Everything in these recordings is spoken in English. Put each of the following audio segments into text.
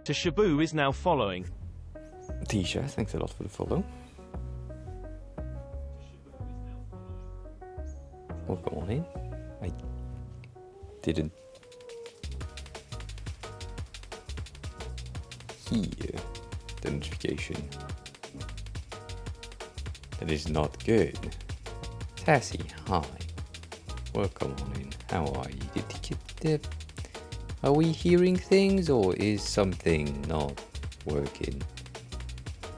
To Shabu is now following. Tisha, thanks a lot for the follow. Welcome on in. I didn't hear the notification. That is not good. Tassie, hi. Welcome on in. How are you? Did you get the... Are we hearing things or is something not working?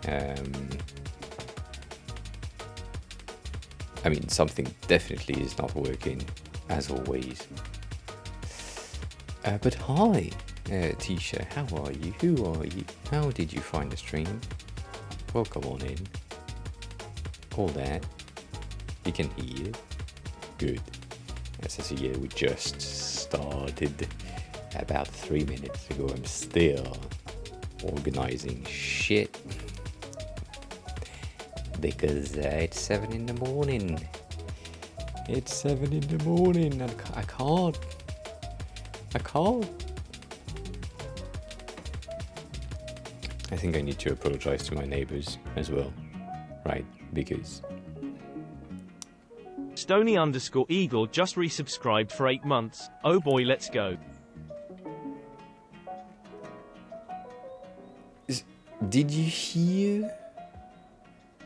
I mean, something definitely is not working, as always. But hi, Tisha, how are you? Who are you? How did you find the stream? Welcome on in. All that. You can hear. Good. As I see, we just started about 3 minutes ago. I'm still organizing shit. Because it's 7 in the morning. It's 7 in the morning and I can't. I think I need to apologize to my neighbors as well. Right, because... Stony_Eagle just resubscribed for 8 months. Oh boy, let's go. Did you hear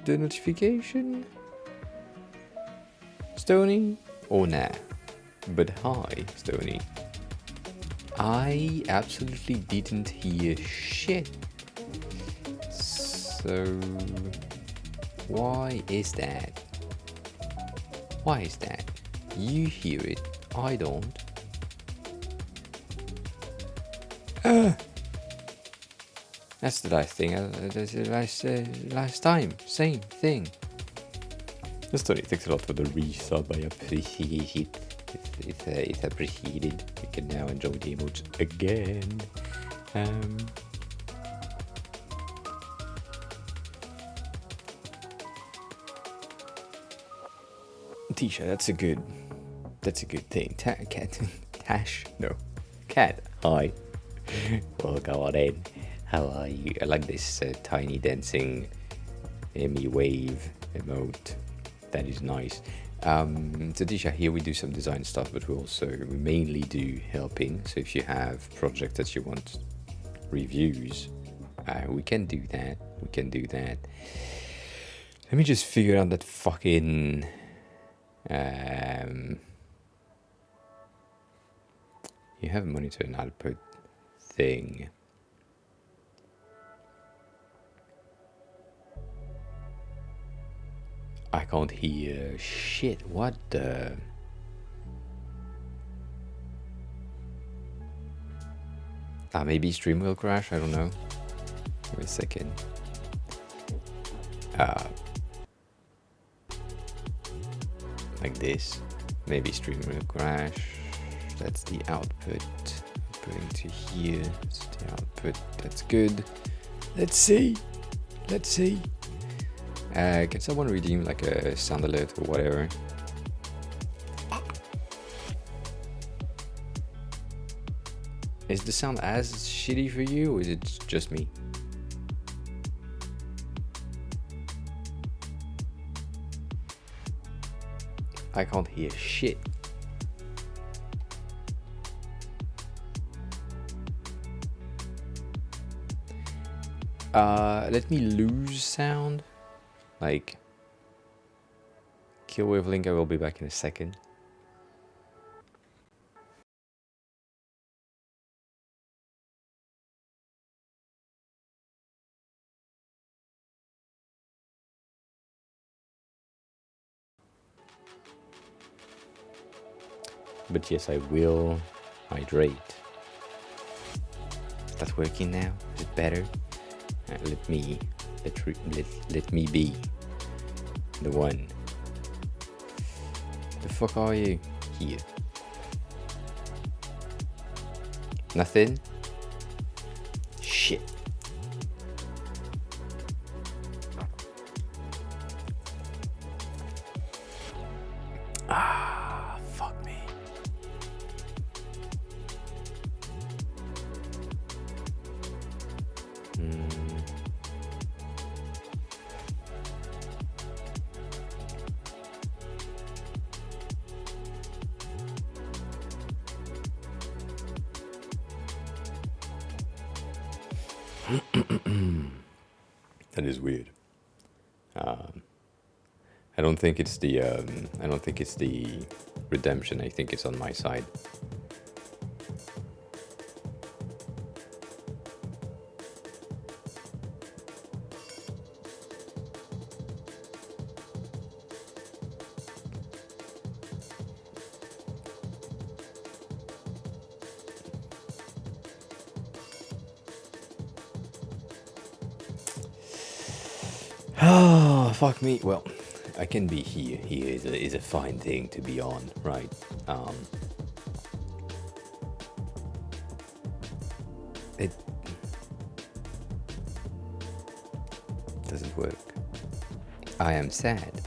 the notification, Stony? Or nah? But hi, Stony. I absolutely didn't hear shit. So why is that? Why is that? You hear it, I don't. That's the last thing. That's the last time. Same thing. Tony, thanks a lot for the resub. I appreciate it. It's appreciated. You can now enjoy the emotes again. Tisha, that's a good thing. Cat, hi. Welcome on in. How are you? I like this tiny dancing Emmy wave emote. That is nice. So Tisha, here we do some design stuff, but we mainly do helping. So if you have projects that you want reviews, we can do that. Let me just figure out that fucking... you have monitor and output thing. I can't hear shit. What the... maybe stream will crash, I don't know. Give me a second. Like this. Maybe stream will crash. That's the output. Going to here. That's the output. That's good. Let's see. Can someone redeem like a sound alert or whatever? Is the sound as shitty for you or is it just me? I can't hear shit. Let me lose sound. Like, kill wavelength, I will be back in a second. But yes, I will hydrate. Is that working now? Is it better? Let me be the one. The fuck are you? Here. Nothing? Shit. Fuck me. That is weird. I don't think it's the redemption. I think it's on my side. Oh, fuck me. Well, I can be here. Here is a fine thing to be on, right? It doesn't work. I am sad.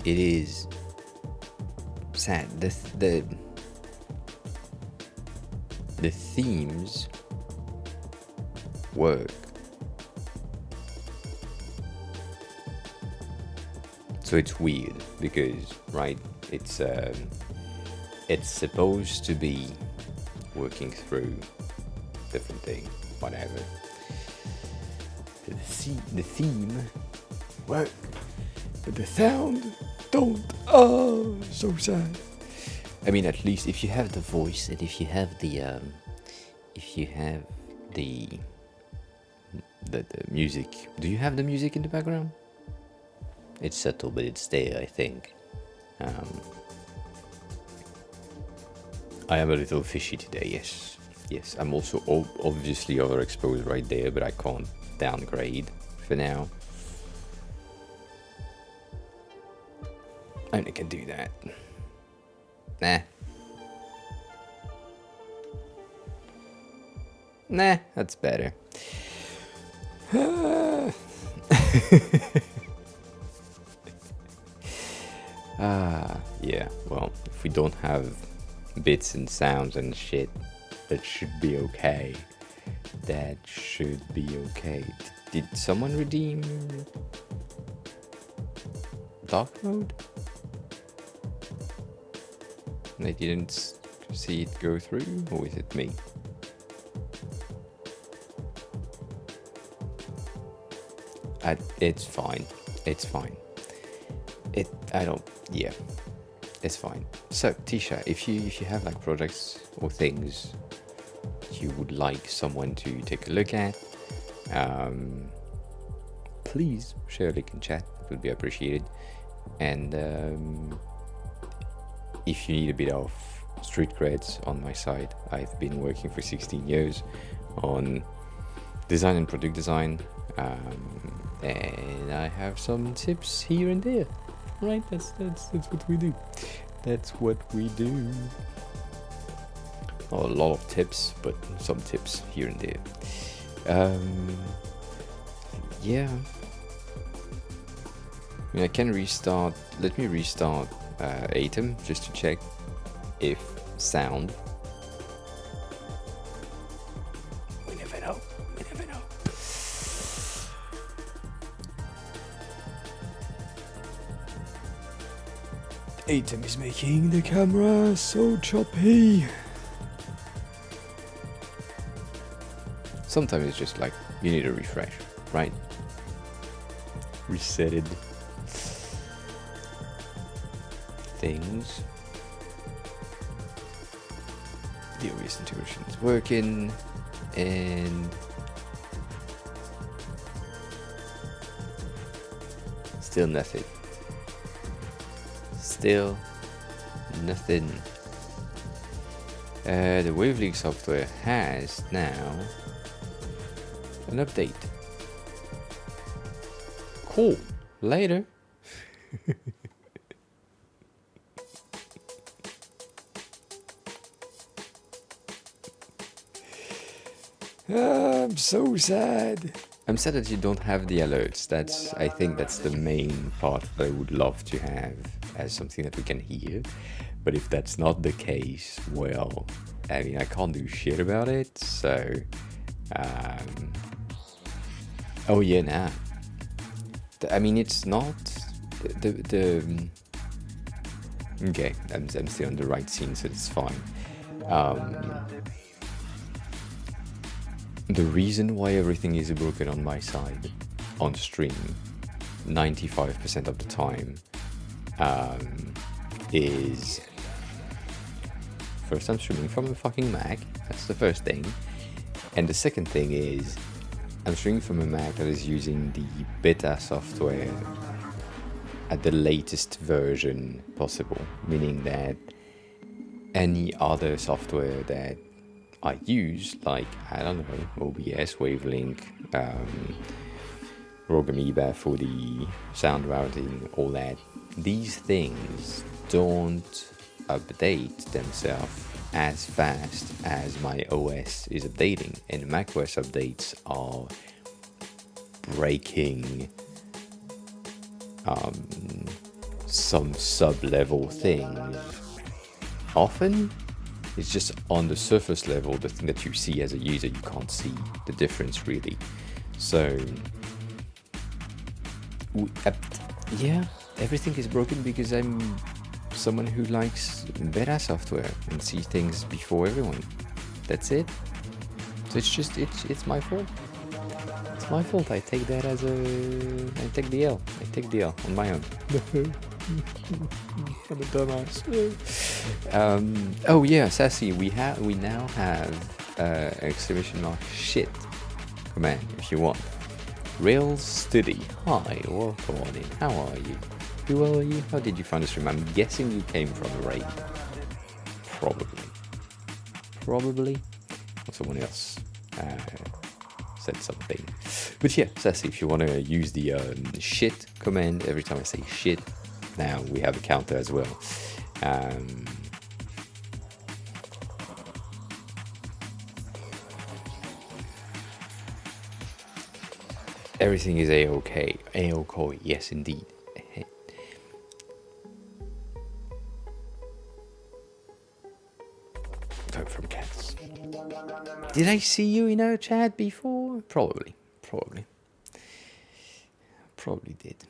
It is sad. The themes work. So it's weird because, right, it's supposed to be working through different things, whatever. The theme work, but the sound don't. Oh, so sad. I mean, at least if you have the voice and if you have the music. Do you have the music in the background? It's subtle, but it's there, I think. I am a little fishy today, yes. Yes, I'm also obviously overexposed right there, but I can't downgrade for now. I only can do that. Nah, that's better. Yeah, well, if we don't have bits and sounds and shit, that should be okay. That should be okay. Did someone redeem dark mode? They didn't see it go through, or is it me? It's fine. It's fine. Yeah, it's fine. So, Tisha, if you have like projects or things you would like someone to take a look at, please share a link in chat. It would be appreciated. And if you need a bit of street creds on my side, I've been working for 16 years on design and product design, and I have some tips here and there. Right, that's what we do. That's what we do. Not a lot of tips, but some tips here and there. Yeah. I mean, I can restart. Let me restart Atom just to check if sound. We never know. We never know. Atom is making the camera so choppy. Sometimes it's just like you need a refresh, right? Resetted things. The OBS integration is working, and still nothing. Still nothing. The Wavelink software has now an update. Cool. Later. I'm so sad. I'm sad that you don't have the alerts. I think that's the main part that I would love to have as something that we can hear. But if that's not the case, well, I mean, I can't do shit about it. So, oh yeah, nah. I mean, it's not the. Okay, I'm still on the right scene, so it's fine. The reason why everything is broken on my side on stream 95% of the time is first, I'm streaming from a fucking Mac. That's the first thing. And the second thing is I'm streaming from a Mac that is using the beta software at the latest version possible, meaning that any other software that I use, like, I don't know, OBS, Wavelink, Rogue Amoeba for the sound routing, all that, these things don't update themselves as fast as my OS is updating, and macOS updates are breaking some sub-level things. Often it's just on the surface level, the thing that you see as a user, you can't see the difference really. So yeah, everything is broken because I'm someone who likes beta software and sees things before everyone. That's it. So it's my fault. It's my fault. I take that as I take the L. I take the L on my own. I'm a dumbass. Oh yeah, Sassy, we now have exclamation mark shit command if you want. Rails Study. Hi, welcome on in. How are you? Who are you? How did you find the stream? I'm guessing you came from a raid. Probably. Or someone else said something. But yeah, Sassy, if you want to use the shit command every time I say shit, now we have a counter as well. Everything is A-OK. A-OK, yes indeed. Vote from cats. Did I see you in our chat before? Probably did.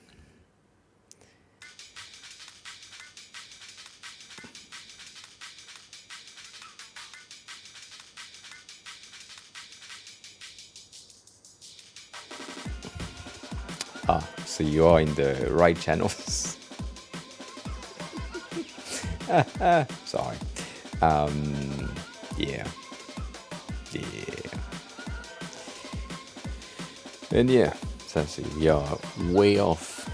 So you are in the right channels. Sorry. Yeah. And yeah, Sassy, we are way off.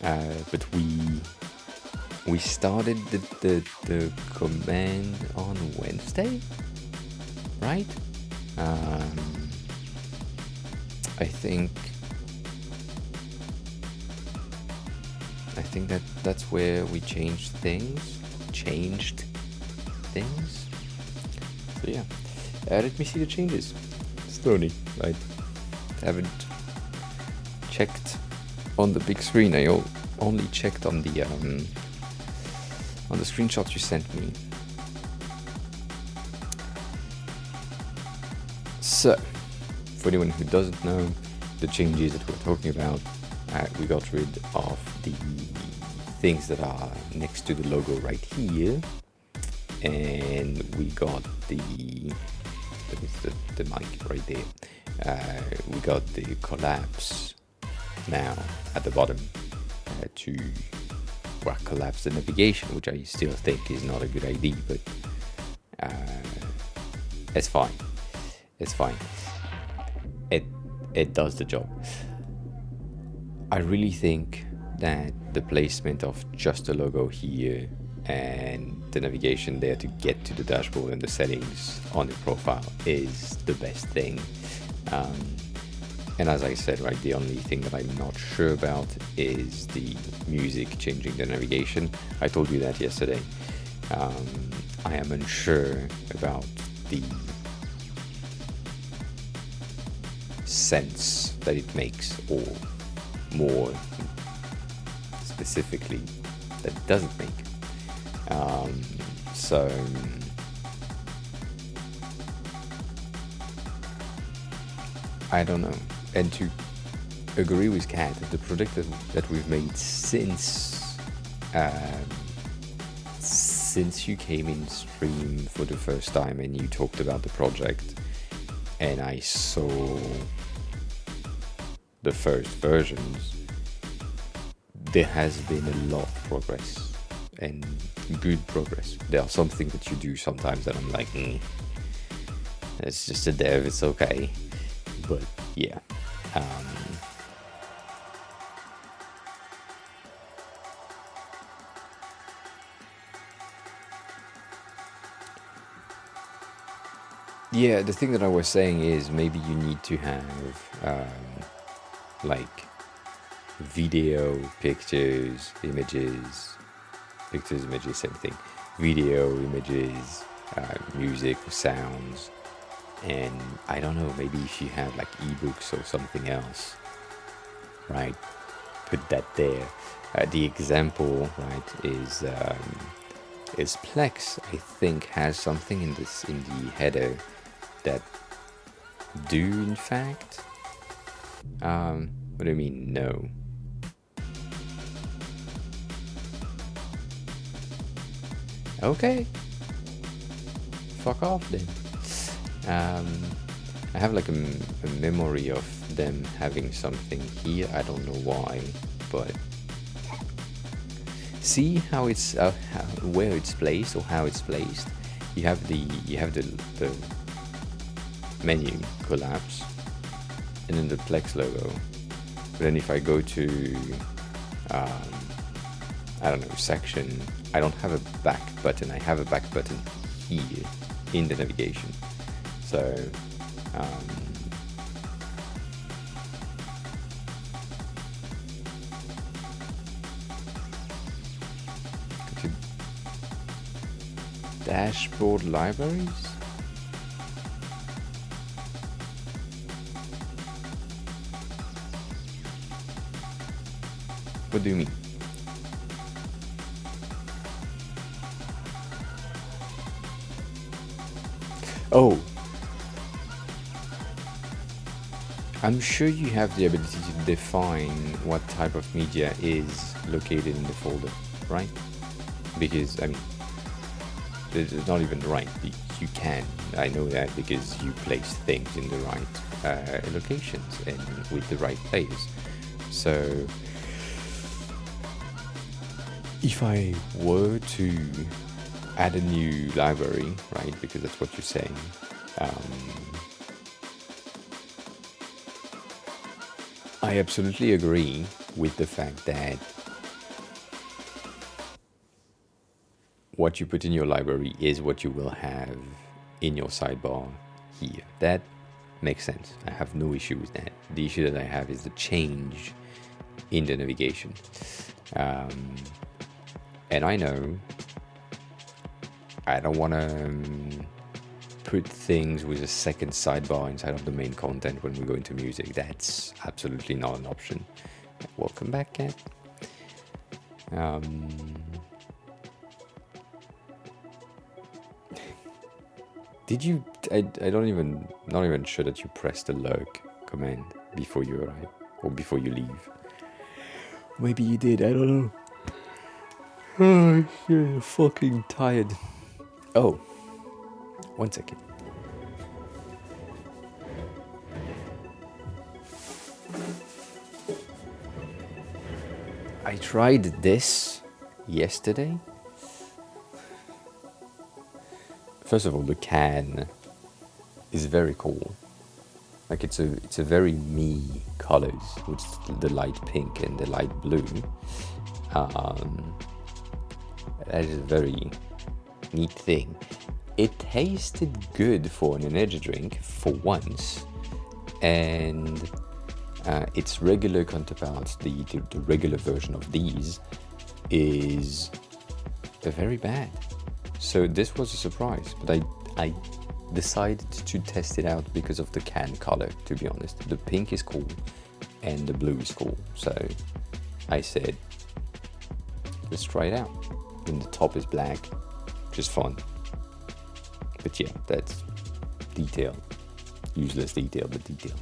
But we started the command on Wednesday, right? I think that's where we changed things. So yeah, let me see the changes. Slowly, I haven't checked on the big screen. I only checked on the screenshot you sent me. So, for anyone who doesn't know the changes that we're talking about, we got rid of the things that are next to the logo right here, and we got the mic right there. We got the collapse now at the bottom to collapse the navigation, which I still think is not a good idea, but it's fine. It does the job. I really think that the placement of just the logo here and the navigation there to get to the dashboard and the settings on the profile is the best thing. And as I said, right, the only thing that I'm not sure about is the music changing the navigation. I told you that yesterday. I am unsure about the sense that it makes, or more specifically, that it doesn't make. So I don't know. And to agree with Kat, the product that we've made since you came in stream for the first time and you talked about the project, and I saw the first versions, there has been a lot of progress and good progress. There are some things that you do sometimes that I'm like, it's just a dev, it's okay. But yeah. Yeah, the thing that I was saying is maybe you need to have like video, pictures, images, same thing. Video, images, music, sounds, and I don't know, maybe if you have like ebooks or something else, right? Put that there. The example, right, is Plex. I think has something in the header that do in fact. What do you mean no? Okay. Fuck off then. I have like a memory of them having something here. I don't know why, but see how it's where it's placed or how it's placed. You have the menu collapse, and then the Plex logo. But then if I go to I don't know, section, I don't have a back button. I have a back button here in the navigation. So go to dashboard libraries. What do you mean? Oh, I'm sure you have the ability to define what type of media is located in the folder, right? Because, I mean, it's not even right. You can. I know that because you place things in the right locations and with the right place. So, if I were to add a new library, right, because that's what you're saying, I absolutely agree with the fact that what you put in your library is what you will have in your sidebar here. That makes sense. I have no issue with that. The issue that I have is the change in the navigation. And I know I don't want to put things with a second sidebar inside of the main content when we go into music. That's absolutely not an option. Welcome back, Cat. Did you? Not even sure that you pressed the lurk command before you arrive or before you leave. Maybe you did. I don't know. Oh, I'm fucking tired. Oh, 1 second. I tried this yesterday. First of all, the can is very cool. Like it's a very me colors, which is the light pink and the light blue. That is a very neat thing. It tasted good for an energy drink for once, and its regular counterparts, the regular version of these, is very bad. So this was a surprise, but I decided to test it out because of the can color, to be honest. The pink is cool and the blue is cool, so I said, let's try it out. And the top is black, which is fun. But yeah, that's detail. Useless detail, but detail.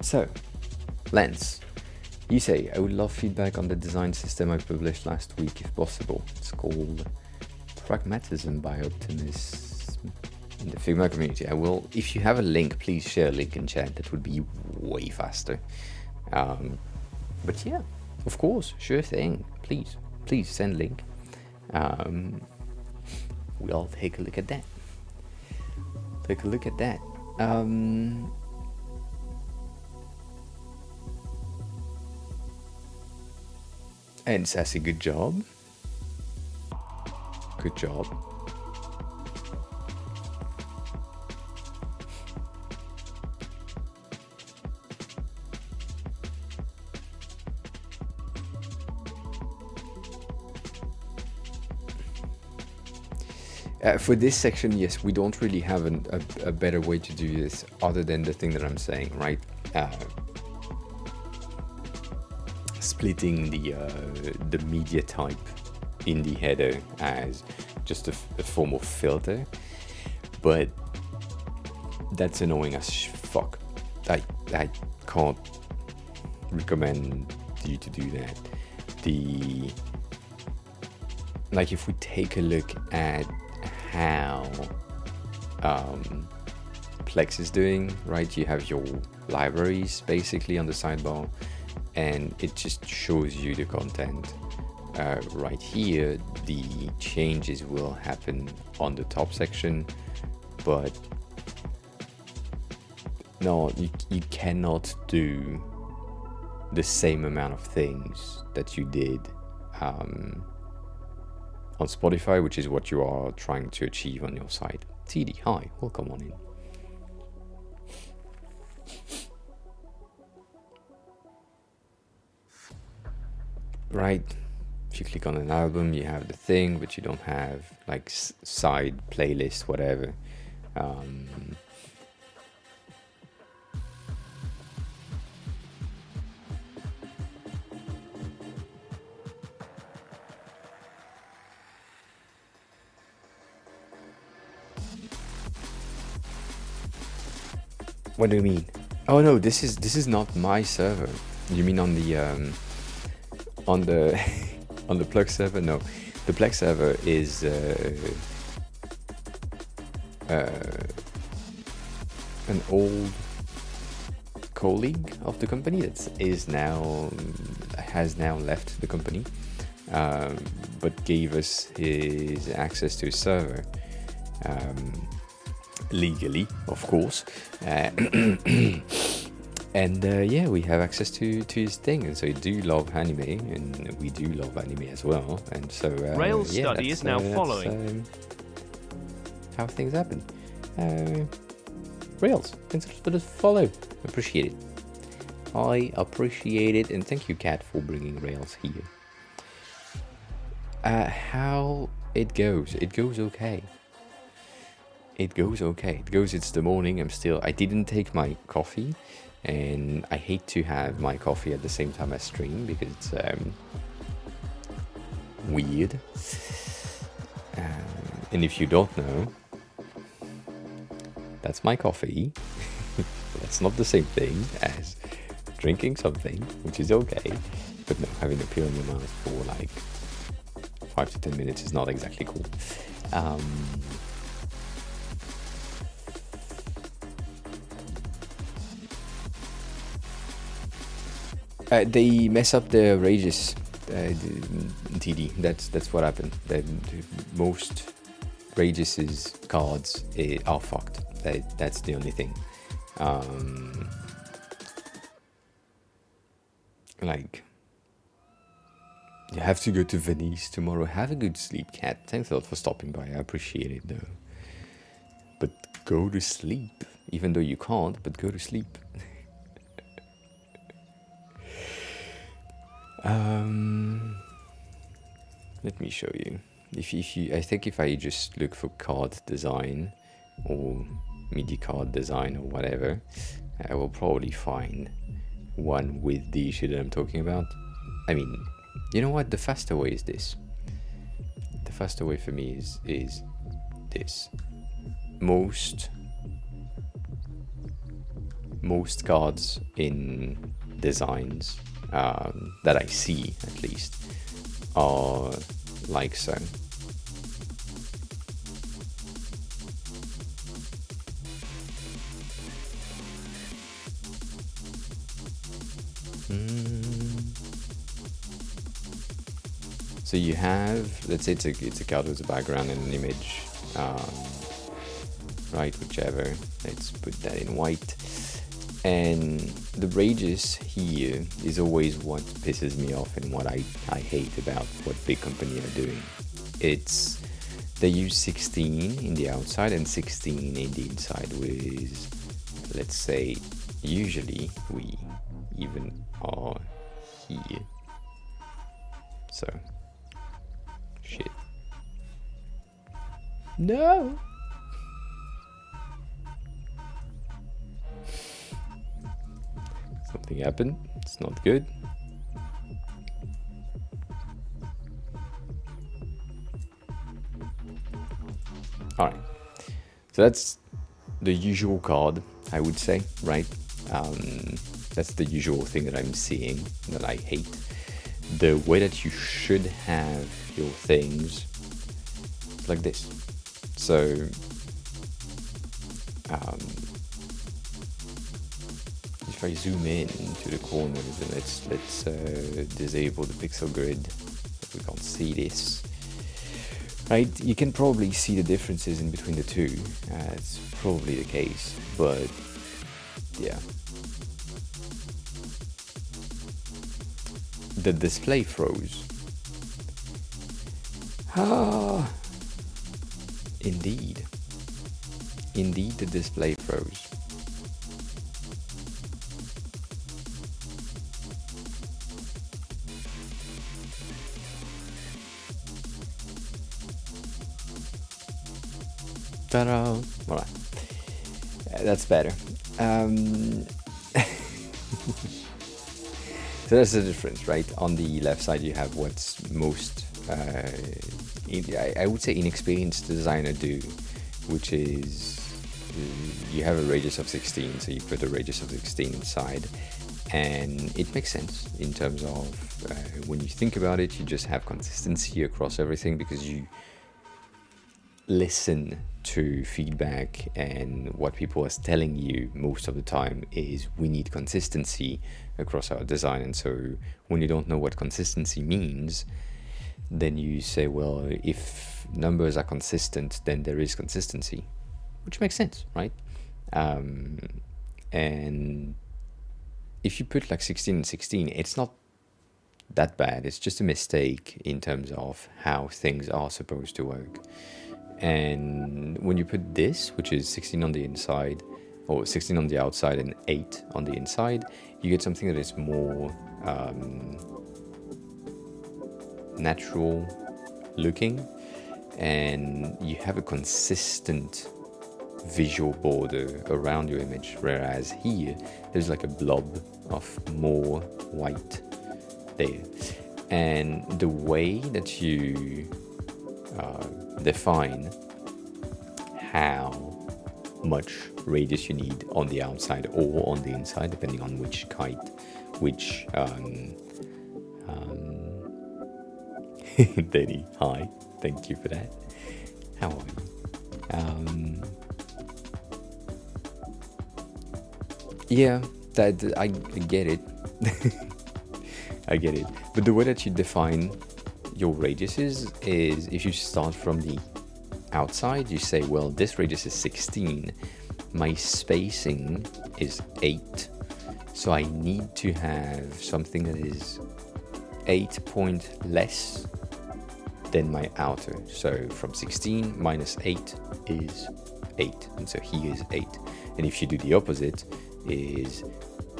So, lens. You say, I would love feedback on the design system I published last week if possible. It's called Pragmatism by Optimism in the Figma community. I will, if you have a link, please share a link in chat. That would be way faster. But yeah, of course, sure thing. Please send link. We'll take a look at that. And Sassy, good job. Good job. For this section, yes, we don't really have a better way to do this other than the thing that I'm saying, right? Splitting the media type in the header as just a form of filter, but that's annoying as fuck. I can't recommend you to do that. Like if we take a look at how Plex is doing, right? You have your libraries basically on the sidebar, and it just shows you the content. Right here, the changes will happen on the top section, but no, you cannot do the same amount of things that you did on Spotify, which is what you are trying to achieve on your site. TD, hi, welcome on in. Right, if you click on an album, you have the thing, but you don't have like side playlist, whatever. What do you mean? Oh no, this is not my server. You mean on the on the Plex server? No, the Plex server is an old colleague of the company that has now left the company, but gave us his access to his server. Legally, of course, and yeah, we have access to his thing, and so we do love anime, and we do love anime as well, and so Rails yeah, study is now following. How things happen. Rails, thanks for the follow. Appreciate it. I appreciate it, and thank you, Kat, for bringing Rails here. How it goes? It goes okay. It's the morning. I didn't take my coffee, and I hate to have my coffee at the same time as stream because it's weird. And if you don't know, that's my coffee. That's not the same thing as drinking something, which is okay. But no, having a pill in your mouth for like 5 to 10 minutes is not exactly cool. They mess up the rages, TD. That's what happened. Most Rages' cards are fucked. That's the only thing. Like, you have to go to Venice tomorrow. Have a good sleep, Cat. Thanks a lot for stopping by. I appreciate it, though. But go to sleep, even though you can't. But go to sleep. Let me show you. I think if I just look for card design or MIDI card design or whatever, I will probably find one with the issue that I'm talking about. I mean, you know what? The faster way is this. The faster way for me is this. Most cards in designs that I see at least are like so. So you have, let's say it's a card with a background and an image, right, whichever. Let's put that in white. And the radius here is always what pisses me off and what I hate about what big companies are doing. It's, they use 16 in the outside and 16 in the inside with, let's say, usually we even are here. So, shit. No! Something happened. It's not good. Alright. So that's the usual card, I would say, right? That's the usual thing that I'm seeing that I hate. The way that you should have your things is like this. So, if I zoom in to the corners and let's disable the pixel grid, we can't see this. Right, you can probably see the differences in between the two. It's probably the case, but yeah. The display froze. Ah, indeed. Indeed, the display froze. Ta-da! Alright, that's better. So that's the difference, right? On the left side, you have what's most, I would say, inexperienced designer do, which is you have a radius of 16, so you put a radius of 16 inside, and it makes sense in terms of when you think about it, you just have consistency across everything because you listen to feedback, and what people are telling you most of the time is we need consistency across our design. And so when you don't know what consistency means, then you say, well, if numbers are consistent, then there is consistency, which makes sense, right? And if you put like 16 and 16, it's not that bad. It's just a mistake in terms of how things are supposed to work. And when you put this, which is 16 on the inside, or 16 on the outside and 8 on the inside, you get something that is more natural looking, and you have a consistent visual border around your image, whereas here there's like a blob of more white there. And the way that you define how much radius you need on the outside or on the inside, depending on which kite, which Denny, hi, thank you for that. How are you? Yeah, that I get it. I get it. But the way that you define your radiuses is if you start from the outside, you say, well, this radius is 16, my spacing is 8, so I need to have something that is 8 point less than my outer. So from 16 minus 8 is 8, and so here is 8. And if you do the opposite, is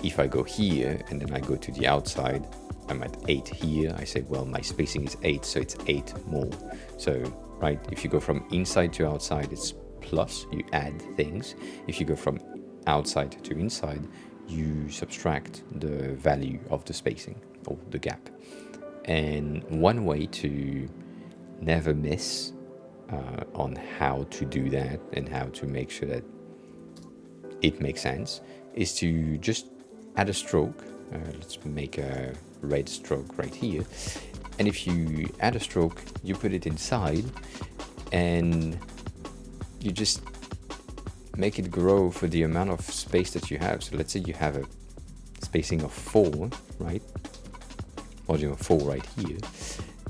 if I go here and then I go to the outside, I'm at 8 here, I say, well, my spacing is 8, so it's 8 more. So, right, if you go from inside to outside, it's plus, you add things. If you go from outside to inside, you subtract the value of the spacing, or the gap. And one way to never miss on how to do that and how to make sure that it makes sense is to just add a stroke let's make a red stroke right here. And if you add a stroke, you put it inside and you just make it grow for the amount of space that you have. So let's say you have a spacing of 4, right? Margin of 4 right here.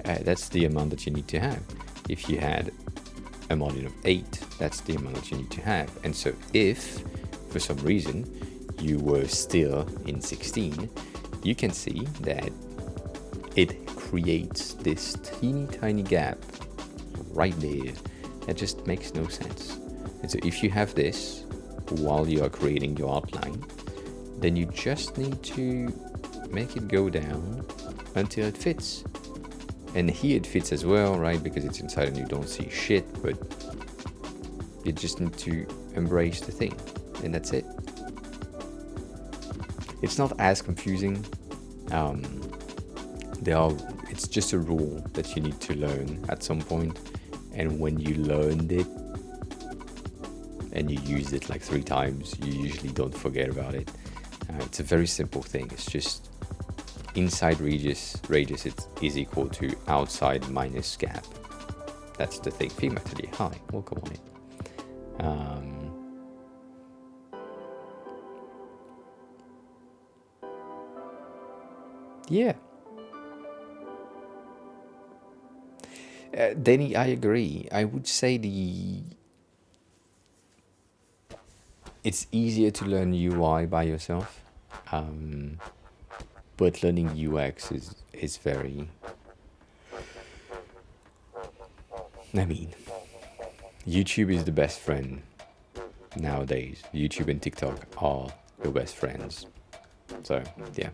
That's the amount that you need to have. If you had a margin of 8, that's the amount that you need to have. And so if, for some reason, you were still in 16, you can see that it creates this teeny tiny gap right there. That just makes no sense. And so if you have this while you are creating your outline, then you just need to make it go down until it fits. And here it fits as well, right? Because it's inside and you don't see shit, but you just need to embrace the thing, and that's it. It's not as confusing. It's just a rule that you need to learn at some point, and when you learned it and you used it like 3 times, you usually don't forget about it. It's a very simple thing. It's just inside radius is equal to outside minus gap. That's the thing. Figma today. Hi, welcome on it. Yeah. Danny, I agree. I would say it's easier to learn UI by yourself, but learning UX is very. I mean, YouTube is the best friend nowadays. YouTube and TikTok are your best friends. So yeah.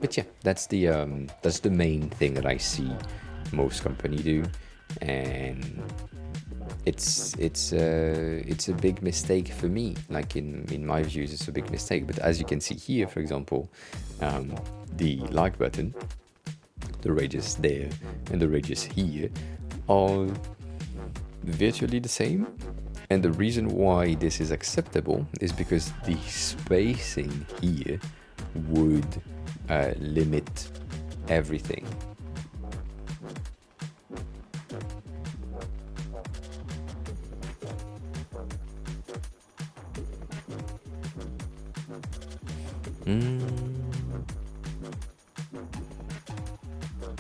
But yeah, that's the main thing that I see most companies do, and it's a big mistake for me. Like in my views, it's a big mistake. But as you can see here, for example, the like button, the radius there, and the radius here are virtually the same. And the reason why this is acceptable is because the spacing here would limit everything.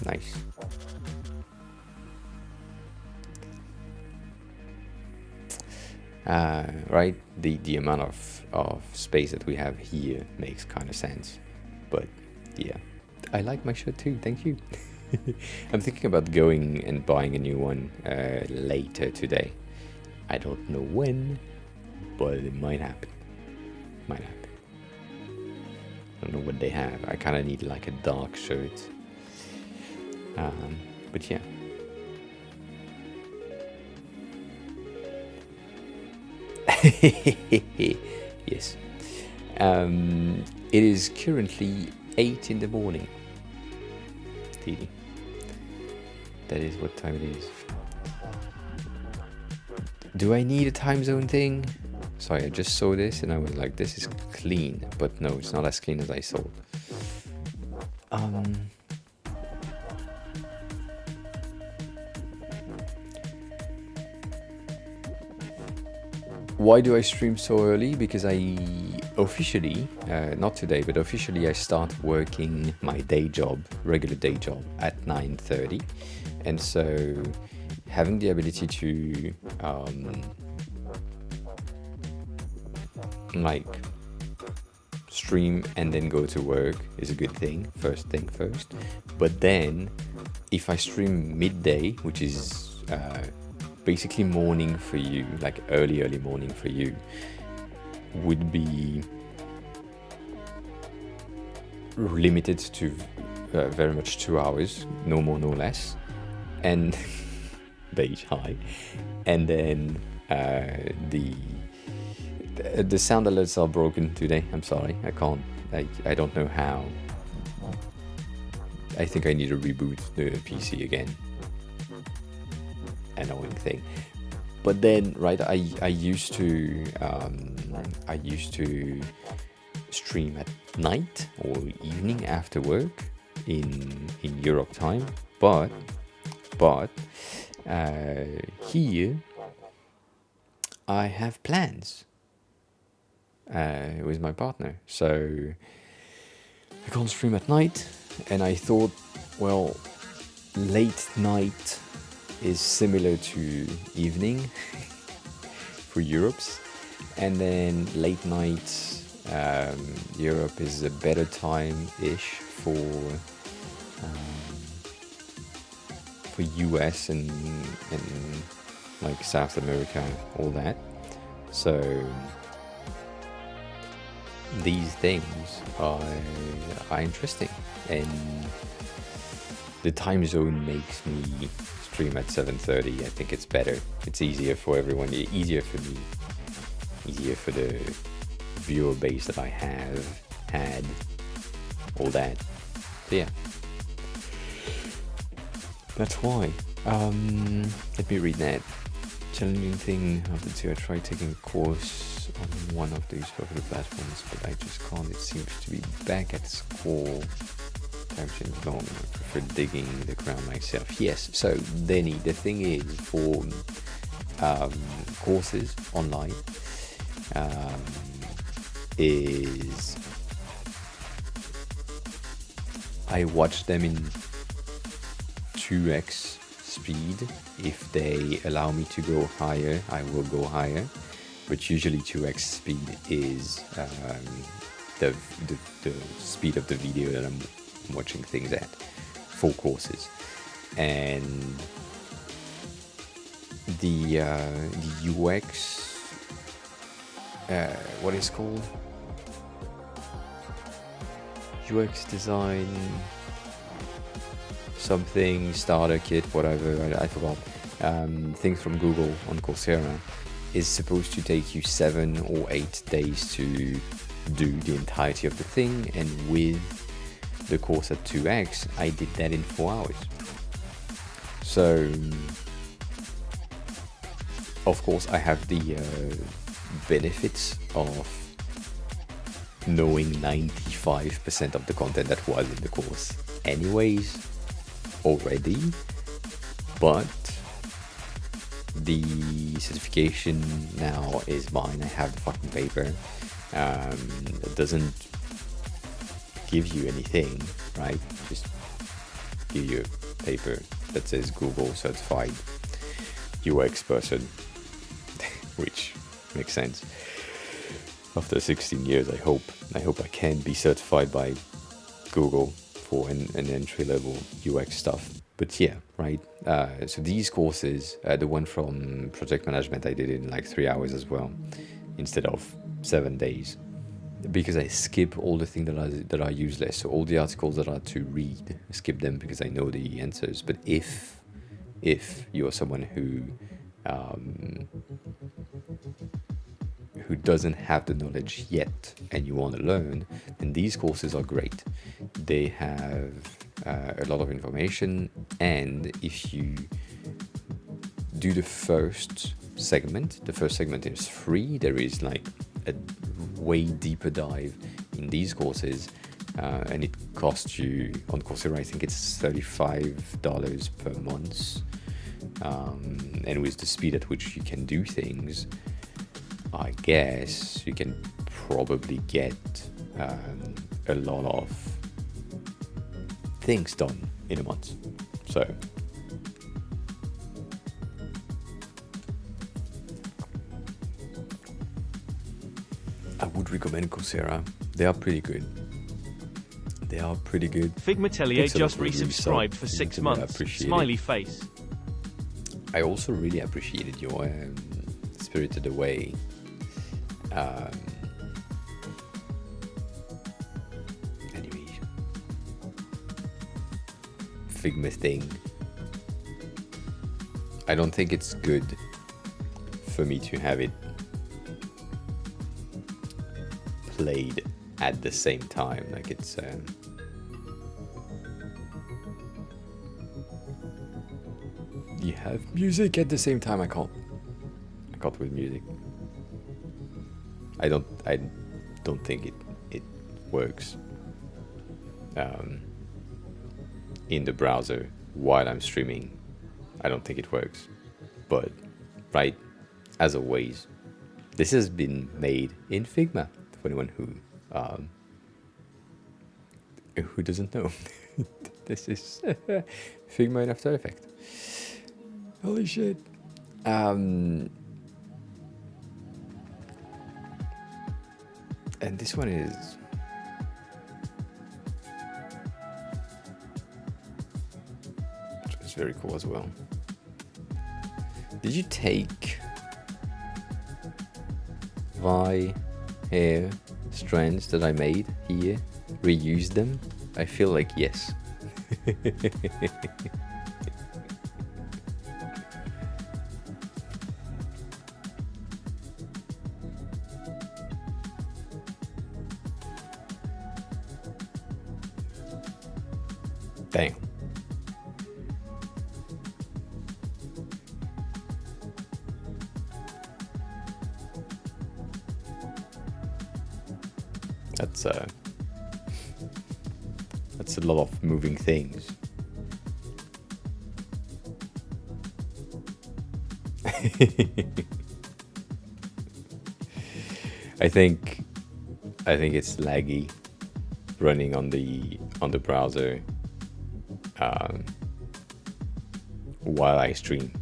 Nice. Right, the amount of space that we have here makes kind of sense, but yeah, I like my shirt too, thank you. I'm thinking about going and buying a new one later today. I don't know when, but it might happen. I don't know what they have. I kind of need like a dark shirt, but yeah. Yes. It is currently 8 in the morning. That is what time it is. Do I need a time zone thing? Sorry, I just saw this and I was like, this is clean. But no, it's not as clean as I thought. Why do I stream so early? Because I officially, not today, but officially I start working my day job, regular day job at 9:30. And so having the ability to like stream and then go to work is a good thing, first thing first. But then if I stream midday, which is basically morning for you, like early morning for you, would be limited to very much 2 hours, no more, no less, and beige high, and then the sound alerts are broken today. I'm sorry, I can't. I don't know how. I think I need to reboot the PC again. Annoying thing. But then, right, I used to stream at night or evening after work in Europe time, but here I have plans with my partner, so I can't stream at night. And I thought, well, late night is similar to evening for Europe's, and then late night Europe is a better time-ish for US and like South America, all that. So these things are interesting, and the time zone makes me stream at 7:30. I think it's better. It's easier for everyone. Easier for me. Easier for the viewer base that I have had. All that. So yeah. That's why. Let me read that. Challenging thing of the two, I tried taking a course on one of these popular platforms, but I just can't. It seems to be back at school. Time seems long. I prefer digging the ground myself. Yes, so Denny, the thing is, for courses online, is I watch them in 2x speed. If they allow me to go higher, I will go higher, but usually 2x speed is the speed of the video that I'm watching things at for courses. And the UX, what is called UX design something, starter kit, whatever, I forgot, things from Google on Coursera, is supposed to take you 7 or 8 days to do the entirety of the thing, and with the course at 2x, I did that in 4 hours. So, of course, I have the benefits of knowing 95% of the content that was in the course anyways already, but the certification now is mine. I have the fucking paper. It doesn't give you anything, right? Just give you a paper that says Google certified UX person, which makes sense. After 16 years, I hope I can be certified by Google for an entry-level UX stuff. But yeah, right. So these courses, the one from project management, I did it in like 3 hours as well, instead of 7 days, because I skip all the things that are useless. So all the articles that are to read, I skip them because I know the answers. But if you're someone who doesn't have the knowledge yet and you want to learn, then these courses are great. They have a lot of information, and if you do the first segment is free. There is like a way deeper dive in these courses, and it costs you on Coursera, I think it's $35 per month, and with the speed at which you can do things, I guess you can probably get a lot of things done in a month. So I would recommend Coursera. They are pretty good. Figma Tellier just resubscribed for 6 months. Smiley face. I also really appreciated your Spirited Away anyway, Figma thing. I don't think it's good for me to have it played at the same time. Like it's you have music at the same time. I can't with music. I don't think it works in the browser while I'm streaming. I don't think it works. But, right, as always, this has been made in Figma for anyone who doesn't know. This is Figma in After Effects. Holy shit. And this one is it's very cool as well. Did you take my hair strands that I made here, reuse them? I feel like yes. Damn. That's a lot of moving things. I think it's laggy running on the browser while I stream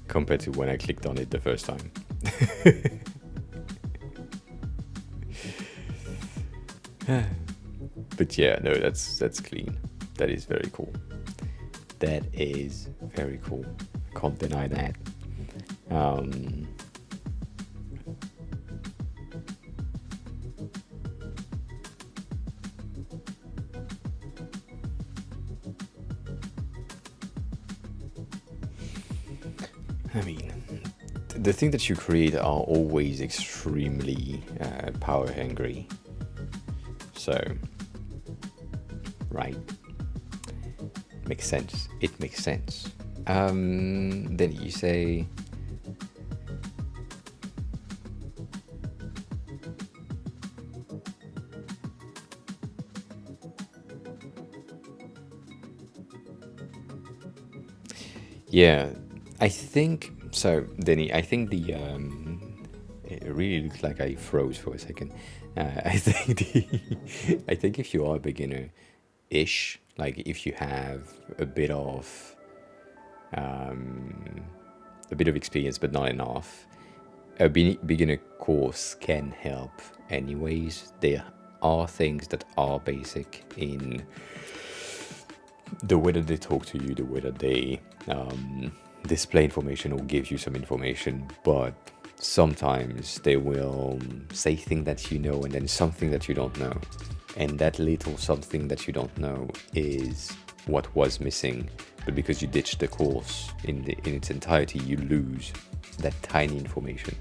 compared to when I clicked on it the first time. But yeah, no, that's clean. That is very cool. That is very cool. Can't deny that. I mean, the things that you create are always extremely power hungry. So, right, makes sense. It makes sense. Then you say, yeah, I think so. Denny, I think the it really looks like I froze for a second. I think if you are a beginner-ish, like if you have a bit of experience but not enough, a beginner course can help. Anyways, there are things that are basic in the way that they talk to you, the way that they display information or give you some information, but sometimes they will say things that you know and then something that you don't know, and that little something that you don't know is what was missing. But because you ditch the course in its entirety, you lose that tiny information.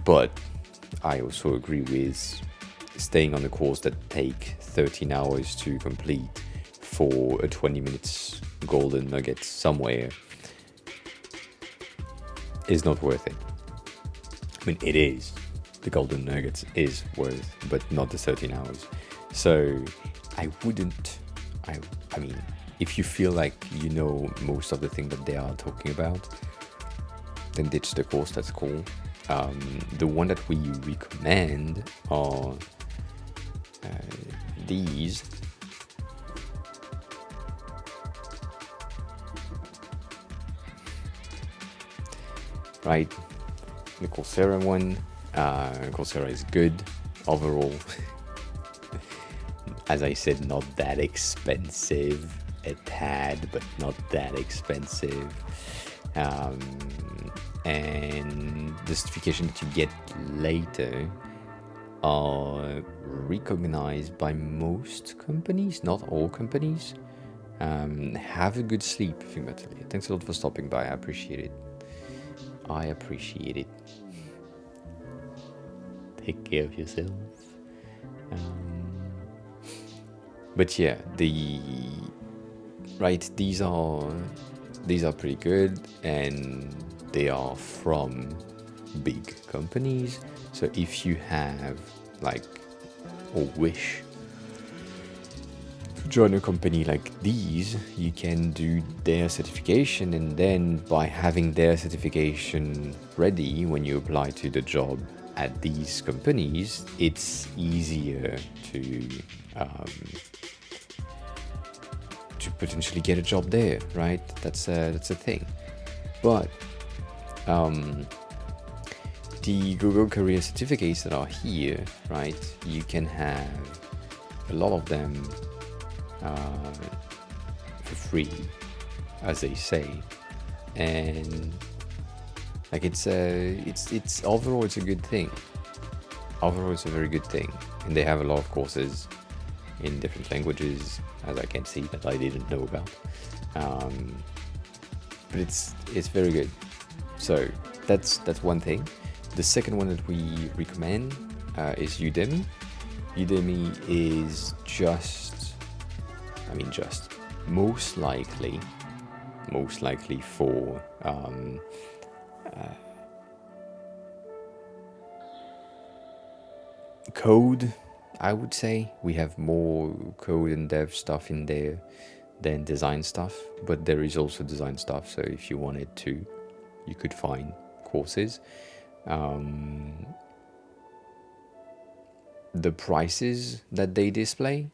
But I also agree with staying on a course that take 13 hours to complete for a 20 minutes golden nugget somewhere is not worth it. I mean, it is. The golden nuggets is worth, but not the 13 hours. So I wouldn't, I mean, if you feel like you know most of the things that they are talking about, then ditch the course, that's cool. The one that we recommend are these. Right, the Coursera one. Coursera is good overall. As I said, not that expensive. A tad, but not that expensive. And the certification that you get later are recognized by most companies, not all companies. Have a good sleep, Figma. Thanks a lot for stopping by. I appreciate it. Take care of yourself. But yeah, these are pretty good, and they are from big companies. So if you have like, or wish to join a company like these, you can do their certification, and then by having their certification ready when you apply to the job at these companies, it's easier to potentially get a job there, right? That's a thing. But the Google Career certificates that are here, right? You can have a lot of them for free, as they say, and like it's overall it's a good thing. Overall, it's a very good thing, and they have a lot of courses in different languages, as I can see that I didn't know about. But it's very good. So that's one thing. The second one that we recommend is Udemy. Udemy is most likely for code. I would say we have more code and dev stuff in there than design stuff, but there is also design stuff, so if you wanted to, you could find courses. The prices that they display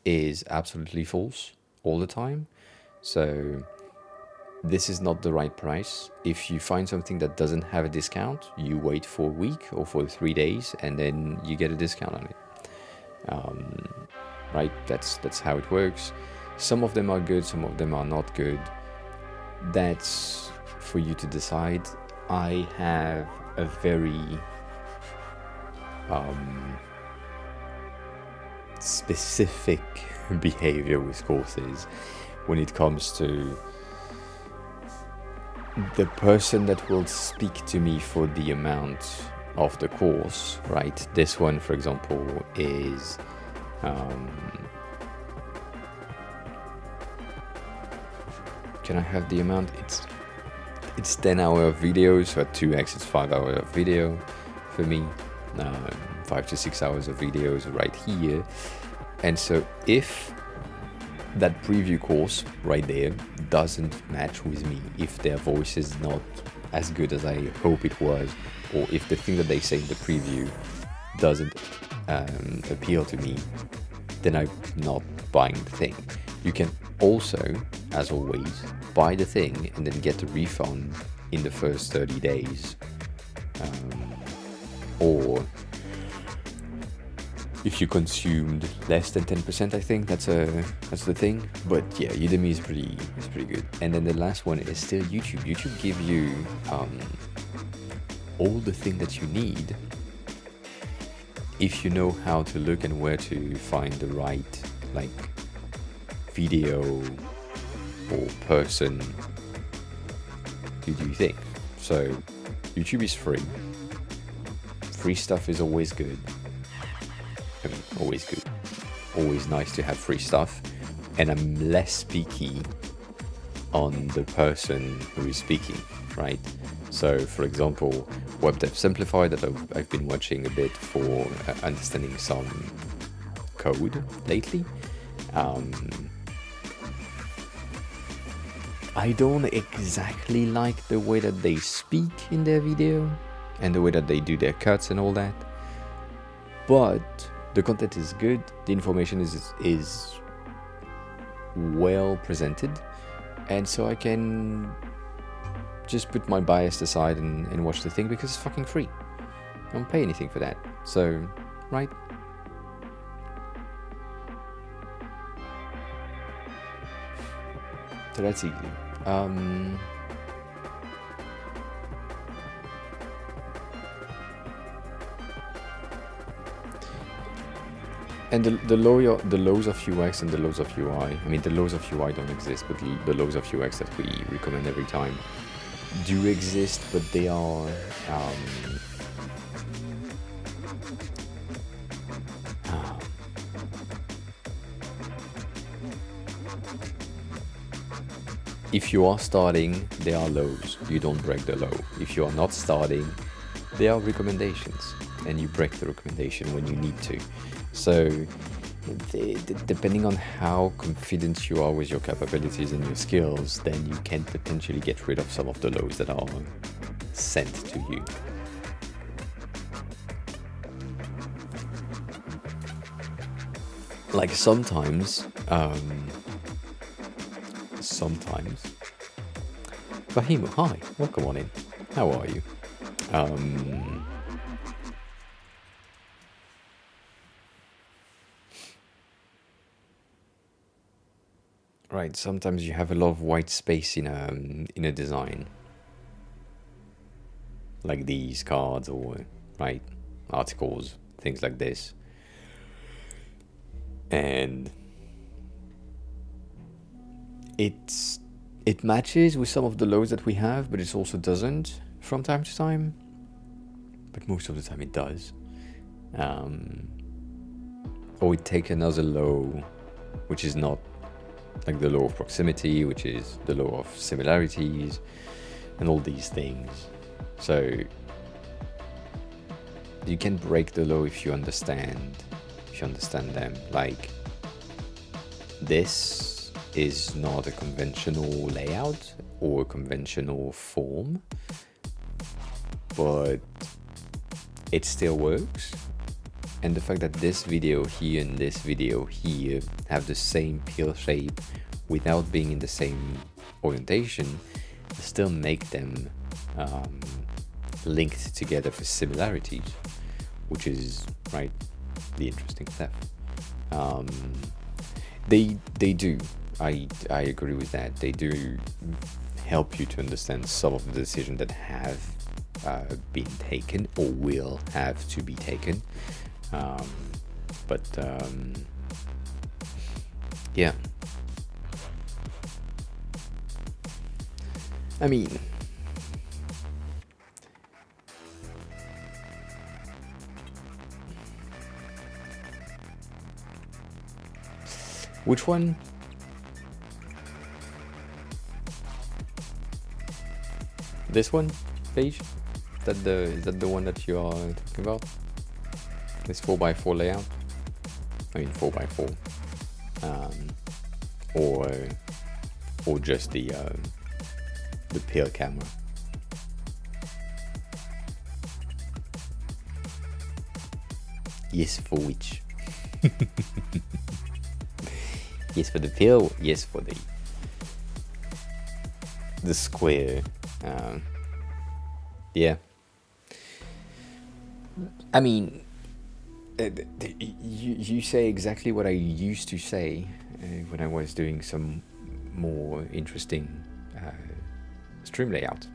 is absolutely false all the time, so this is not the right price. If you find something that doesn't have a discount, you wait for a week or for 3 days, and then you get a discount on it. Right, that's how it works. Some of them are good, some of them are not good. That's for you to decide. I have a very specific behavior with courses when it comes to the person that will speak to me for the amount of the course, right? This one, for example, is can I have the amount? It's 10 hours of video, so at 2x it's 5 hours of video for me, 5 to 6 hours of videos right here. And so if that preview course right there doesn't match with me, if their voice is not as good as I hope it was, or if the thing that they say in the preview doesn't appeal to me, then I'm not buying the thing. You can also, as always, buy the thing and then get a refund in the first 30 days. Or if you consumed less than 10%, I think that's the thing. But yeah, Udemy is pretty good. And then the last one is still YouTube. YouTube give you all the thing that you need if you know how to look and where to find the right video or person to do things. So YouTube is free. Free stuff is always good. I mean, always good. Always nice to have free stuff. And I'm less picky on the person who is speaking, right? So, for example, Web Dev Simplified, that I've been watching a bit for understanding some code lately. I don't exactly like the way that they speak in their video and the way that they do their cuts and all that, but the content is good, the information is well presented, and so I can just put my bias aside and watch the thing because it's fucking free. I don't pay anything for that. So, right? So that's easy. And the lows of UX and the lows of UI. I mean, the lows of UI don't exist, but the lows of UX that we recommend every time do exist, but they are if you are starting, they are lows. You don't break the low. If you are not starting, they are recommendations. and you break the recommendation when you need to. So depending on how confident you are with your capabilities and your skills, then you can potentially get rid of some of the lows that are sent to you. Like sometimes Fahimu, hi, welcome on in. How are you? Right, sometimes you have a lot of white space in a design, like these cards or right articles, things like this, and it matches with some of the lows that we have, but it also doesn't from time to time. But most of the time it does. Or we take another low, which is not like the law of proximity, which is the law of similarities, and all these things. So you can break the law if you understand them. Like, this is not a conventional layout or a conventional form, but it still works. And the fact that this video here and this video here have the same peel shape without being in the same orientation still make them linked together for similarities, which is, right, the interesting stuff. They do. I agree with that. They do help you to understand some of the decisions that have been taken or will have to be taken. Yeah. I mean, which one? This one, Paige? Is that the one that you are talking about? This 4x4 layout? I mean 4x4. Or just the peel camera. Yes, for which? Yes, for the peel. Yes, for the square. Yeah. I mean, you say exactly what I used to say when I was doing some more interesting stream layout.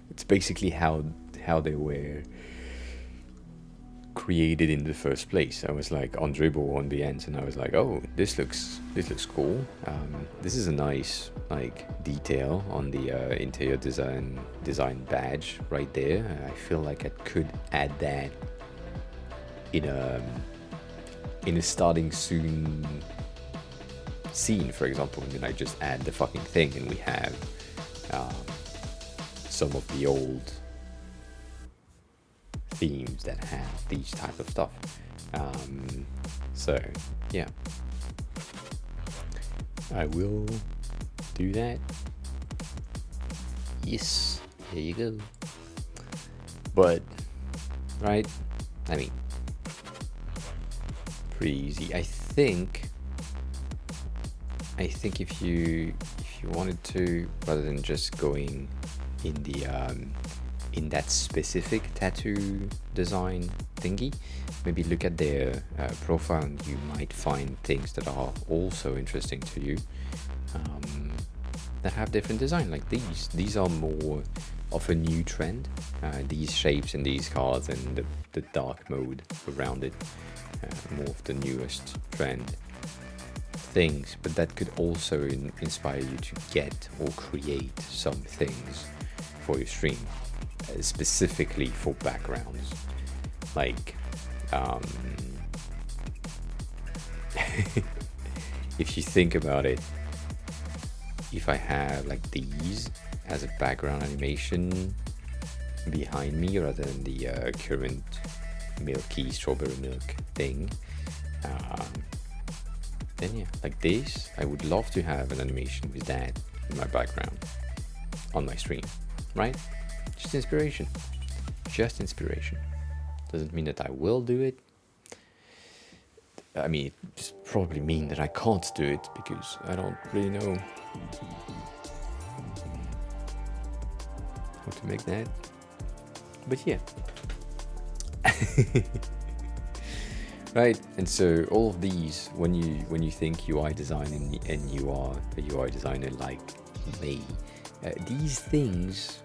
It's basically how they were created in the first place. I was like on dribble on the ends, and I was like, oh, this looks cool. This is a nice like detail on the interior design badge right there. I feel like I could add that in a starting soon scene, for example, and then I just add the fucking thing, and we have some of the old themes that have these type of stuff. So yeah, I will do that. Yes, there you go. But right, I mean, pretty easy. I think if you wanted to, rather than just going in the in that specific tattoo design thingy, maybe look at their profile, and you might find things that are also interesting to you, that have different design. Like these are more of a new trend, these shapes and these cards and the dark mode around it, more of the newest trend things, but that could also inspire you to get or create some things for your stream, specifically for backgrounds. Like if you think about it, if I have like these as a background animation, behind me rather than the current milky strawberry milk thing, then yeah, like this, I would love to have an animation with that in my background on my stream, right? Just inspiration. Just inspiration. Doesn't mean that I will do it. I mean, it just probably mean that I can't do it because I don't really know how to make that. But yeah. Right, and so all of these, when you think UI design and you are a UI designer like me, these things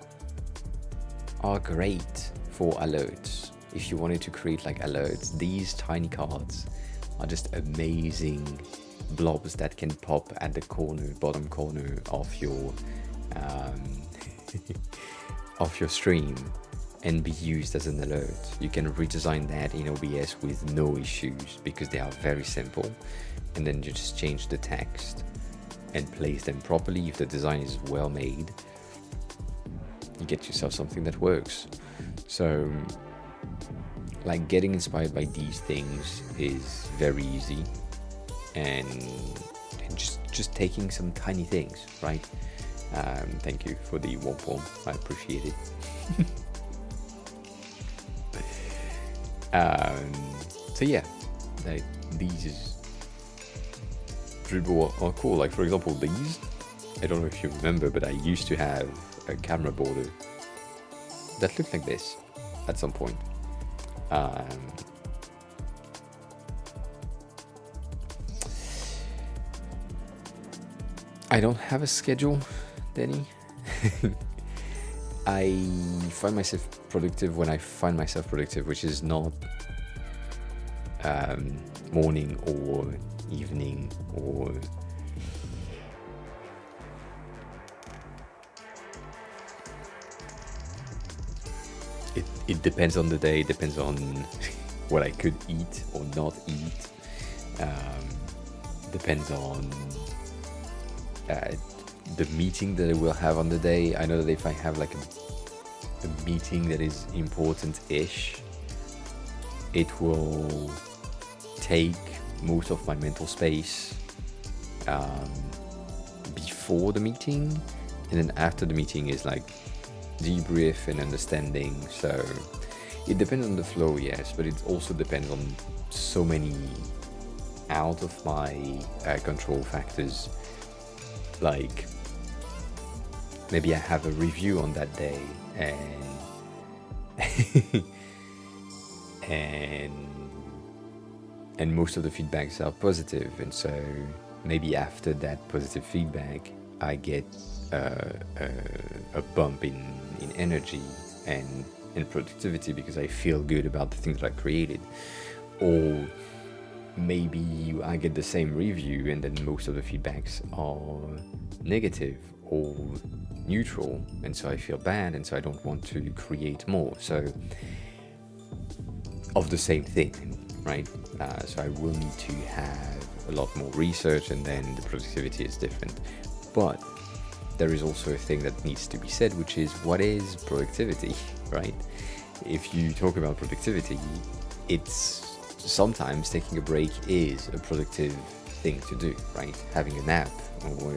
are great for alerts. If you wanted to create like alerts, these tiny cards are just amazing blobs that can pop at the bottom corner of your of your stream and be used as an alert. You can redesign that in OBS with no issues because they are very simple, and then you just change the text and place them properly. If the design is well made, you get yourself something that works. So like getting inspired by these things is very easy, and just taking some tiny things, right? Thank you for the warm form, I appreciate it. So yeah, like these dribble are cool. Like for example, these, I don't know if you remember, but I used to have a camera border that looked like this at some point. I don't have a schedule, Denny. I find myself productive when I find myself productive, which is not morning or evening or it depends on the day, depends on what I could eat or not eat, depends on the meeting that I will have on the day. I know that if I have like a meeting that is important-ish, it will take most of my mental space before the meeting, and then after the meeting is like debrief and understanding. So it depends on the flow, yes, but it also depends on so many out of my control factors. Like maybe I have a review on that day and and most of the feedbacks are positive, and so maybe after that positive feedback I get a bump in energy and in productivity because I feel good about the things that I created. Or maybe I get the same review and then most of the feedbacks are negative or neutral, and so I feel bad, and so I don't want to create more. So of the same thing, right? So I will need to have a lot more research, and then the productivity is different. But there is also a thing that needs to be said, which is, what is productivity, right? If you talk about productivity, it's sometimes taking a break is a productive thing to do, right? Having a nap, or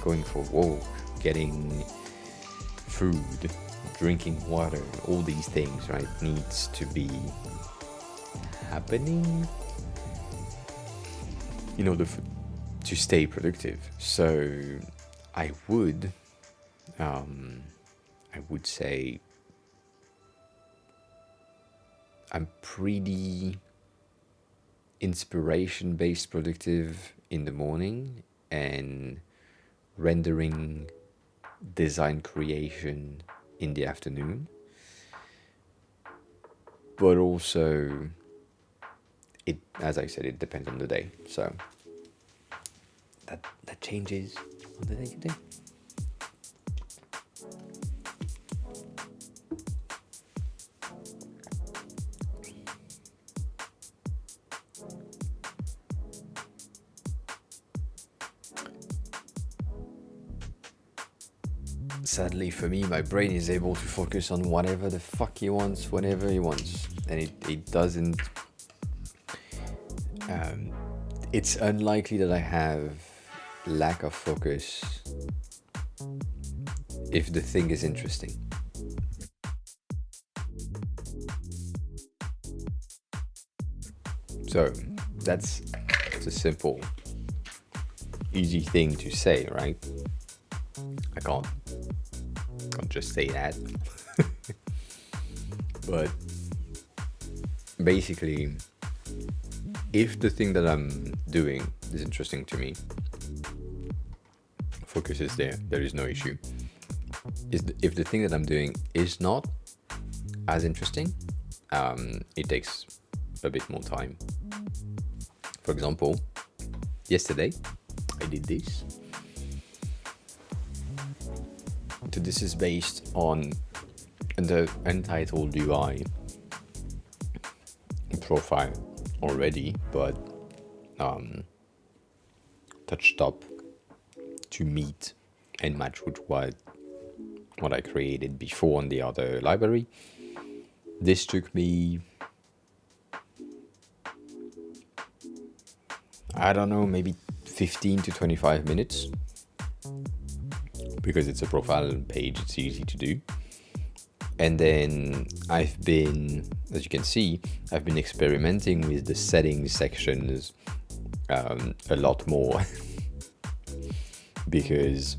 going for a walk, getting food, drinking water, all these things, right, needs to be happening in order to stay productive. So I would say I'm pretty inspiration-based productive in the morning, and rendering, design creation in the afternoon. But also, it, as I said, it depends on the day. So that changes on the day to day. sadly for me, my brain is able to focus on whatever the fuck he wants, whenever he wants. And it doesn't... it's unlikely that I have lack of focus if the thing is interesting. So that's a simple, easy thing to say, right? I can't just say that. But basically, if the thing that I'm doing is interesting to me, focus is there. There is no issue. If the thing that I'm doing is not as interesting, it takes a bit more time. For example, yesterday I did this. So this is based on the Untitled UI profile already, but touched up to meet and match with what I created before on the other library. This took me, I don't know, maybe 15 to 25 minutes. Because it's a profile page, it's easy to do. And then I've been, as you can see, I've been experimenting with the settings sections a lot more. Because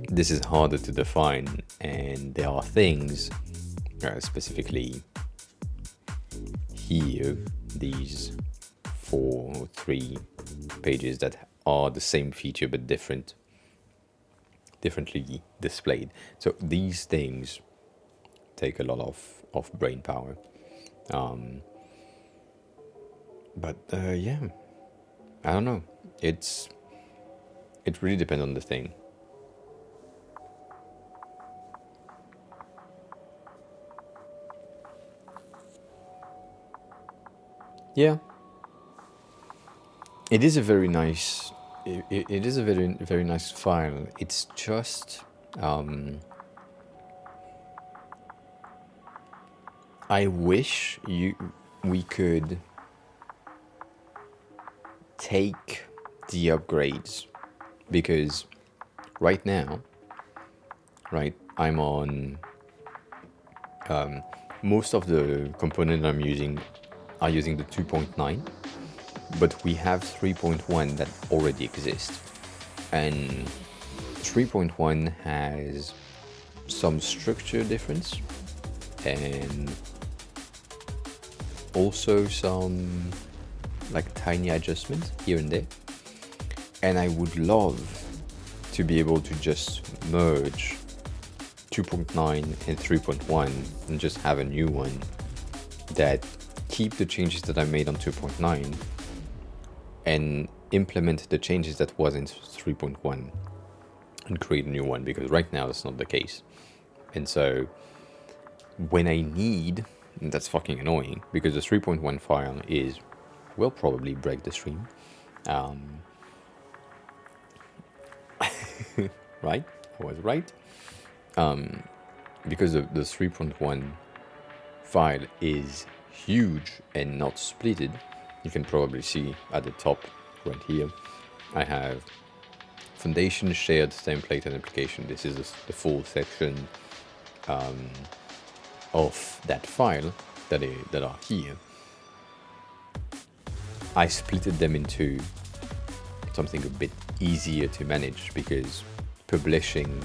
this is harder to define, and there are things, specifically here, these 4 or 3 pages that are the same feature but differently displayed. So these things take a lot of brain power. But yeah, I don't know. It really depends on the thing. Yeah. It is a very nice... It is a very, very nice file. It's just... I wish we could take the upgrades, because right now, right, I'm on... most of the components I'm using are using the 2.9. But we have 3.1 that already exists. And 3.1 has some structure difference and also some like tiny adjustments here and there. And I would love to be able to just merge 2.9 and 3.1 and just have a new one that keep the changes that I made on 2.9 and implement the changes that was in 3.1 and create a new one, because right now that's not the case. And so when I need, and that's fucking annoying, because the 3.1 file will probably break the stream. Right? I was right. Because the 3.1 file is huge and not splitted. You can probably see at the top right here, I have foundation, shared, template, and application. This is the full section of that file that are here. I splitted them into something a bit easier to manage, because publishing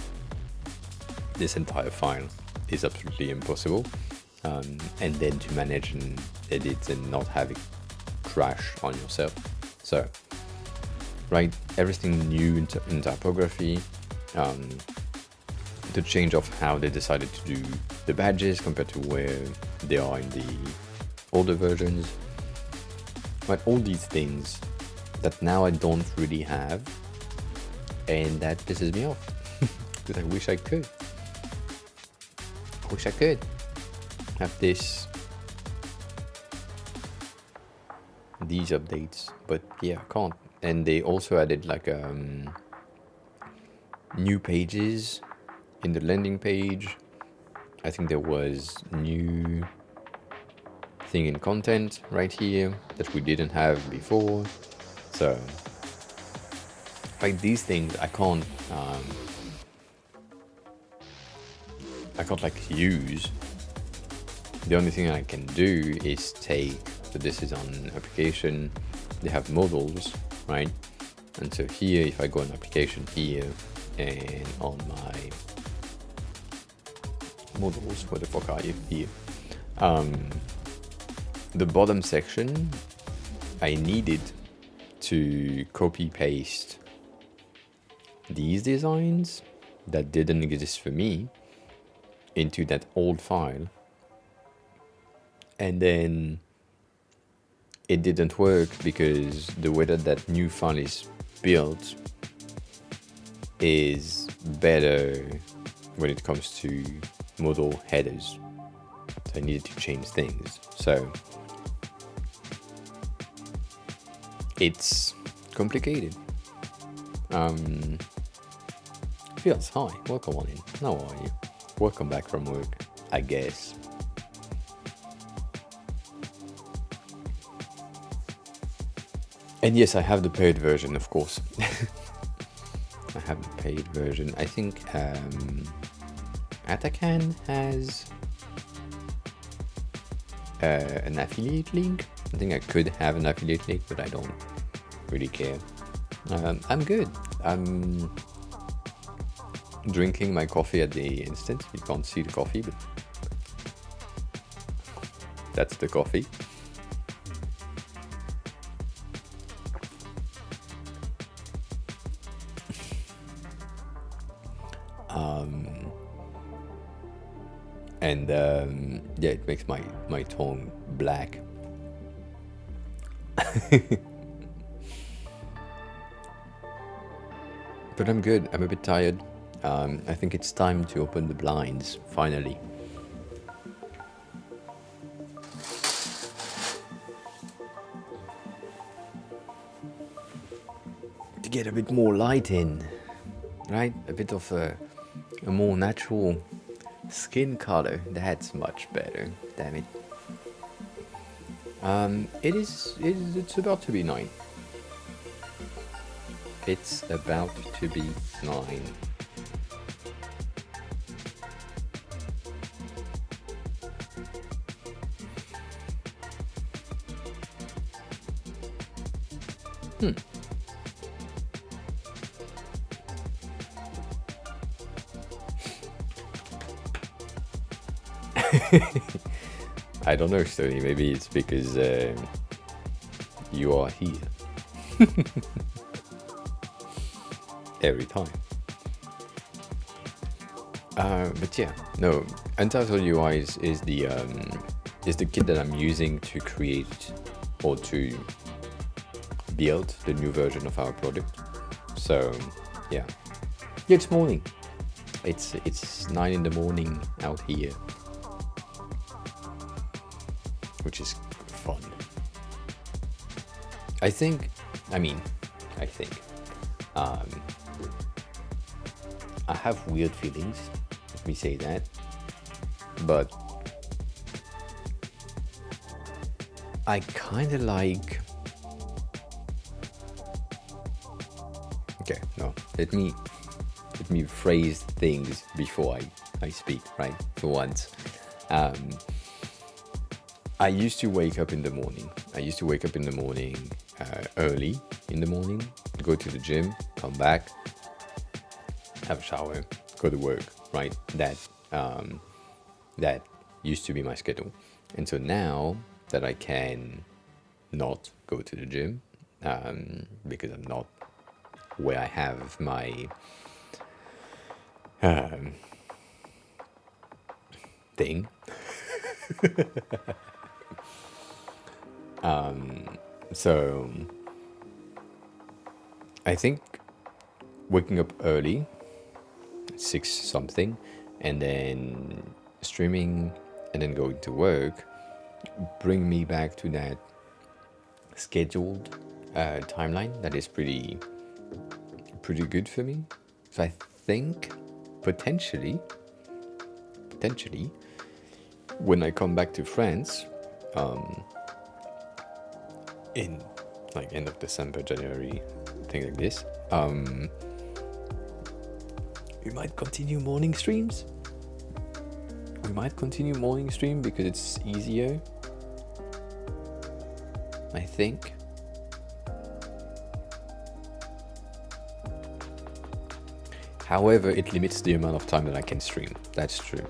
this entire file is absolutely impossible. And then to manage and edit and not have it crash on yourself. So, right, everything new in typography, the change of how they decided to do the badges compared to where they are in the older versions. But all these things that now I don't really have, and that pisses me off. Because I wish I could. I wish I could have these updates, but yeah, I can't. And they also added like new pages in the landing page, I think there was new thing in content right here that we didn't have before. So like these things I can't like use. The only thing I can do is take, so this is on application, they have models, right? And so here, if I go on application here and on my models, where the fuck are you? Here. The bottom section, I needed to copy paste these designs that didn't exist for me into that old file. And then it didn't work because the way that that new file is built is better when it comes to model headers. So I needed to change things. So it's complicated. Fields, hi, welcome on in. How are you? Welcome back from work, I guess. And yes, I have the paid version, of course. I have the paid version. I think Atacan has an affiliate link. I think I could have an affiliate link, but I don't really care. I'm good. I'm drinking my coffee at the instant. You can't see the coffee, but that's the coffee. And yeah, it makes my tongue black. But I'm good. I'm a bit tired. I think it's time to open the blinds, finally. To get a bit more light in, right? A bit of a more natural skin color. That's much better. Damn it. It's about to be 9. It's about to be 9. I don't know, Stony. Maybe it's because you are here. Every time. But yeah, no. Untitled UI is the kit that I'm using to create or to build the new version of our product. So yeah, it's morning. It's 9 in the morning out here, which is fun. I think I have weird feelings, let me say that, but I kind of like, okay, no, let me phrase things before I speak, right, for once. I used to wake up in the morning. Early in the morning, go to the gym, come back, have a shower, go to work, right? That used to be my schedule. And so now that I can not go to the gym, because I'm not where I have my thing. So I think waking up early, 6 something, and then streaming and then going to work, bring me back to that scheduled timeline that is pretty good for me. So I think potentially, when I come back to France, in like end of December, January, thing like this, we might continue morning streams. Because it's easier, I think. However, it limits the amount of time that I can stream. That's true.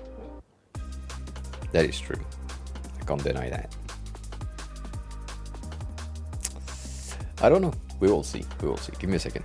That is true. I can't deny that. I don't know. We will see. Give me a second.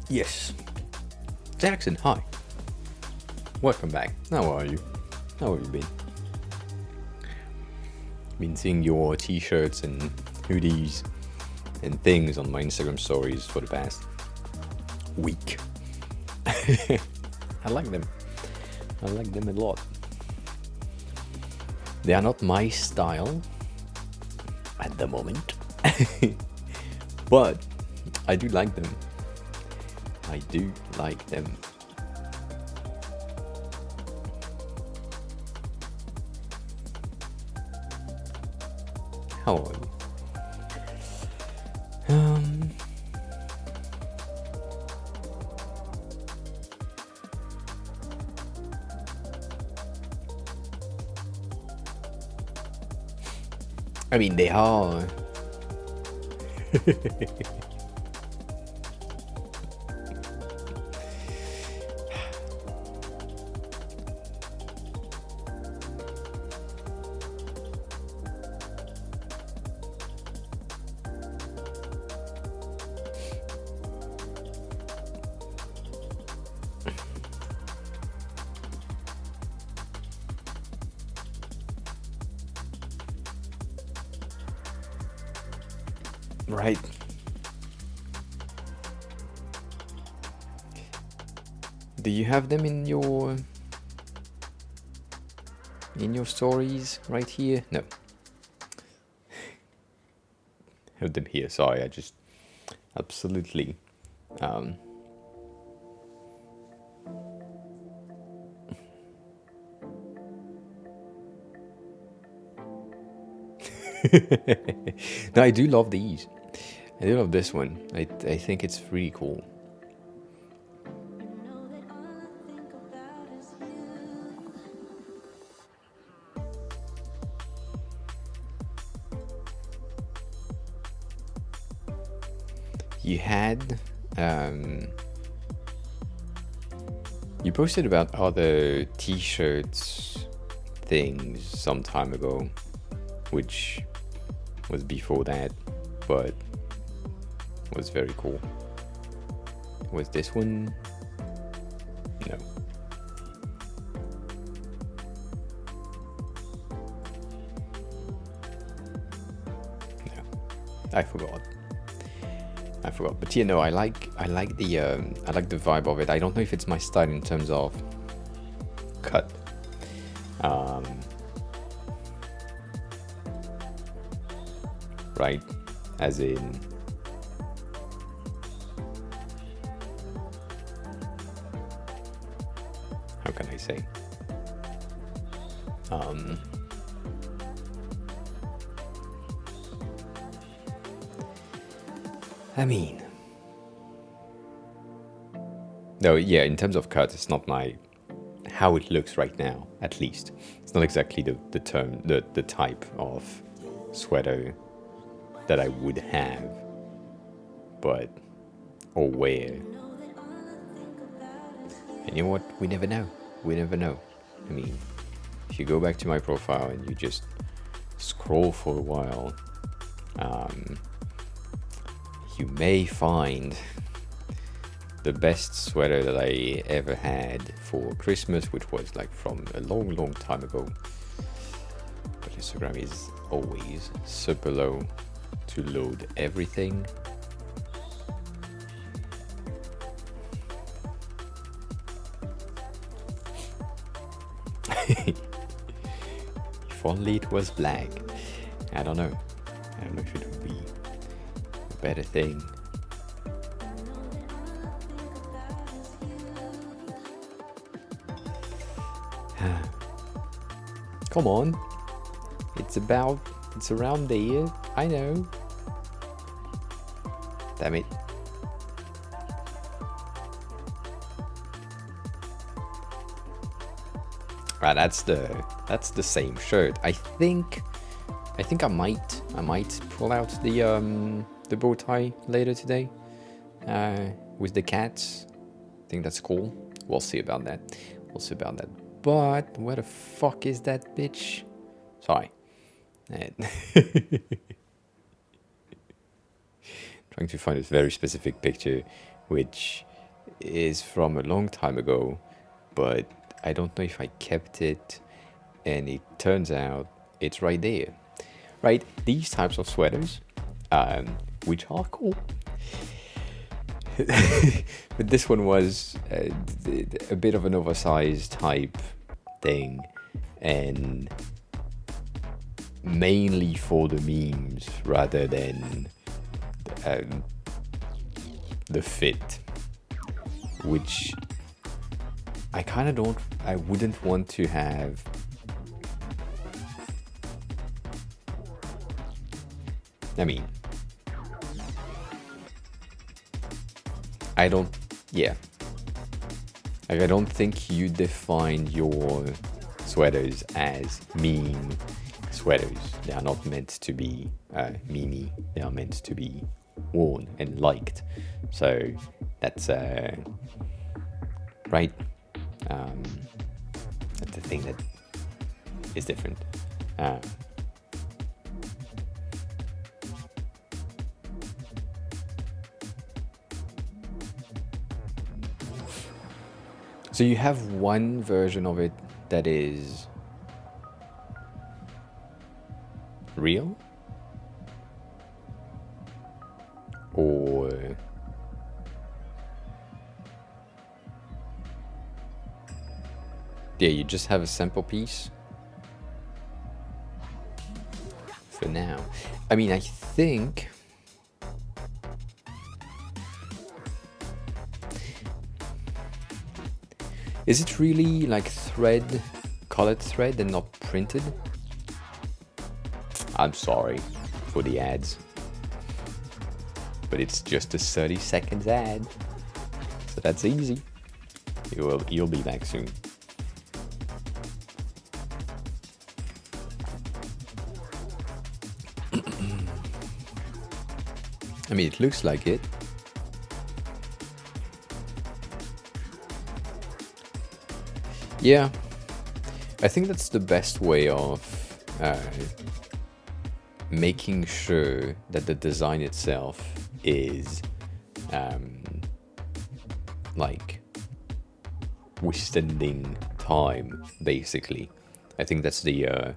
Yes. Jackson, hi. Welcome back. How are you? How have you been? Been seeing your t-shirts and hoodies and things on my Instagram stories for the past week. I like them. I like them a lot. They are not my style at the moment, but I do like them. I do like them. How are you? I mean, they are. Right. Do you have them in your stories right here? No. Have them here. Sorry, I just absolutely No, I do love these. I do love this one. I think it's really cool. you had you posted about other t-shirts things some time ago, which was before that, but was very cool. Was this one? No. No. I forgot. But yeah, no, I like the vibe of it. I don't know if it's my style in terms of cut. Right? As in, how can I say? I mean, no, yeah, in terms of cut, it's not my, how it looks right now, at least. It's not exactly the term, the type of sweater that I would have, but, or wear. And you know what? We never know. I mean, if you go back to my profile and you just scroll for a while, you may find the best sweater that I ever had for Christmas, which was like from a long time ago. But Instagram is always super low to load everything. If only it was black. I don't know if it would be a better thing. Come on. It's around there. I know. Damn it. Right, that's the same shirt. I think I might pull out the bow tie later today with the cats. I think that's cool. We'll see about that. But where the fuck is that bitch? Sorry. Trying to find a very specific picture, which is from a long time ago, but I don't know if I kept it, and it turns out it's right there. Right, these types of sweaters, which are cool. But this one was a bit of an oversized type thing, and mainly for the memes rather than the fit, which I wouldn't want to have. I mean, I don't think you define your sweaters as meme sweaters. They are not meant to be memey. They are meant to be worn and liked. So that's right. That's the thing that is different. So you have one version of it that is real? Or yeah, you just have a sample piece for now. I mean, I think is it really like thread, colored thread and not printed? I'm sorry for the ads, but it's just a 30 seconds ad, so that's easy. You'll be back soon. I mean, it looks like it. Yeah, I think that's the best way of making sure that the design itself is like withstanding time, basically. I think that's the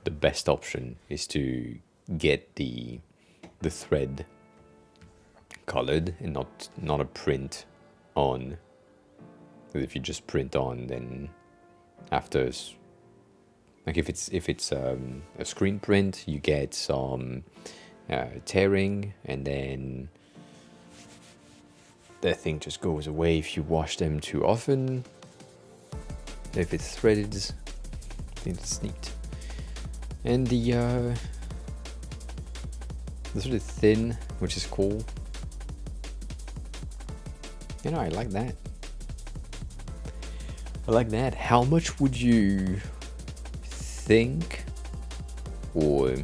best option, is to get the thread colored and not a print on. If you just print on, then after, like if it's a screen print, you get some tearing, and then the thing just goes away if you wash them too often. If it's threaded, I think it's neat. And the sort of thin, which is cool. You know, I like that. I like that. How much would you think, or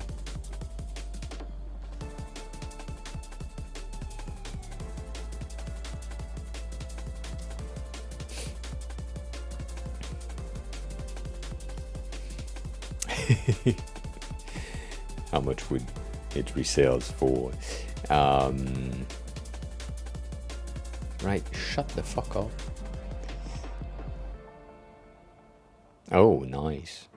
how much would it resales for? Right, shut the fuck up. Oh, nice.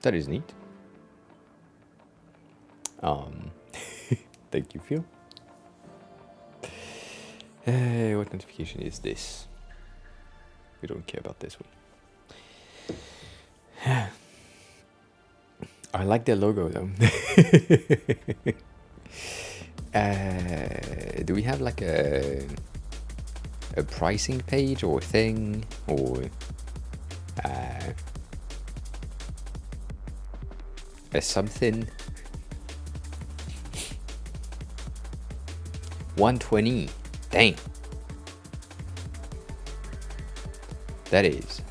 That is neat. Thank you, Phil. What notification is this? We don't care about this one. I like their logo though. Do we have like a pricing page or thing, or a something? 120. Dang. That is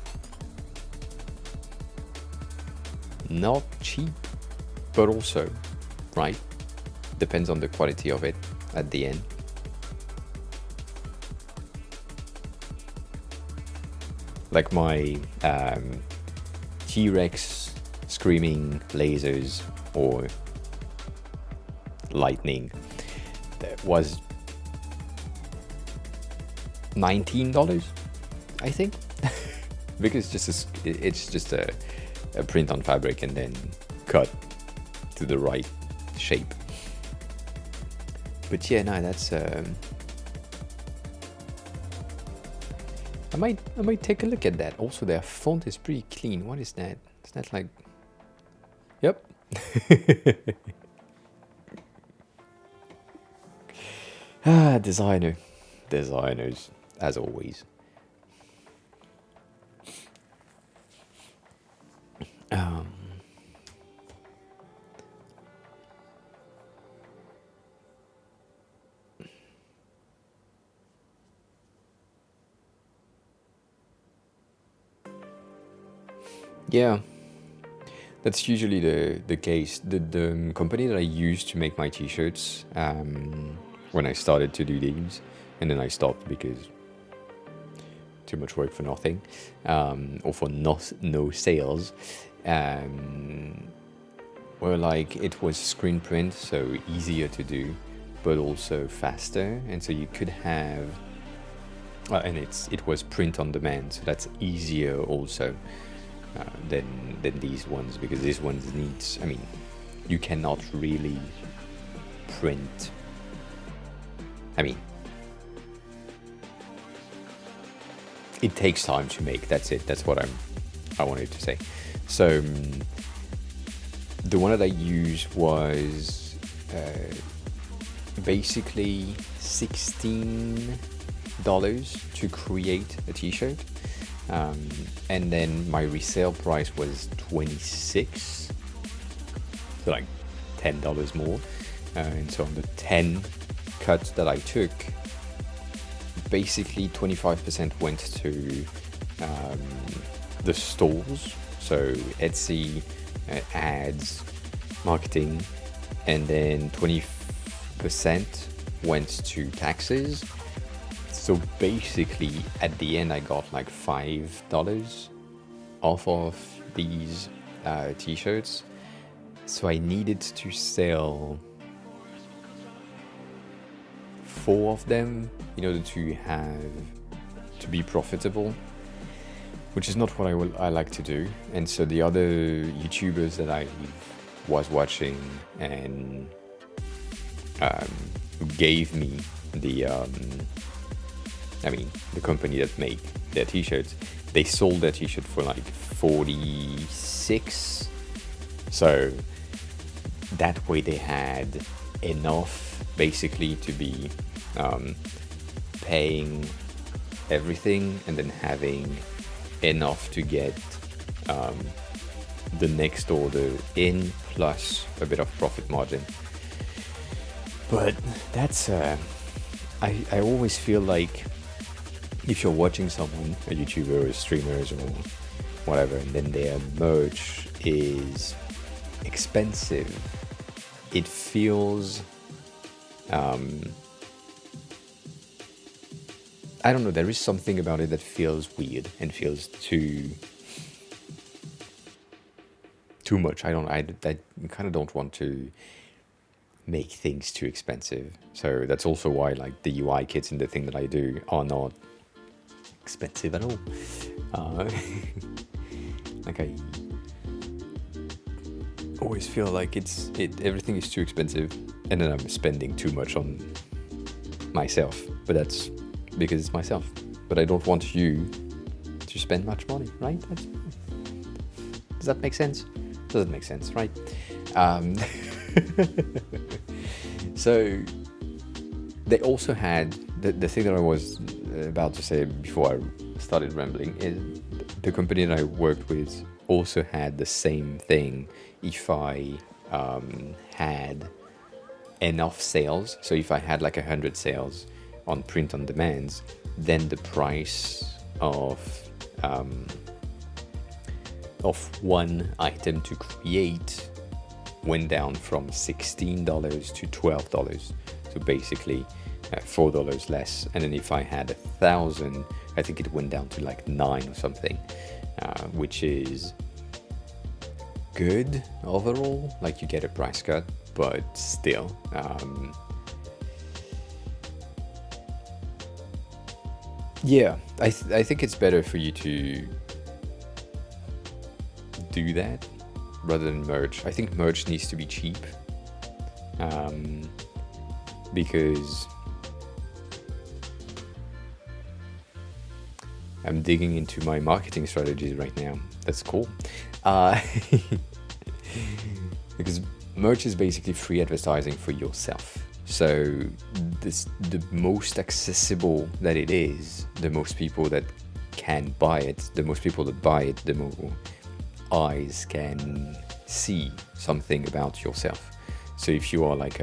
not cheap, but also, right, depends on the quality of it at the end. Like my T-Rex screaming lasers or lightning, that was $19, I think. Because it's just a print on fabric and then cut to the right shape. But yeah, no, that's I might take a look at that. Also, their font is pretty clean. What is that? Is that like? Yep. Designers, as always. Yeah, that's usually the case. The company that I used to make my t-shirts, when I started to do these, and then I stopped because too much work for nothing, or for no sales, were like, it was screen print, so easier to do, but also faster, and so you could have, and it was print on demand, so that's easier also. Than these ones, because these ones needs, I mean, you cannot really print, I mean, it takes time to make, that's it, that's what I wanted to say. So the one that I used was basically $16 to create a t-shirt. And then my resale price was $26, so like $10 more. And so on the 10 cuts that I took, basically 25% went to the stores, so Etsy, ads, marketing, and then 20% went to taxes. So basically, at the end, I got like $5 off of these t-shirts. So I needed to sell 4 of them in order to be profitable, which is not what I like to do. And so the other YouTubers that I was watching and who gave me the company that make their t-shirts, they sold their t-shirt for like 46. So that way they had enough basically to be paying everything and then having enough to get the next order in, plus a bit of profit margin. But that's I always feel like if you're watching someone, a YouTuber or streamers or whatever, and then their merch is expensive, it feels I don't know, there is something about it that feels weird and feels too much. I kind of don't want to make things too expensive. So that's also why like the UI kits and the thing that I do are not expensive at all. Like I always feel like everything is too expensive, and then I'm spending too much on myself. But that's because it's myself. But I don't want you to spend much money, right? Does that make sense? Doesn't make sense, right? So they also had the thing that I was about to say before I started rambling is the company that I worked with also had the same thing. If I had enough sales, so if I had like 100 sales on print on demands, then the price of one item to create went down from $16 to $12. So basically $4 less. And then if I had 1,000, I think it went down to like 9 or something, which is good overall. Like you get a price cut, but still. Yeah, I think it's better for you to do that rather than merch. I think merch needs to be cheap, because I'm digging into my marketing strategies right now. That's cool. Because merch is basically free advertising for yourself. So the most accessible that it is, the most people that can buy it, the most people that buy it, the more eyes can see something about yourself. So if you are like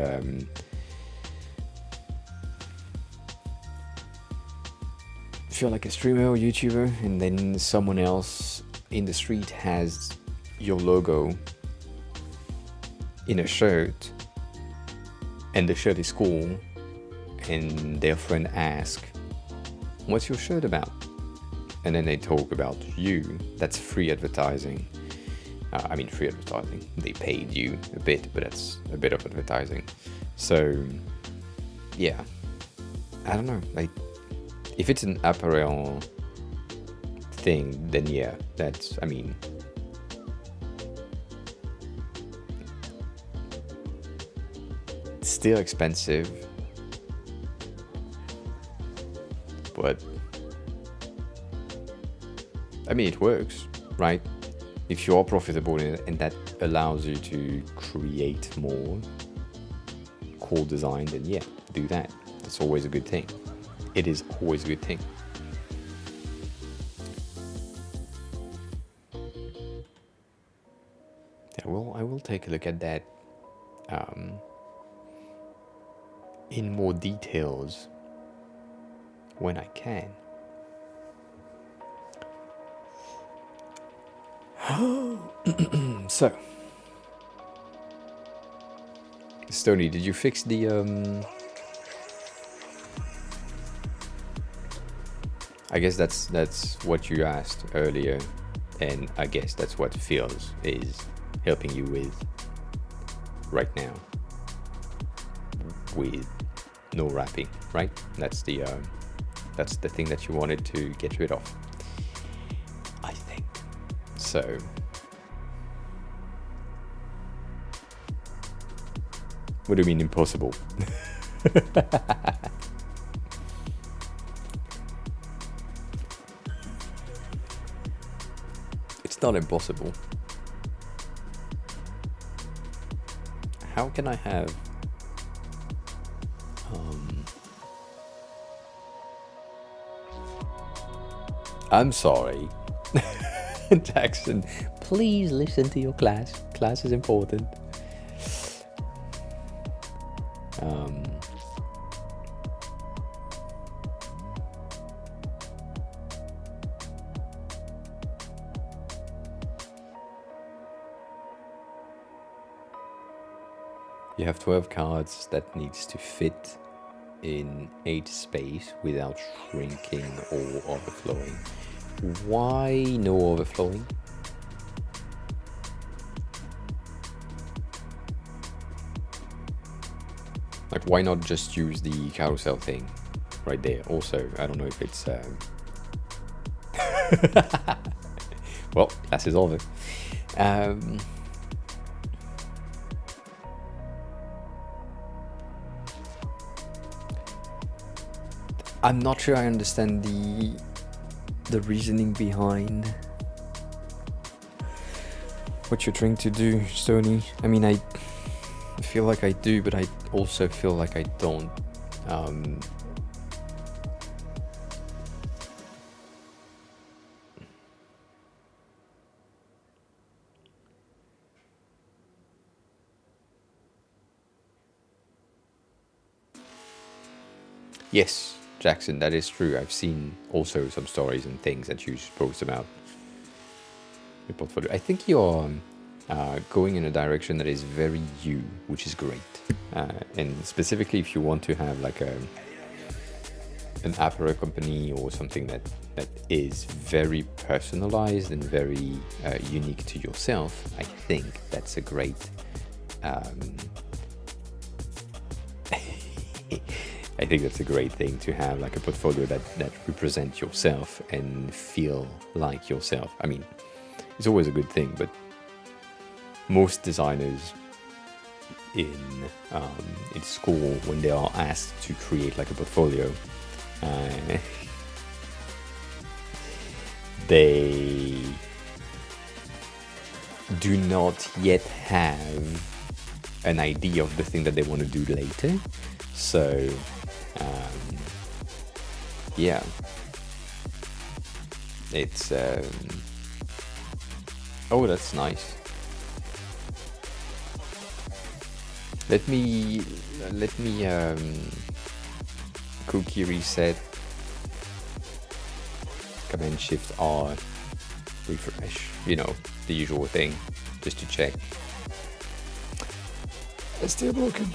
if you're like a streamer or YouTuber, and then someone else in the street has your logo in a shirt, and the shirt is cool, and their friend asks, "What's your shirt about?" And then they talk about you. That's free advertising. Free advertising. They paid you a bit, but that's a bit of advertising. So, yeah. I don't know. Like, if it's an apparel thing, then yeah, that's, it's still expensive, but it works, right? If you're profitable in it, and that allows you to create more cool design, then yeah, do that. That's always a good thing. It is always a good thing. Yeah, well, I will take a look at that in more details when I can. So, Stony, did you fix the I guess that's what you asked earlier, and I guess that's what Phil's is helping you with right now, with no wrapping, right? That's the thing that you wanted to get rid of, I think. So what do you mean impossible? It's not impossible. How can I have I'm sorry. Jackson, please listen to your class. Class is important. You have 12 cards that needs to fit in 8 space without shrinking or overflowing. Why no overflowing? Like, why not just use the carousel thing right there? Also, I don't know if it's well, class is over. I'm not sure I understand the reasoning behind what you're trying to do, Stony. I mean, I feel like I do, but I also feel like I don't. Yes, Jackson, that is true. I've seen also some stories and things that you post about your portfolio. I think you're going in a direction that is very you, which is great. And specifically if you want to have like an apparel company or something that is very personalized and very unique to yourself, I think that's a great I think that's a great thing to have, like a portfolio that represents yourself and feel like yourself. I mean, it's always a good thing, but most designers in school, when they are asked to create like a portfolio, they do not yet have an idea of the thing that they want to do later. So yeah, it's oh, that's nice. Let me cookie reset, Command Shift R, refresh, you know, the usual thing, just to check. It's still broken.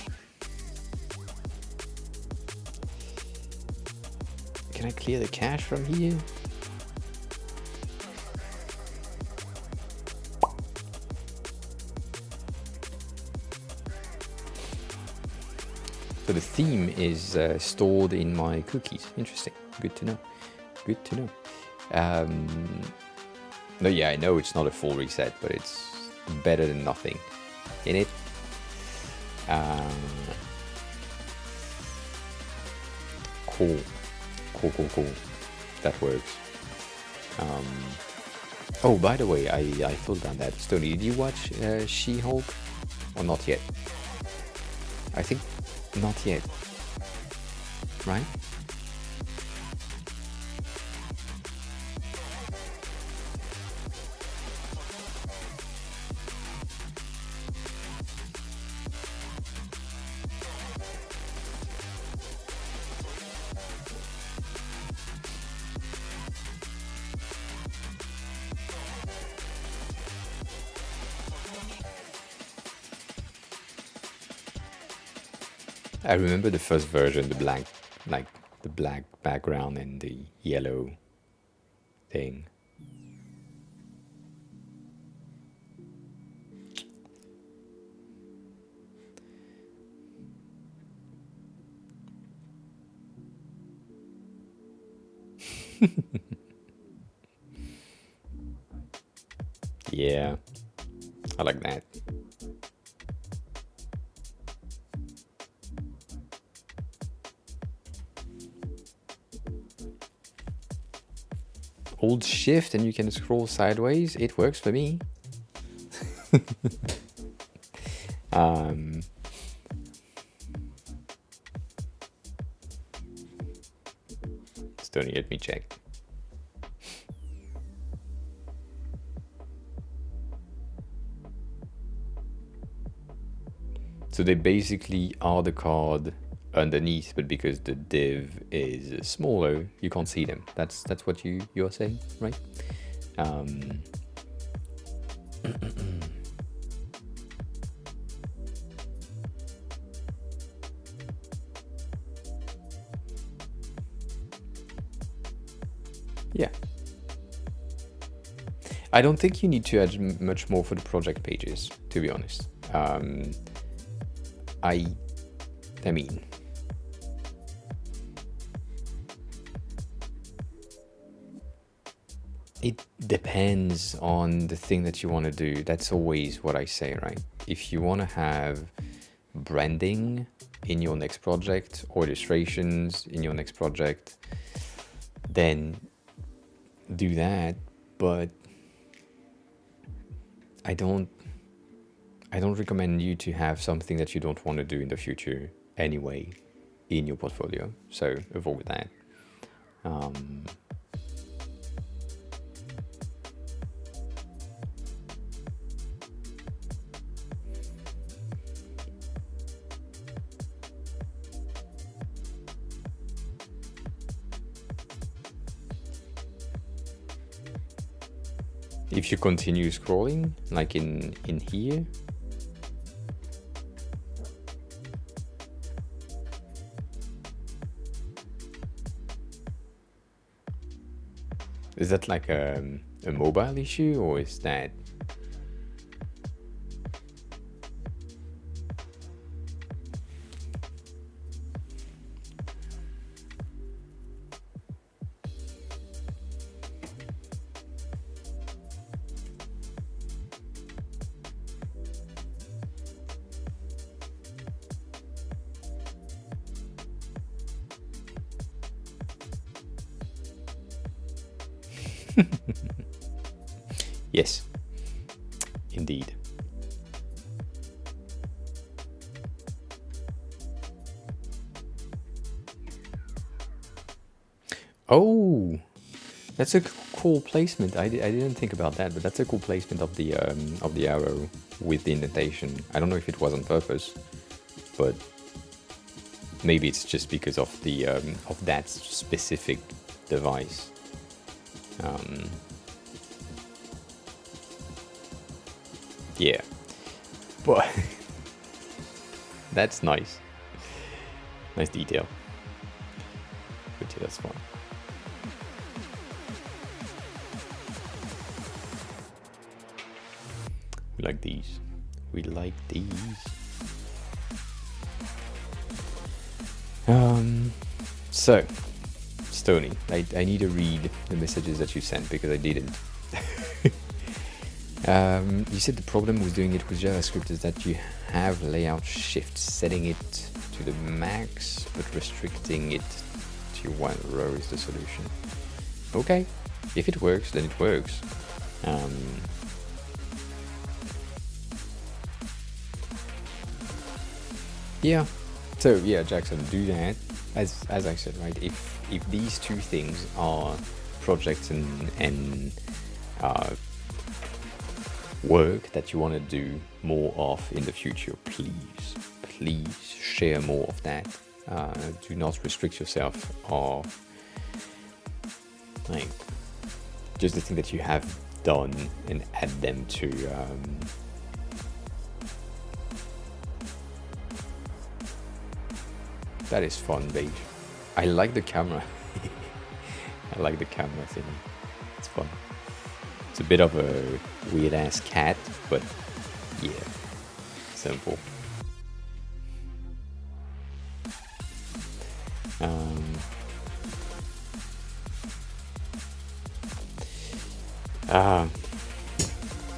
Can I clear the cache from here? So the theme is stored in my cookies. Interesting. Good to know. Good to know. No, yeah, I know it's not a full reset, but it's better than nothing in it. Cool. Cool. That works. Oh, by the way, I thought about that. Stony, did you watch She-Hulk? Or not yet? I think not yet. Right? I remember the first version, the black, like the black background and the yellow thing. Yeah, I like that. Hold shift and you can scroll sideways. It works for me. Stoney, let me check. So they basically are the card underneath, but because the div is smaller, you can't see them. That's what you're saying, right? Yeah. I don't think you need to add much more for the project pages, to be honest. I mean, it depends on the thing that you want to do. That's always what I say, right? If you want to have branding in your next project or illustrations in your next project, then do that. But I don't recommend you to have something that you don't want to do in the future anyway in your portfolio. So avoid that. If you continue scrolling, like in here, is that like a mobile issue, or is that yes, indeed. Oh, that's a cool placement. I didn't think about that, but that's a cool placement of the arrow with the indentation. I don't know if it was on purpose, but maybe it's just because of the of that specific device. Yeah, but that's nice. Nice detail. But yeah, that's fine. We like these. We like these. So, Stony, I need to read the messages that you sent because I didn't. You said the problem with doing it with JavaScript is that you have layout shift, setting it to the max, but restricting it to one row is the solution. Okay, if it works, then it works. Yeah, so yeah, Jackson, do that. As I said, right, if these two things are projects and work that you want to do more of in the future, please share more of that. Do not restrict yourself of like just the thing that you have done and add them to That is fun, beige. I like the camera. I like the camera thing. It's fun. It's a bit of a weird ass cat, but yeah, simple.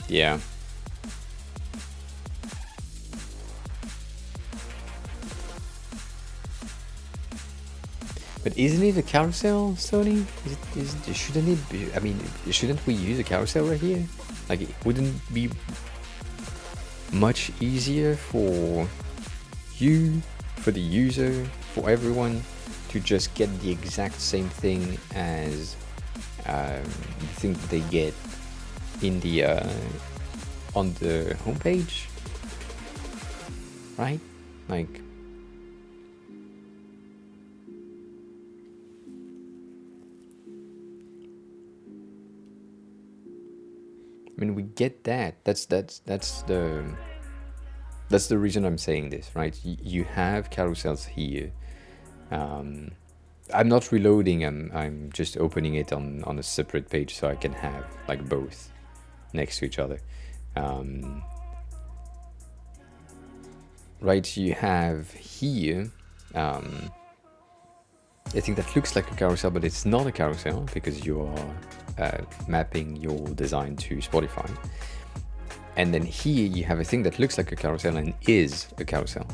Yeah. But isn't it a carousel, Sony? Shouldn't it be? I mean, shouldn't we use a carousel right here? Like, it wouldn't be much easier for you, for the user, for everyone to just get the exact same thing as the thing that they get in the on the homepage, right? Like, I mean, we get that. That's the reason I'm saying this, right? You have carousels here. I'm not reloading. I'm just opening it on a separate page so I can have like both next to each other. Right? You have here a thing that looks like a carousel, but it's not a carousel because you are mapping your design to Spotify. And then here you have a thing that looks like a carousel and is a carousel.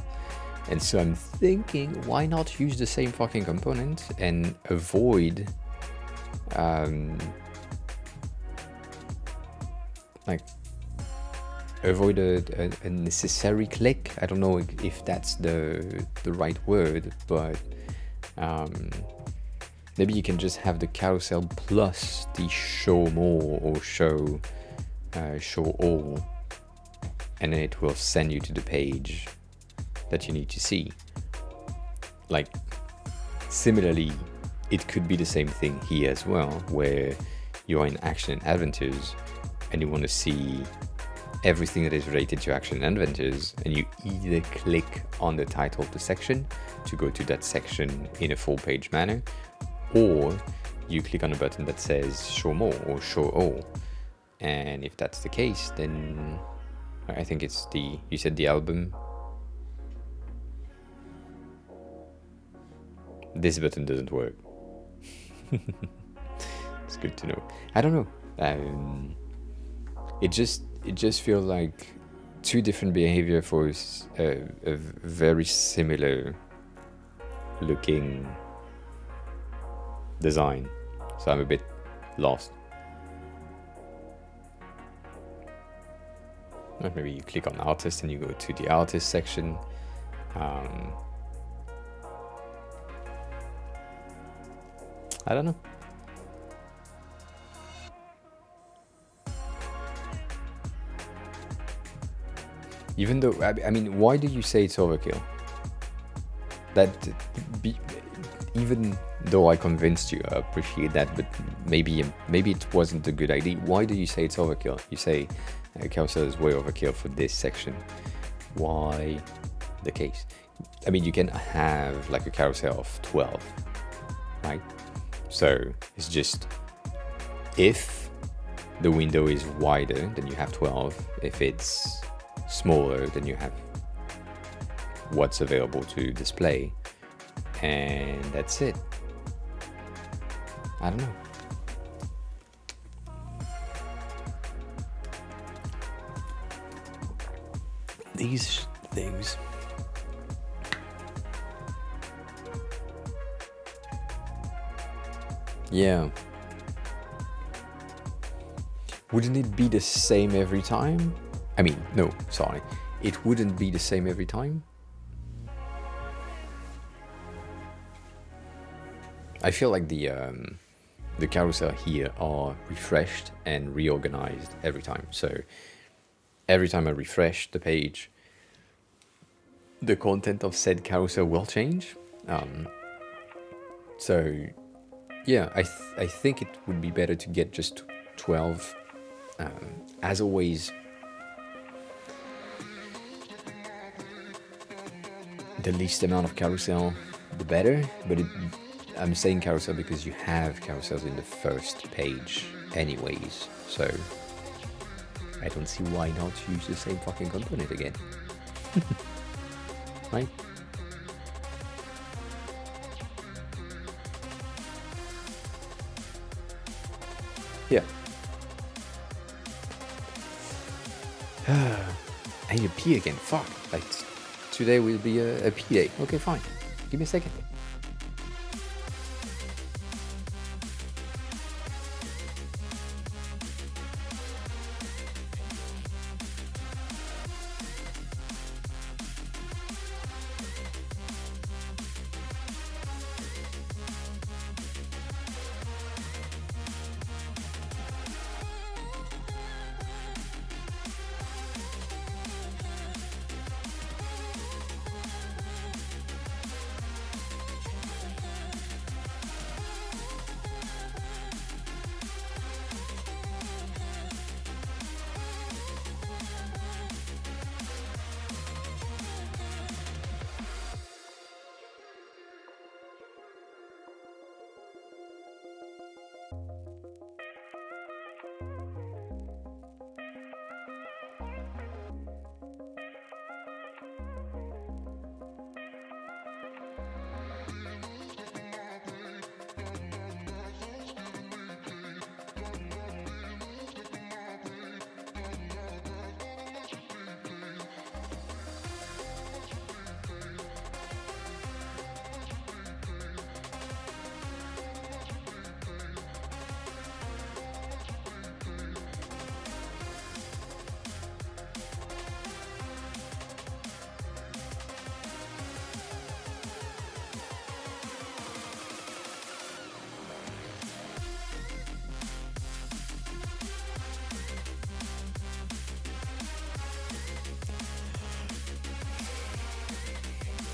And so I'm thinking, why not use the same fucking component and avoid avoid a necessary click. I don't know if that's the right word, but maybe you can just have the carousel plus the show more or show all, and then it will send you to the page that you need to see. Like, similarly, it could be the same thing here as well, where you're in action and adventures and you want to see everything that is related to action and adventures, and you either click on the title of the section to go to that section in a full page manner, or you click on a button that says show more or show all. And if that's the case, then I think it's you said the album. This button doesn't work. It's good to know. I don't know. It just feels like two different behavior for a very similar looking design. So I'm a bit lost. Or maybe you click on artist and you go to the artist section. I don't know. Even though, I mean, why do you say it's overkill? Even though I convinced you, I appreciate that, but maybe it wasn't a good idea. Why do you say it's overkill? You say carousel is way overkill for this section. Why the case? I mean, you can have like a carousel of 12, right? So it's just, if the window is wider, then you have 12. If it's smaller, then you have what's available to display, and that's it. I don't know. These things. Yeah. Wouldn't it be the same every time? I mean, no, sorry. It wouldn't be the same every time. I feel like the carousel here are refreshed and reorganized every time. So every time I refresh the page, the content of said carousel will change. So yeah, I think it would be better to get just 12. As always, the least amount of carousel, the better. But I'm saying carousel because you have carousels in the first page anyways, so I don't see why not use the same fucking component again. Right? Yeah. I need to pee again. Fuck. Like, today will be a pee day. Okay, fine. Give me a second.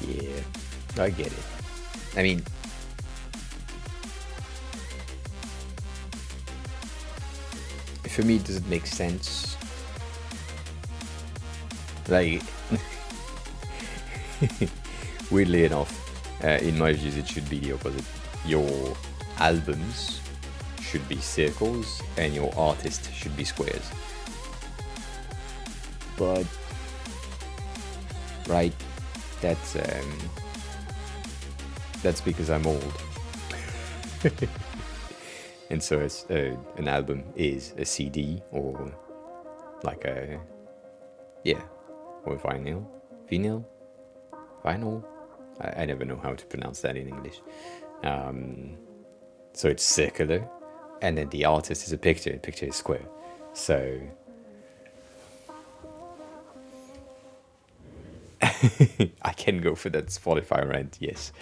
Yeah, I get it. I mean, for me, does it make sense? Like, weirdly enough, in my views, it should be the opposite. Your albums should be circles, and your artist should be squares. But, right, that's because I'm old. And so it's, an album is a CD or like a, yeah, or vinyl. I never know how to pronounce that in English. So it's circular, and then the artist is a picture. The picture is square. So I can go for that Spotify rant. Yes,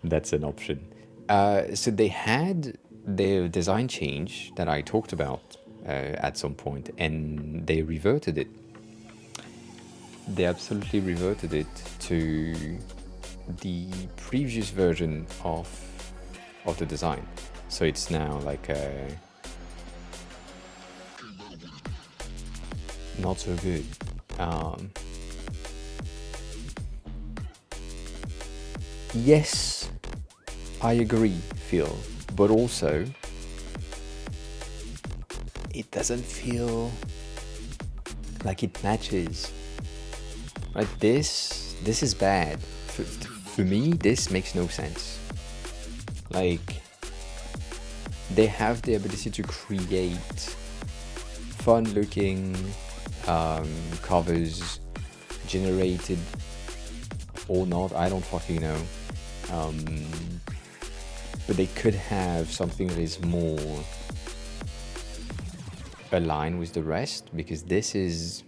that's an option. So they had their design change that I talked about at some point, and they reverted it. They absolutely reverted it to the previous version of the design. So it's now like a not so good. Yes, I agree, Phil, but also it doesn't feel like it matches. Right, this is bad. For me, this makes no sense. Like, they have the ability to create fun-looking covers, generated or not, I don't fucking know. But they could have something that is more aligned with the rest, because this is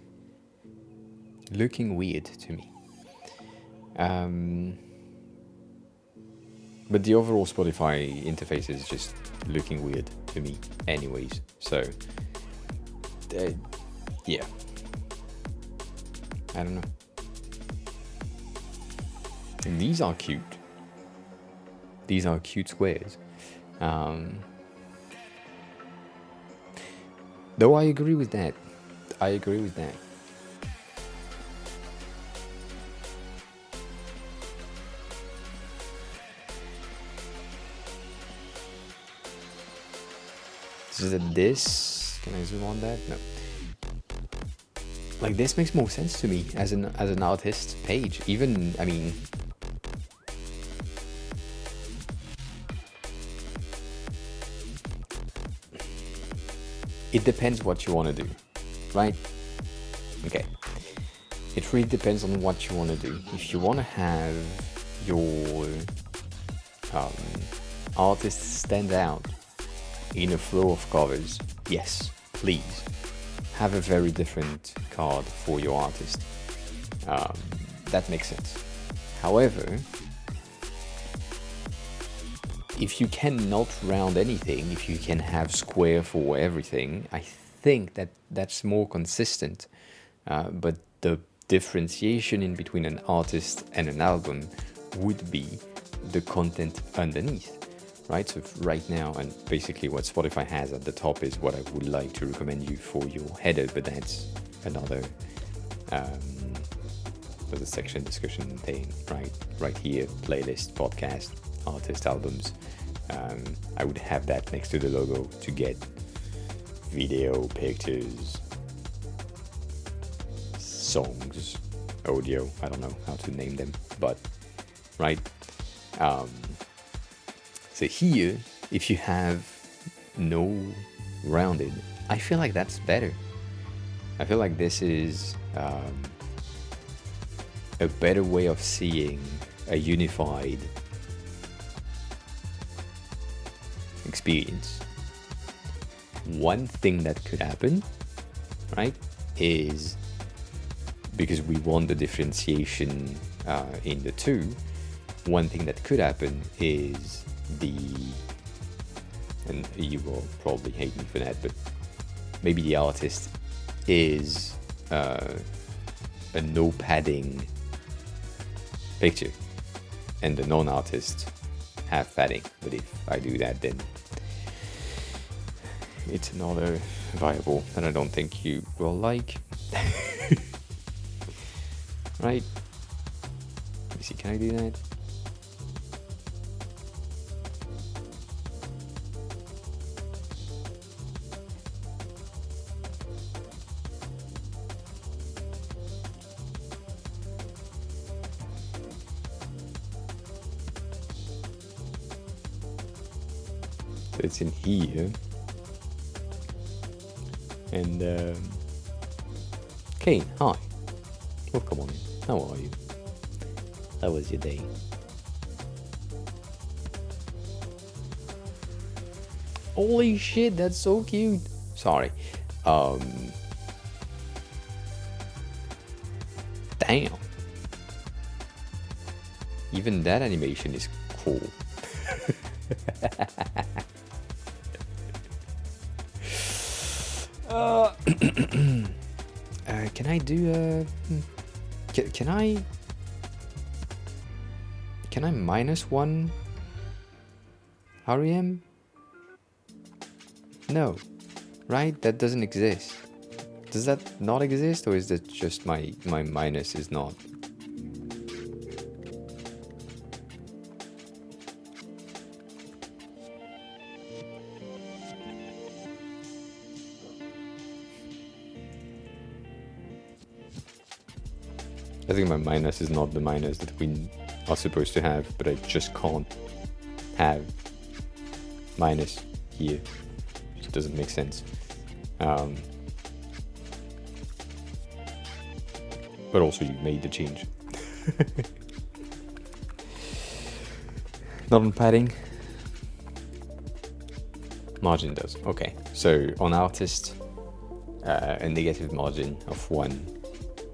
looking weird to me. But the overall Spotify interface is just looking weird to me anyways. So, yeah. I don't know. And these are cute. These are cute squares. Though I agree with that. Is it this? Can I zoom on that? No. Like, this makes more sense to me as an artist page. Even, I mean, it depends what you want to do, right? Okay. It really depends on what you want to do. If you want to have your artist stand out in a flow of covers, yes, please have a very different card for your artist. That makes sense. However, if you cannot round anything, if you can have square for everything, I think that that's more consistent. But the differentiation in between an artist and an album would be the content underneath, right? So right now, and basically what Spotify has at the top is what I would like to recommend you for your header, but that's another for the section discussion thing, right? Right here, playlist, podcast, artist, albums. I would have that next to the logo to get video, pictures, songs, audio. I don't know how to name them, but right. So here, if you have no rounded, I feel like that's better. I feel like this is a better way of seeing a unified experience. One thing that could happen, right, is because we want the differentiation in the two, one thing that could happen is and you will probably hate me for that, but maybe the artist is a no padding picture and the non-artist have padding. But if I do that, then it's another variable that I don't think you will like. Right? Let me see, can I do that? So it's in here. And Kane, hi. Welcome on in. How are you? How was your day? Holy shit, that's so cute. Sorry. Damn. Even that animation is cool. Can I do can I minus one REM? No, right? That doesn't exist. Does that not exist, or is that just my minus is not? I think my minus is not the minus that we are supposed to have, but I just can't have minus here. It doesn't make sense. But also you made the change. Not on padding. Margin does. Okay, so on artist, a negative margin of 1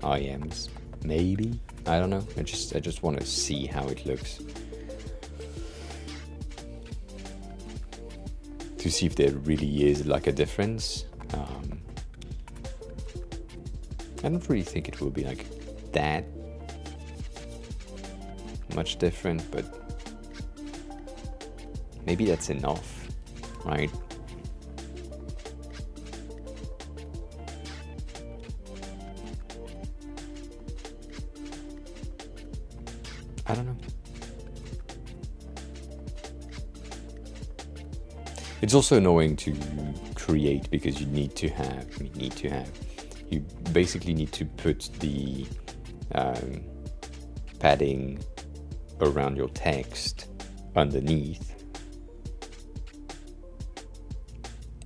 IMs. Maybe, I don't know. I just want to see how it looks, to see if there really is like a difference. I don't really think it will be like that much different, but maybe that's enough, right? It's also annoying to create because you basically need to put the padding around your text underneath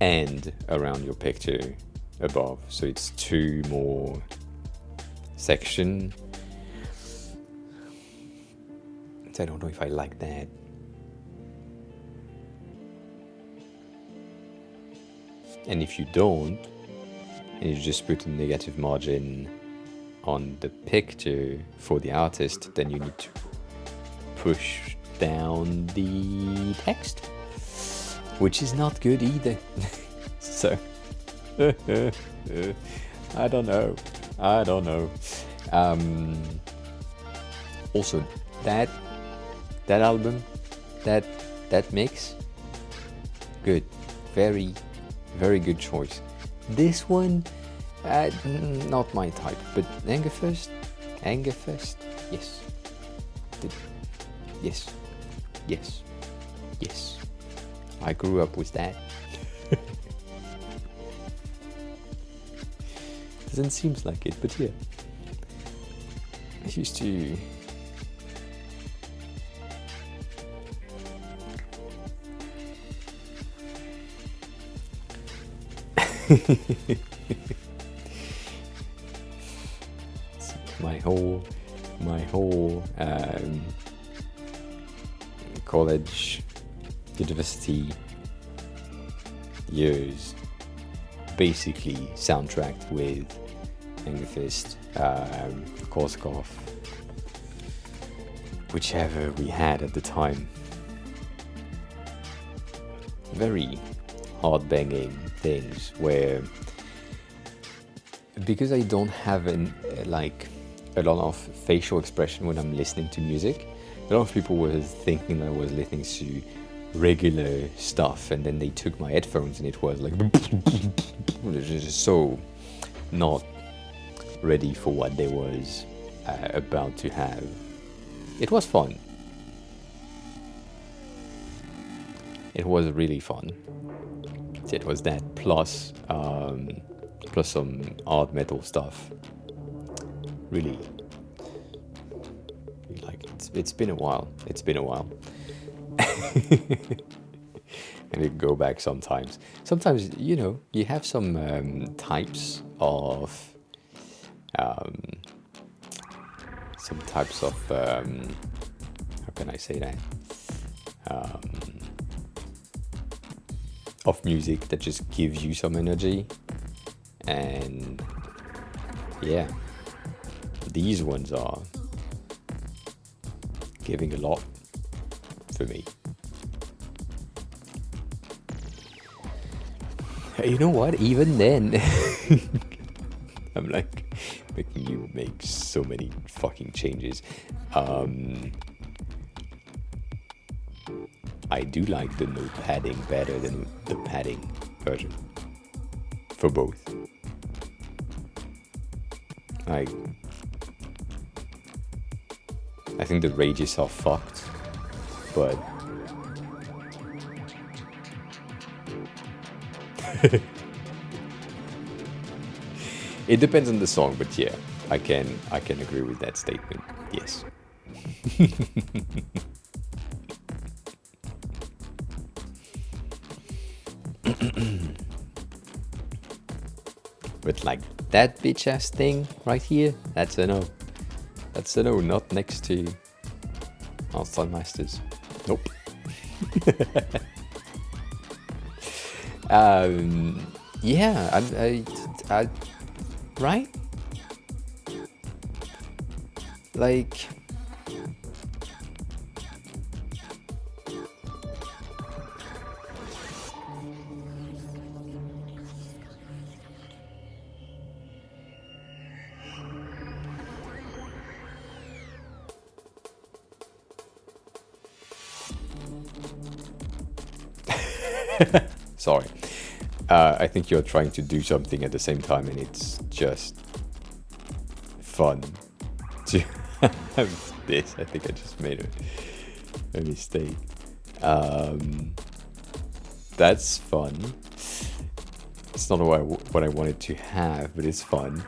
and around your picture above, so it's 2 more section. So I don't know if I like that. And if you don't, and you just put a negative margin on the picture for the artist, then you need to push down the text, which is not good either. So I don't know. Also, that album, that mix, good, very good choice. This one, not my type, but Angerfest, yes. Yes. I grew up with that. Doesn't seem like it, but yeah. I used to... my whole college, university years basically soundtracked with Angerfest, Korsakoff, whichever we had at the time. Very hard banging things where, because I don't have a lot of facial expression when I'm listening to music, a lot of people were thinking I was listening to regular stuff, and then they took my headphones and it was like just so not ready for what they was about to have. It was fun. It was really fun. It was that plus some art metal stuff. Really like it's been a while. And it go back sometimes. Sometimes, you have some types of how can I say that? Of music that just gives you some energy. And yeah, these ones are giving a lot for me. You know what? Even then, I'm like making you make so many fucking changes. I do like the no padding better than the padding version for both. I think the rages are fucked, but it depends on the song. But yeah, I can agree with that statement. Yes. But like that bitch ass thing right here, that's a no. That's a no, not next to Outside Masters. Nope. Yeah, I right? Like, sorry. I think you're trying to do something at the same time, and it's just fun to have this. I think I just made a mistake. That's fun. It's not what I wanted to have, but it's fun.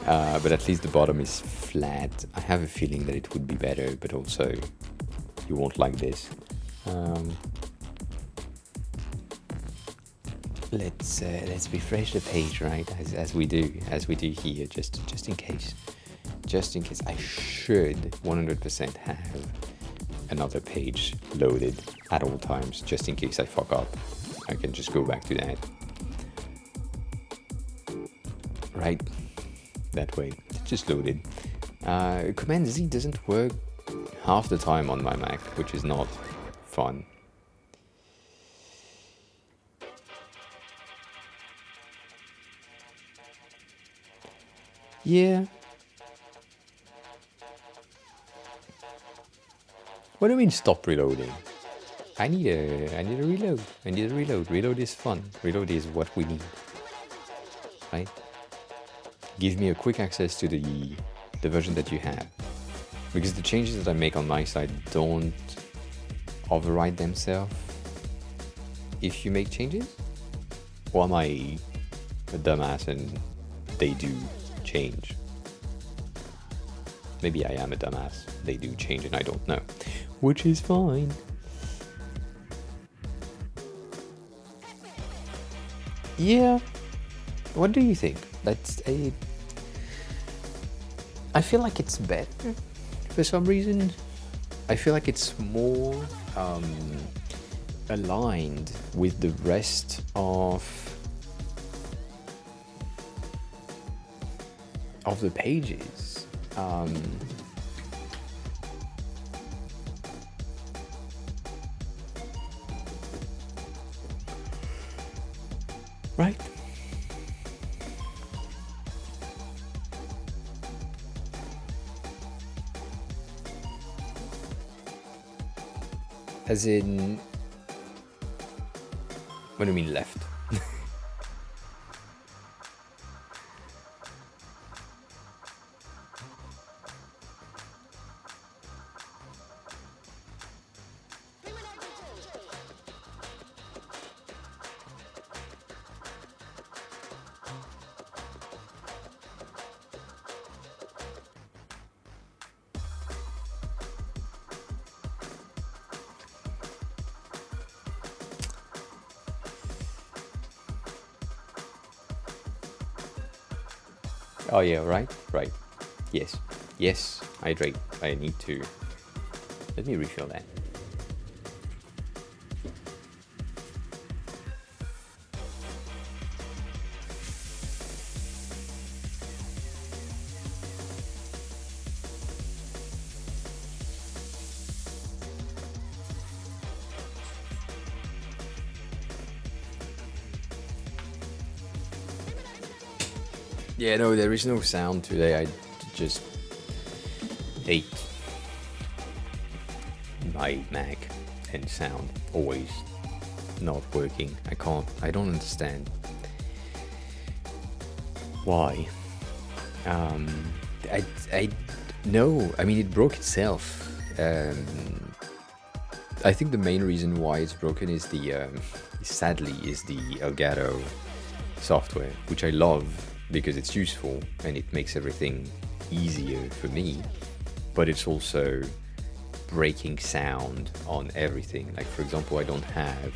But at least the bottom is flat. I have a feeling that it would be better, but also you won't like this. Let's refresh the page, right? As we do here, just in case. Just in case. I should 100% have another page loaded at all times, just in case I fuck up. I can just go back to that. Right? That way. It's just loaded. Command Z doesn't work half the time on my Mac, which is not fun. Yeah. What do you mean stop reloading? I need a reload. I need a reload. Reload is fun. Reload is what we need. Right? Give me a quick access to the version that you have. Because the changes that I make on my side don't override themselves if you make changes? Or am I a dumbass and they do change? Maybe I am a dumbass. They do change and I don't know. Which is fine. Yeah. What do you think? I feel like it's better for some reason. I feel like it's more aligned with the rest of the pages. Right? As in, what do you mean left? Oh yeah, right. Yes, hydrate. I need to, let me refill that. Yeah, no, there is no sound today. I just hate my Mac and sound always not working. I don't understand why. I no, I mean it broke itself. I think the main reason why it's broken is sadly the Elgato software, which I love because it's useful and it makes everything easier for me, but it's also breaking sound on everything. Like for example, I don't have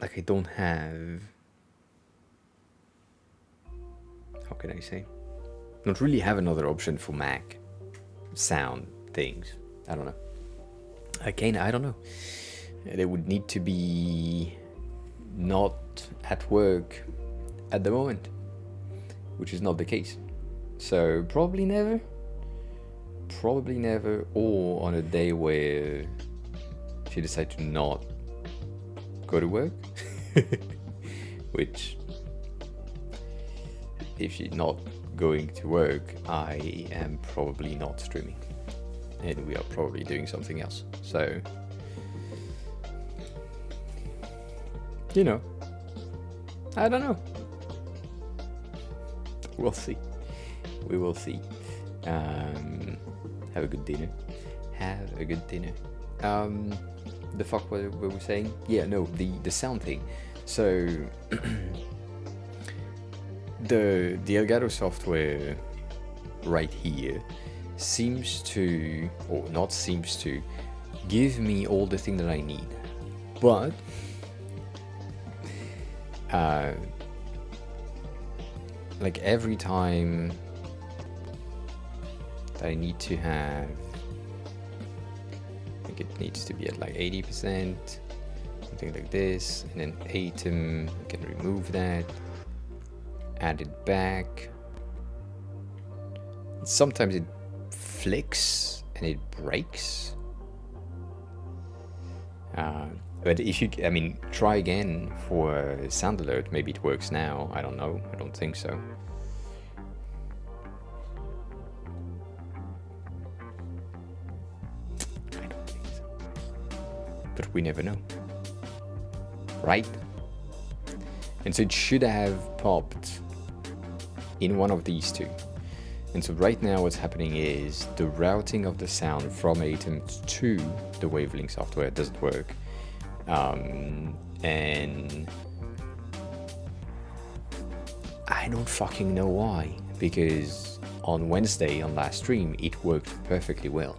like I don't have, how can I say, don't really have another option for Mac sound things. I don't know. I don't know. They would need to be not at work at the moment, which is not the case. So probably never, or on a day where she decides to not go to work, which if she's not going to work, I am probably not streaming and we are probably doing something else. So, you know, I don't know. We'll see. We will see. Have a good dinner. Have a good dinner. The fuck what were we saying? Yeah, no, the sound thing. So the Elgato software right here seems to, or not seems to, give me all the thing that I need, but like every time that I need to have, I think it needs to be at like 80%, something like this, and then Atom, I can remove that, add it back. Sometimes it flicks and it breaks. But if you, I mean, try again for sound alert. Maybe it works now. I don't know. I don't think so. I don't think so. But we never know. Right? And so it should have popped in one of these two. And so right now what's happening is the routing of the sound from Atom to the Wavelink software doesn't work. And I don't fucking know why, because on Wednesday, on last stream, it worked perfectly well.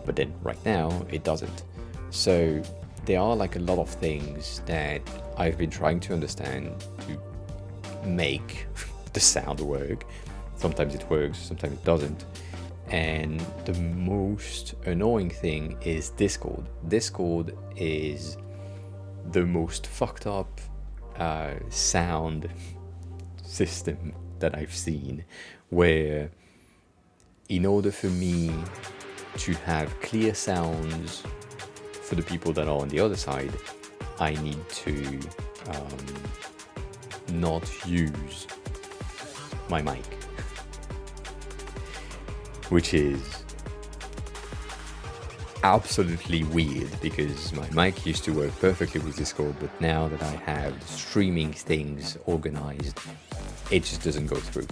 But then right now it doesn't. So there are like a lot of things that I've been trying to understand to make the sound work. Sometimes it works, sometimes it doesn't. And the most annoying thing is Discord. Discord is the most fucked up sound system that I've seen, where in order for me to have clear sounds for the people that are on the other side, I need to not use my mic. Which is absolutely weird, because my mic used to work perfectly with Discord, but now that I have the streaming things organized, it just doesn't go through.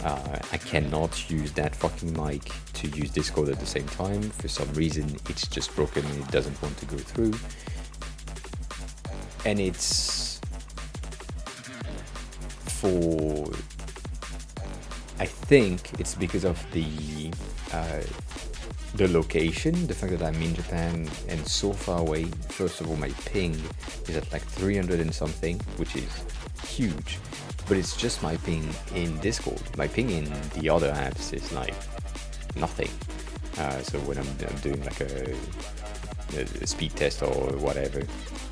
I cannot use that fucking mic to use Discord at the same time. For some reason, it's just broken and it doesn't want to go through. And it's for... I think it's because of the location, the fact that I'm in Japan and so far away. First of all, my ping is at like 300 and something, which is huge. But it's just my ping in Discord. My ping in the other apps is like nothing. So when I'm doing like a speed test or whatever,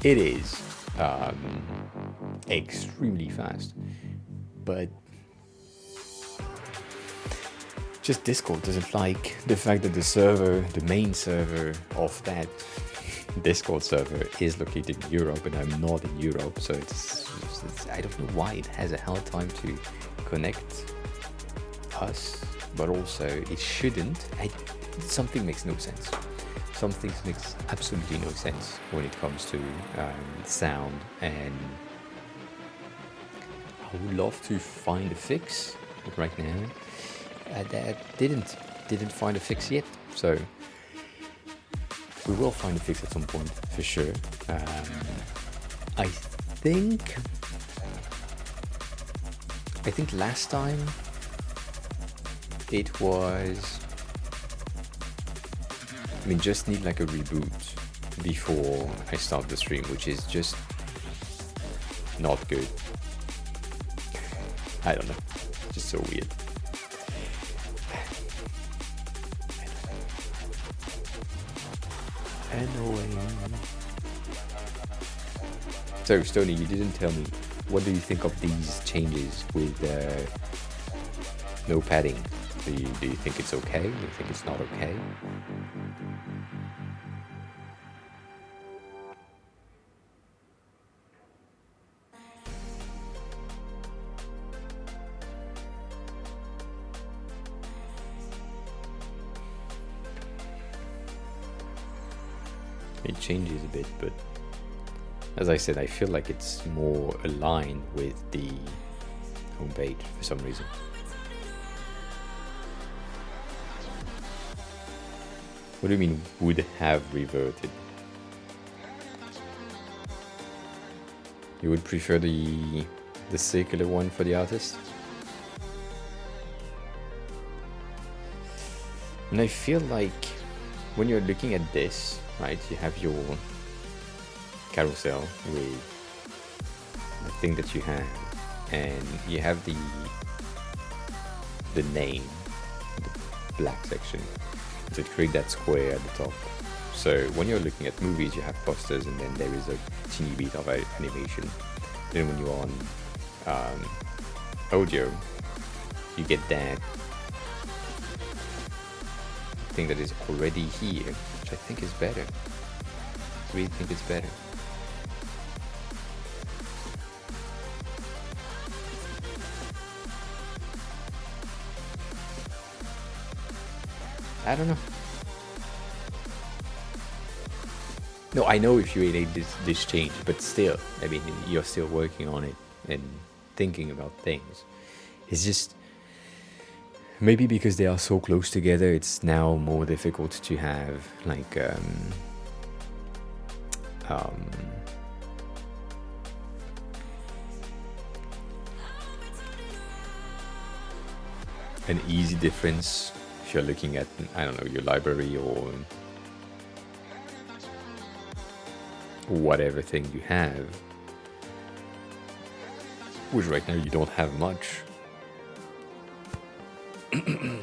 it is extremely fast. But just Discord doesn't like the fact that the server, the main server of that Discord server is located in Europe, and I'm not in Europe, so it's I don't know why it has a hard time to connect us, but also it shouldn't. Something makes no sense. Something makes absolutely no sense when it comes to sound, and I would love to find a fix, but right now that didn't find a fix yet, so we will find a fix at some point for sure. I think last time it was, I mean, just need like a reboot before I start the stream, which is just not good. I don't know, just so weird. Annoying. So Stony, you didn't tell me, what do you think of these changes with no padding? Do you think it's okay? Do you think it's not okay? It changes a bit, but as I said, I feel like it's more aligned with the homepage for some reason. What do you mean would have reverted? You would prefer the circular one for the artist? And I feel like when you're looking at this, right, you have your carousel with the thing that you have, and you have the name, the black section, to create that square at the top. So when you're looking at movies, you have posters, and then there is a teeny bit of animation. Then when you're on audio, you get that thing that is already here, which I think is better. I really think it's better. I don't know. No, I know if you made this change, but still, I mean, you're still working on it and thinking about things. It's just, maybe because they are so close together, it's now more difficult to have, like, an easy difference if you're looking at, I don't know, your library or whatever thing you have, which right now you don't have much. I'm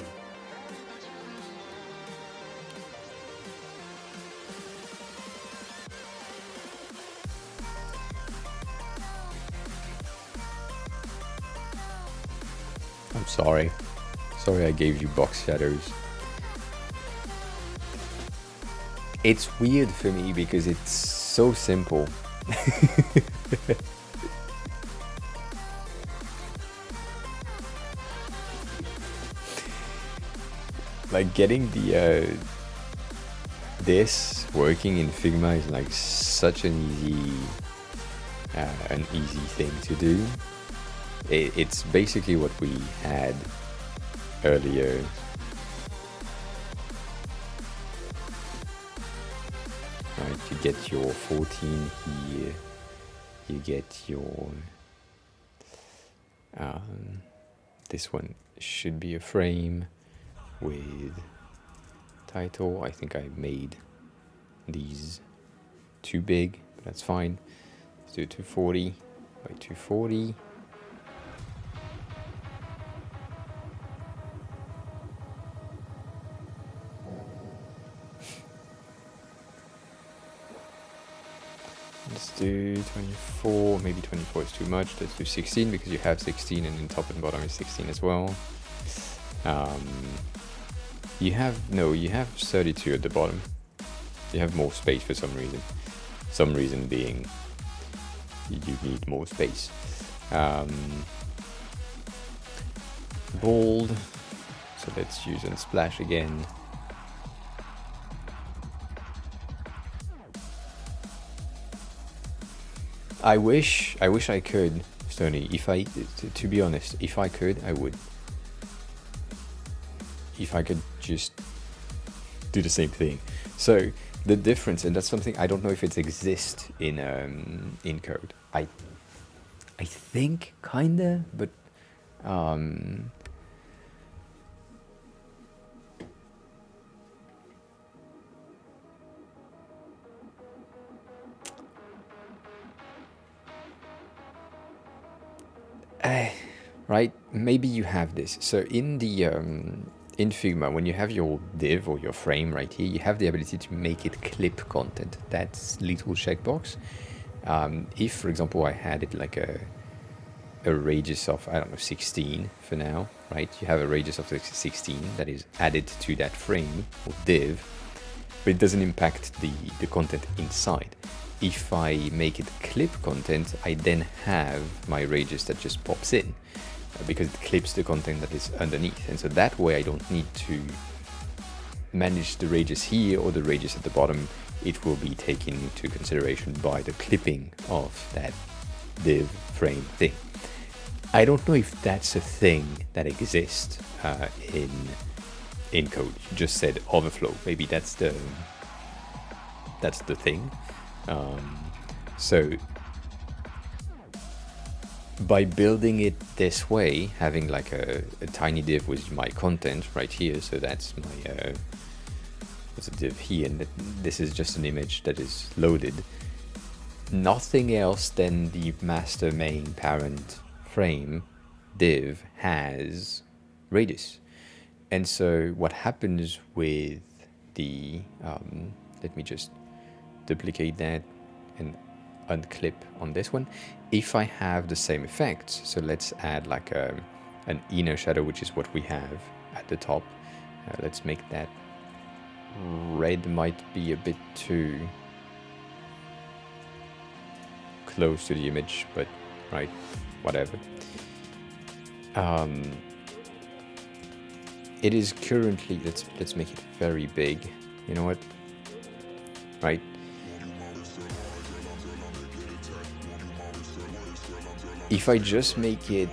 sorry. Sorry I gave you box shadows. It's weird for me because it's so simple. Like getting the this working in Figma is like such an easy thing to do. It's basically what we had earlier. Right, you get your 14 here. You get your this one should be a frame with title. I think I made these too big, but that's fine. Let's do 240 by 240. Let's do 24, maybe 24 is too much. Let's do 16 because you have 16 and then top and bottom is 16 as well. You have 32 at the bottom. You have more space for some reason. Some reason being you need more space. Bold. So let's use Unsplash again. I wish I could, Stony. To be honest, if I could, I would. If I could just do the same thing. So the difference, and that's something I don't know if it exists in code. I think kinda, but right, maybe you have this. So in the in Figma, when you have your div or your frame right here, you have the ability to make it clip content. That's little checkbox. If, for example, I had it like a radius of, I don't know, 16 for now, right? You have a radius of 16 that is added to that frame or div, but it doesn't impact the content inside. If I make it clip content, I then have my radius that just pops in because it clips the content that is underneath. And so that way I don't need to manage the radius here or the radius at the bottom. It will be taken into consideration by the clipping of that div frame thing. I don't know if that's a thing that exists in code. You just said overflow. Maybe that's the thing. So by building it this way, having like a tiny div with my content right here, so that's my there's a div here, and this is just an image that is loaded. Nothing else than the master main parent frame div has radius. And so what happens with the let me just duplicate that and unclip on this one. If I have the same effects, so let's add like an inner shadow, which is what we have at the top. Let's make that red. Might be a bit too close to the image, but right, whatever. It is currently, let's make it very big. You know what? Right. If I just make it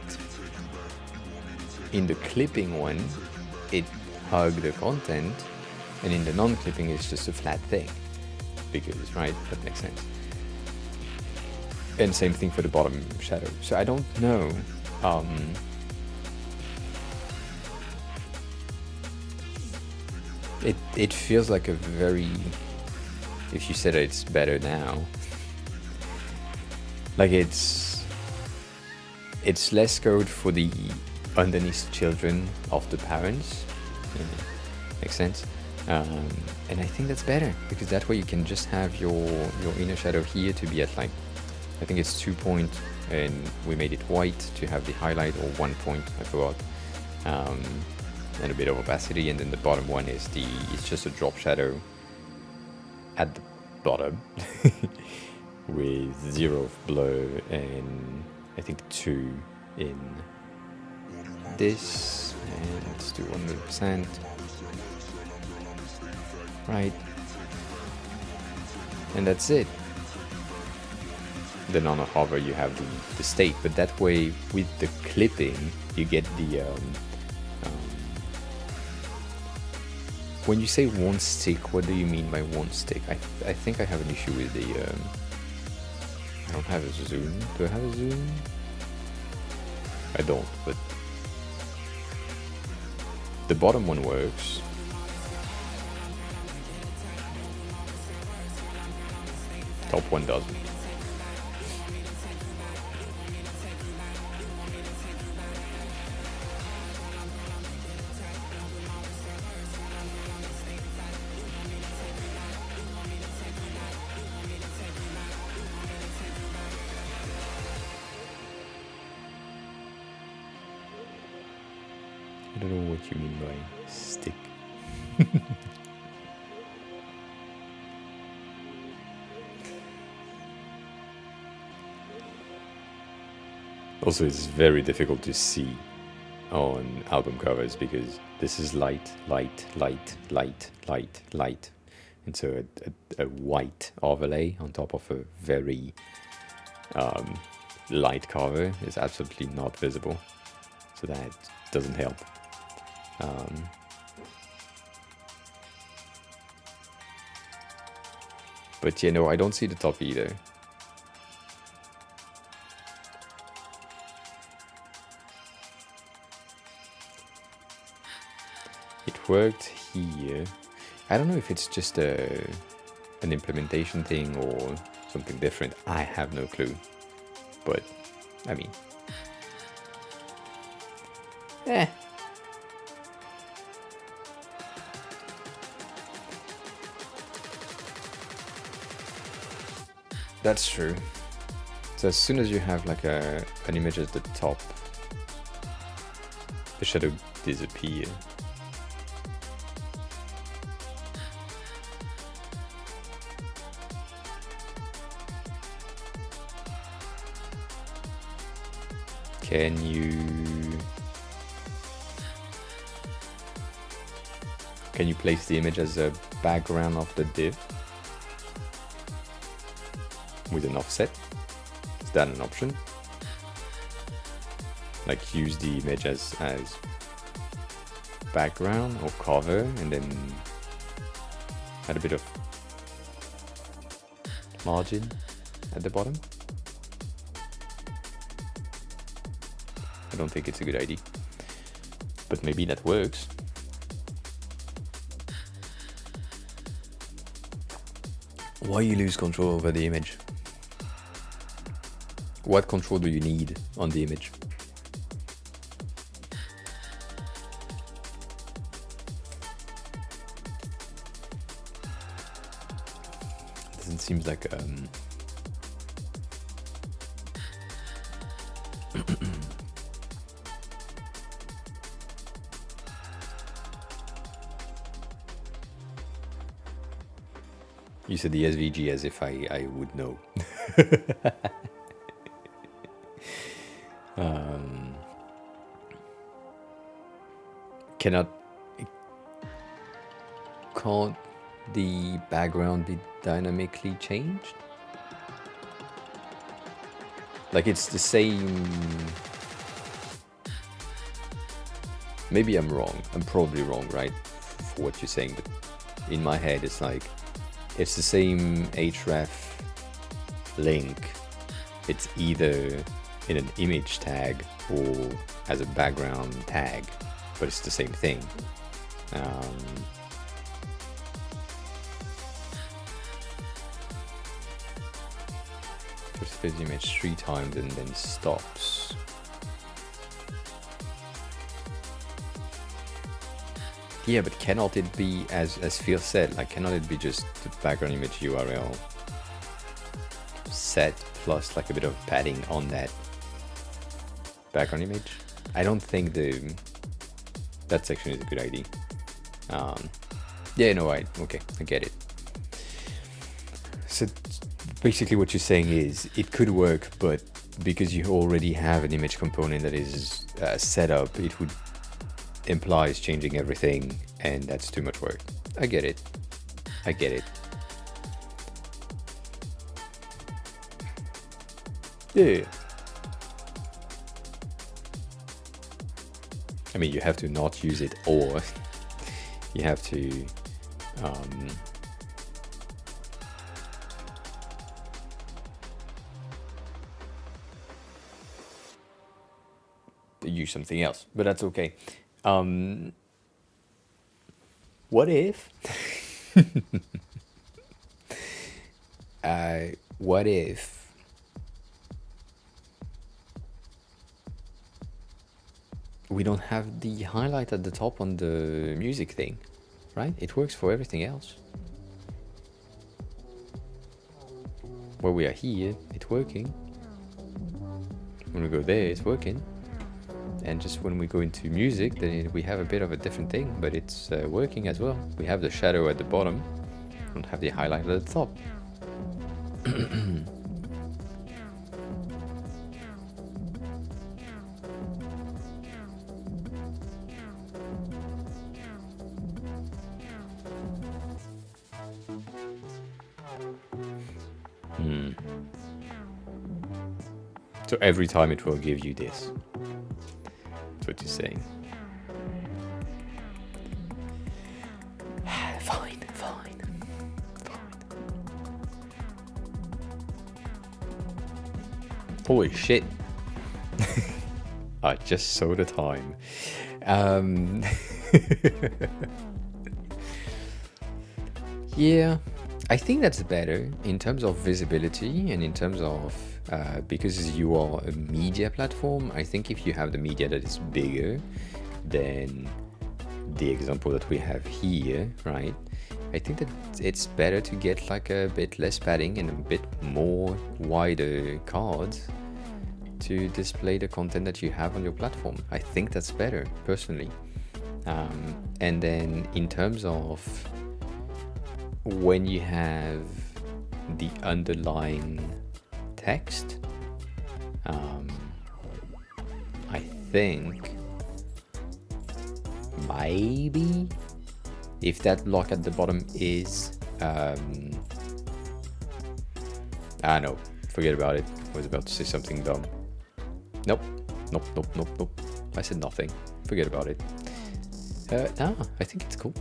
in the clipping one, it hug the content, and in the non-clipping it's just a flat thing. Because, right, that makes sense. And same thing for the bottom shadow. So I don't know. It feels like a very, if you said it's better now, like it's less code for the underneath children of the parents. Makes sense. And I think that's better, because that way you can just have your inner shadow here to be at like, I think it's 2 point, and we made it white to have the highlight, or 1 point, I forgot. And a bit of opacity, and then the bottom one is it's just a drop shadow at the bottom with 0 of blur and I think 2 in this, and let's do 100%. Right, and that's it. Then on a hover you have the state, but that way with the clipping you get the when you say one stick, what do you mean by one stick? I think I have an issue with the I don't have a zoom. Do I have a zoom? I don't, but the bottom one works. Top one doesn't. I don't know what you mean by stick. Also, it's very difficult to see on album covers because this is light, light, light, light, light, light. And so a white overlay on top of a very light cover is absolutely not visible. So that doesn't help. But yeah, no, I don't see the top either. It worked here. I don't know if it's just an implementation thing or something different. I have no clue. But, I mean... That's true. So as soon as you have like an image at the top, the shadow disappears. Can you place the image as a background of the div with an offset? Is that an option? like use the image as background or cover, and then add a bit of margin at the bottom. I don't think it's a good idea, but maybe that works. Why you lose control over the image? What control do you need on the image? Doesn't seem like You said the SVG as if I would know. Can't the background be dynamically changed? Like it's the same. Maybe I'm wrong. I'm probably wrong, right? For what you're saying, but in my head it's like it's the same href link. It's either in an image tag or as a background tag, but it's the same thing. First plays the image 3 times and then stops. Yeah, but cannot it be, as Phil said, like cannot it be just the background image URL set plus like a bit of padding on that background image? I don't think that section is a good idea. Yeah, no, okay, I get it. So basically what you're saying is it could work, but because you already have an image component that is set up, it would implies changing everything, and that's too much work. I get it. I get it. Yeah. I mean, you have to not use it, or you have to use something else, but that's okay. What if what if we don't have the highlight at the top on the music thing, right? It works for everything else. Where we are here, it's working. When we go there, it's working. And just when we go into music, then we have a bit of a different thing, but it's working as well. We have the shadow at the bottom, we don't have the highlight at the top. So every time it will give you this. What you're saying. Fine. Holy shit. I just saw the time. Yeah, I think that's better in terms of visibility and in terms of because you are a media platform. I think if you have the media that is bigger than the example that we have here, right? I think that it's better to get like a bit less padding and a bit more wider cards to display the content that you have on your platform. I think that's better, personally. And then in terms of when you have the underlying text, I think maybe if that block at the bottom is no, forget about it. I was about to say something dumb. Nope, Nope, nope, nope, nope. I said nothing. Forget about it. No, I think it's cool.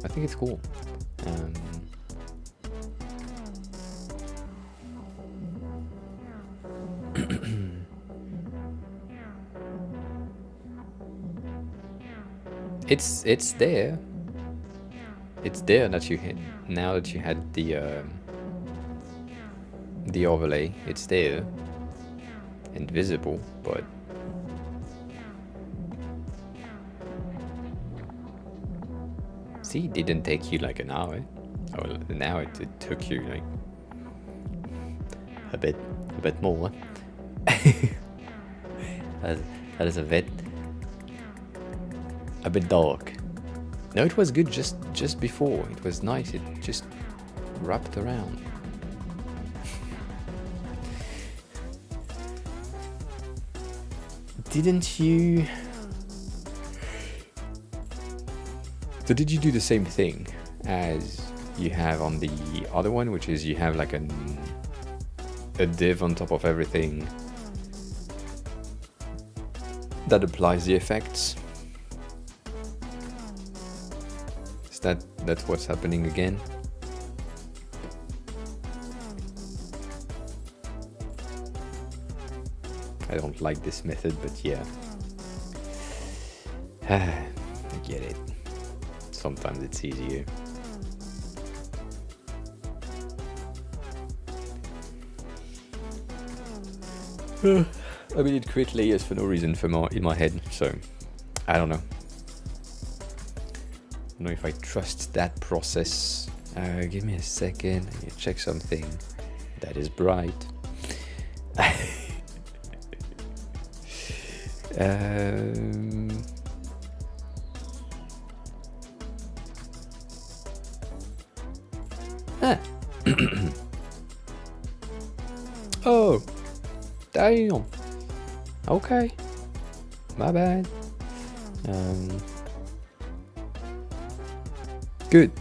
I think it's cool. It's there. It's there that you hit. Now that you had the overlay, it's there and visible, but see, it didn't take you like an hour. Oh, now it took you like a bit more. That is a bit dark. No, it was good just before. It was nice. It just wrapped around. Didn't you? So did you do the same thing as you have on the other one, which is you have like a div on top of everything that applies the effects? Is that's what's happening again? I don't like this method, but yeah. I get it. Sometimes it's easier. I mean, it creates layers for no reason in my head, so I don't know. I don't know if I trust that process. Give me a second. I need to check something. That is bright. Oh, damn. Okay, my bad. Good.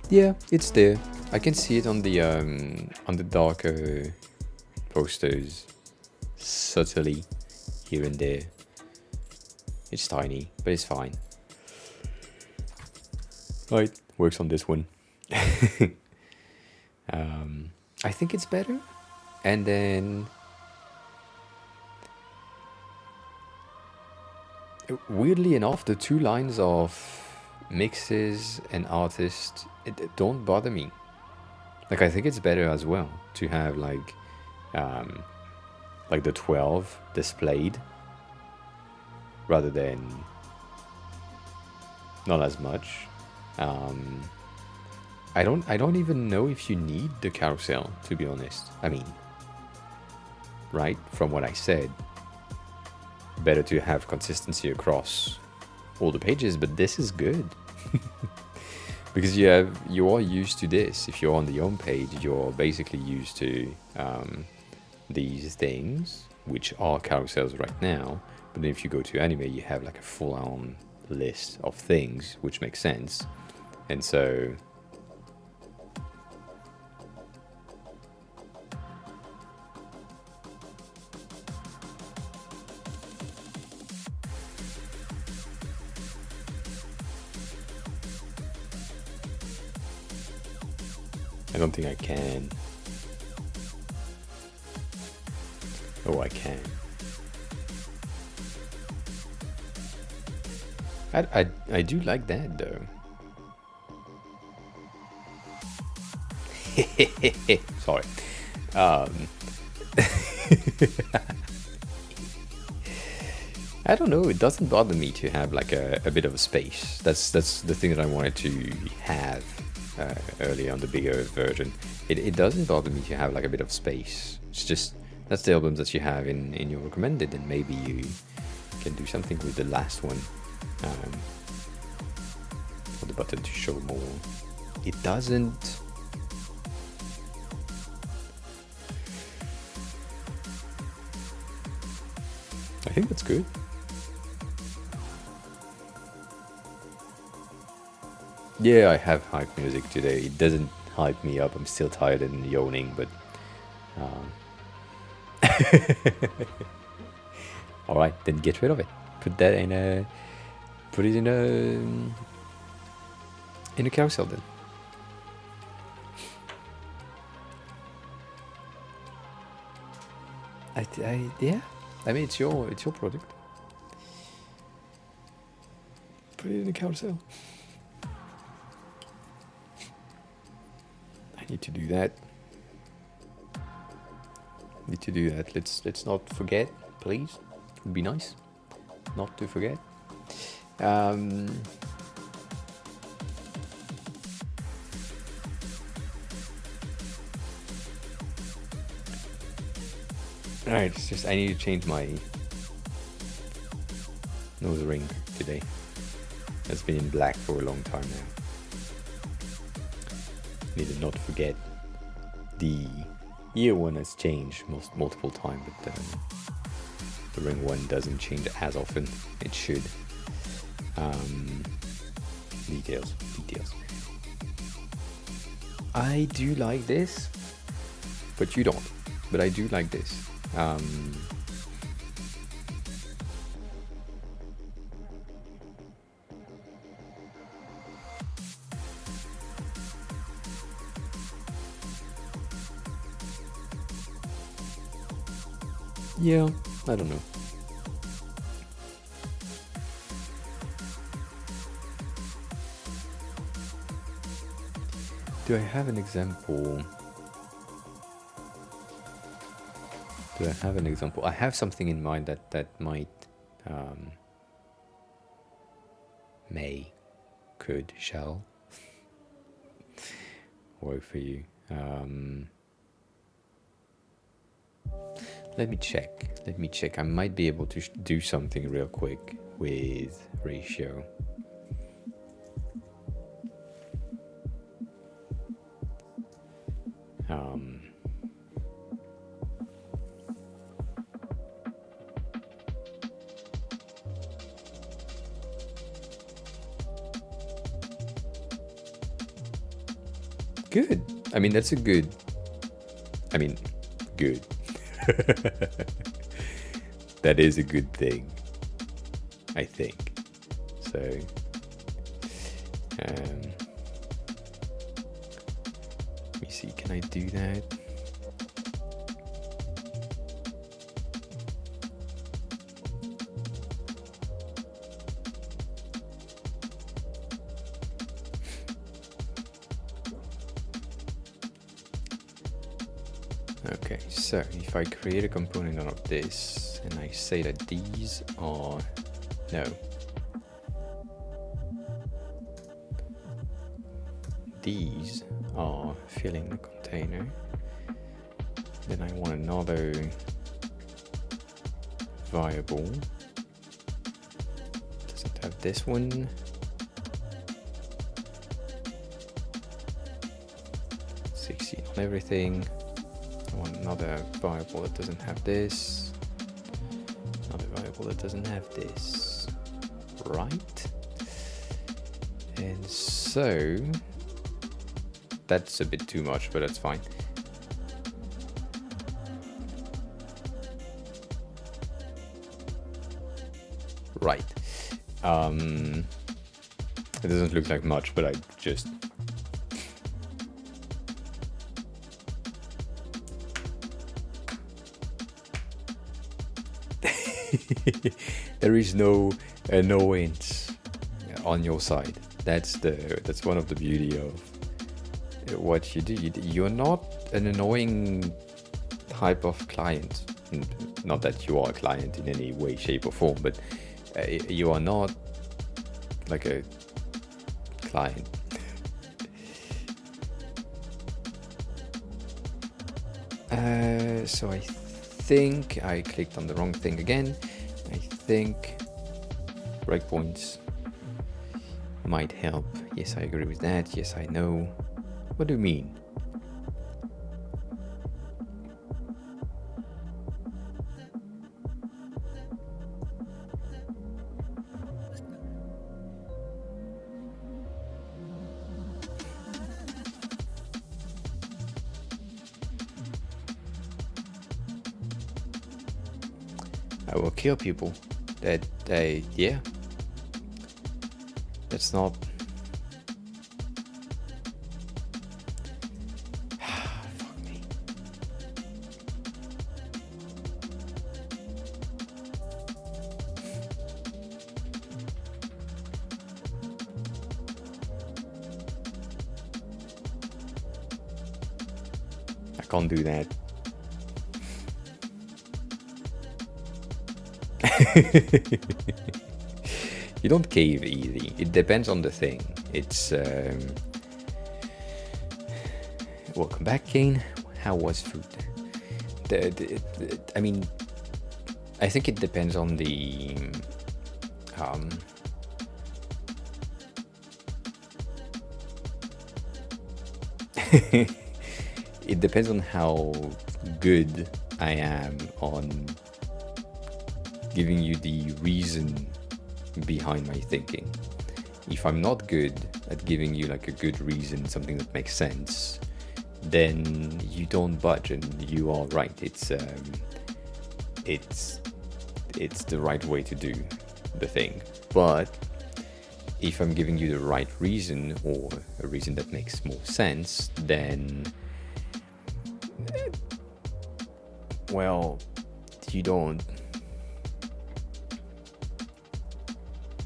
Yeah, it's there. I can see it on the darker posters, subtly here and there. It's tiny, but it's fine. Right, works on this one. I think it's better. And then weirdly enough, the two lines of mixes and artists, it don't bother me. Like, I think it's better as well to have like the 12 displayed rather than not as much. I don't even know if you need the carousel, to be honest. I mean, right, from what I said, better to have consistency across all the pages, but this is good. Because you are used to this. If you're on the home page, you're basically used to these things, which are carousels right now. But then if you go to anime, you have like a full-on list of things, which makes sense. And so I don't think I can. Oh, I can. I do like that though. Sorry. I don't know. It doesn't bother me to have like a bit of a space. That's the thing that I wanted to have earlier on the bigger version. It doesn't bother me to have like a bit of space. It's just that's the albums that you have in your recommended, and maybe you can do something with the last one. For the button to show more. It doesn't. I think that's good. Yeah, I have hype music today. It doesn't hype me up. I'm still tired and yawning, but all right, then get rid of it. Put that in a, put it in a carousel then. Yeah. I mean, it's your product. Put it in a carousel. I need to do that. Let's not forget, please. It would be nice not to forget. Alright, it's just I need to change my nose ring today. It's been in black for a long time now. Need to not forget. The ear one has changed multiple times, but the ring one doesn't change as often. It should. Details. I do like this, but you don't. But I do like this. Yeah, I don't know. Do I have an example? I have something in mind that might, may, could, shall work for you. Let me check. I might be able to do something real quick with ratio. Good. I mean, that's a good. Good. That is a good thing, I think. So, let me see. Can I do that? Okay, so if I create a component out of this and I say that these are, no, these are filling the container, then I want another variable, doesn't have this one, succeed on everything. I want another variable that doesn't have this, another variable that doesn't have this, right? And so that's a bit too much, but that's fine. Right. It doesn't look like much, but I just there is no annoyance on your side. That's one of the beauty of what you do. You're not an annoying type of client. Not that you are a client in any way, shape, or form, but you are not like a client. So I think I clicked on the wrong thing again. I think breakpoints might help. Yes, I agree with that. Yes, I know. What do you mean? I will kill people. That yeah. That's not. Fuck me. I can't do that. You don't cave easy. It depends on the thing. It's welcome back, Kane. How was food? I mean, I think it depends on the it depends on how good I am on giving you the reason behind my thinking. If I'm not good at giving you like a good reason, something that makes sense, then you don't budge, and you are right. It's the right way to do the thing. But if I'm giving you the right reason, or a reason that makes more sense, then well, you don't.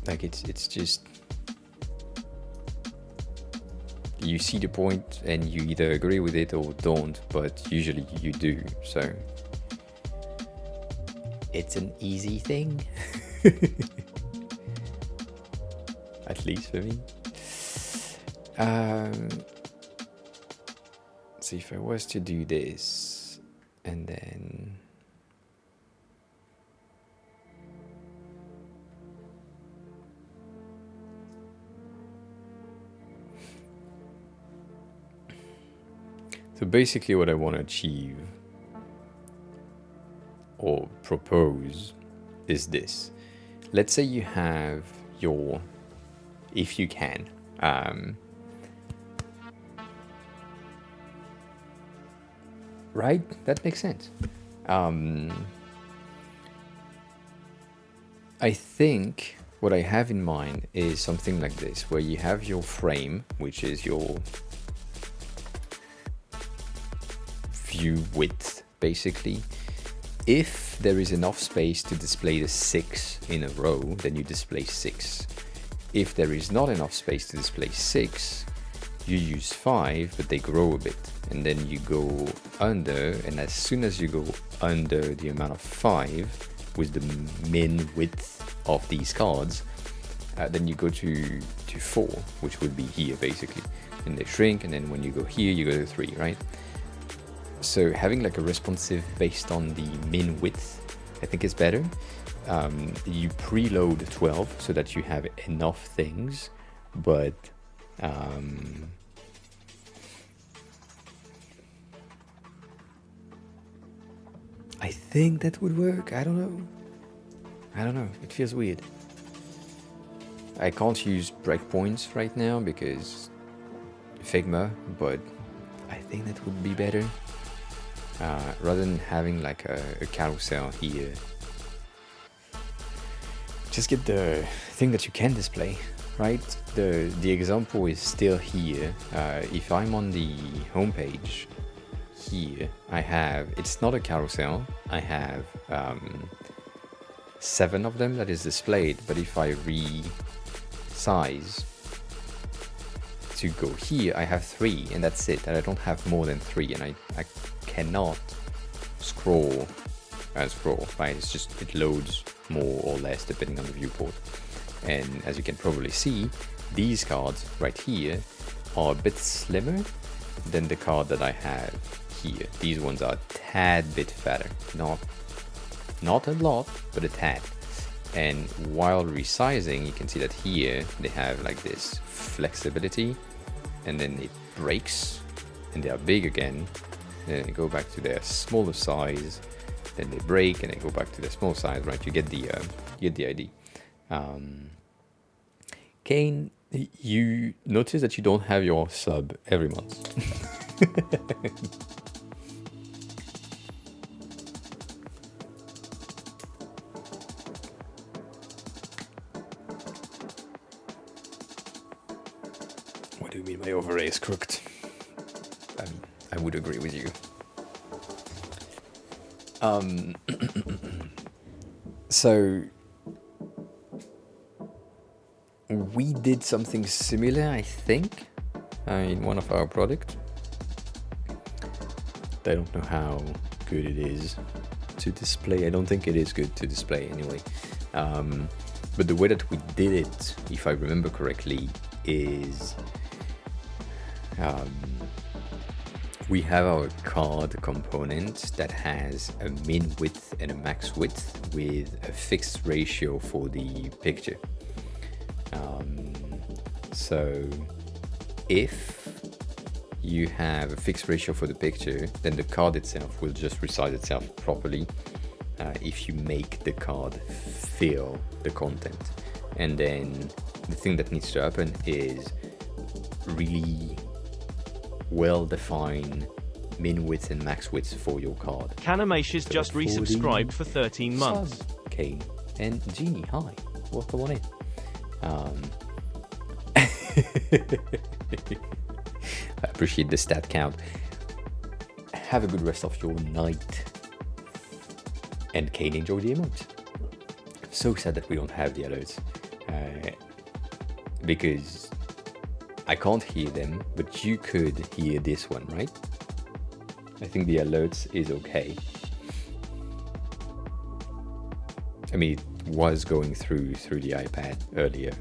Like it's just, you see the point and you either agree with it or don't, but usually you do. So it's an easy thing. At least for me. So if I was to do this and then so basically what I want to achieve or propose is this. Let's say you have your, if you can, right? That makes sense. I think what I have in mind is something like this, where you have your frame, which is your view width, basically. If there is enough space to display the 6 in a row, then you display 6. If there is not enough space to display 6, you use 5, but they grow a bit. And then you go under, and as soon as you go under the amount of 5, with the min width of these cards, then you go to 4, which would be here, basically. And they shrink, and then when you go here, you go to 3, right? So having like a responsive based on the min width, I think is better. You preload 12 so that you have enough things, but I think that would work. I don't know. It feels weird. I can't use breakpoints right now because Figma, but I think that would be better. Rather than having like a carousel here. Just get the thing that you can display, right? The example is still here. If I'm on the home page here, I have, it's not a carousel, I have 7 of them that is displayed, but if I resize to go here, I have 3, and that's it, and I don't have more than 3, and I cannot scroll, right? It's just, it loads more or less depending on the viewport. And as you can probably see, these cards right here are a bit slimmer than the card that I have here. These ones are a tad bit fatter, not a lot, but a tad. And while resizing, you can see that here they have like this flexibility, and then it breaks and they are big again. Then they go back to their smaller size, then they break and they go back to their small size, right? You get the idea. Kane, you notice that you don't have your sub every month. What do you mean my overlay is crooked? I would agree with you. So we did something similar, I think, in one of our products. I don't know how good it is to display. I don't think it is good to display anyway. But the way that we did it, if I remember correctly, is we have our card component that has a min width and a max width with a fixed ratio for the picture. So if you have a fixed ratio for the picture, then the card itself will just resize itself properly if you make the card fill the content. And then the thing that needs to happen is really well-defined min width and max width for your card. Canimacious just resubscribed for 13 months. Kane and Jeannie, hi, welcome on in. I appreciate the stat count. Have a good rest of your night. And Kane, enjoy the emotes. So sad that we don't have the alerts. Because I can't hear them, but you could hear this one, right? I think the alerts is okay. I mean, it was going through the iPad earlier.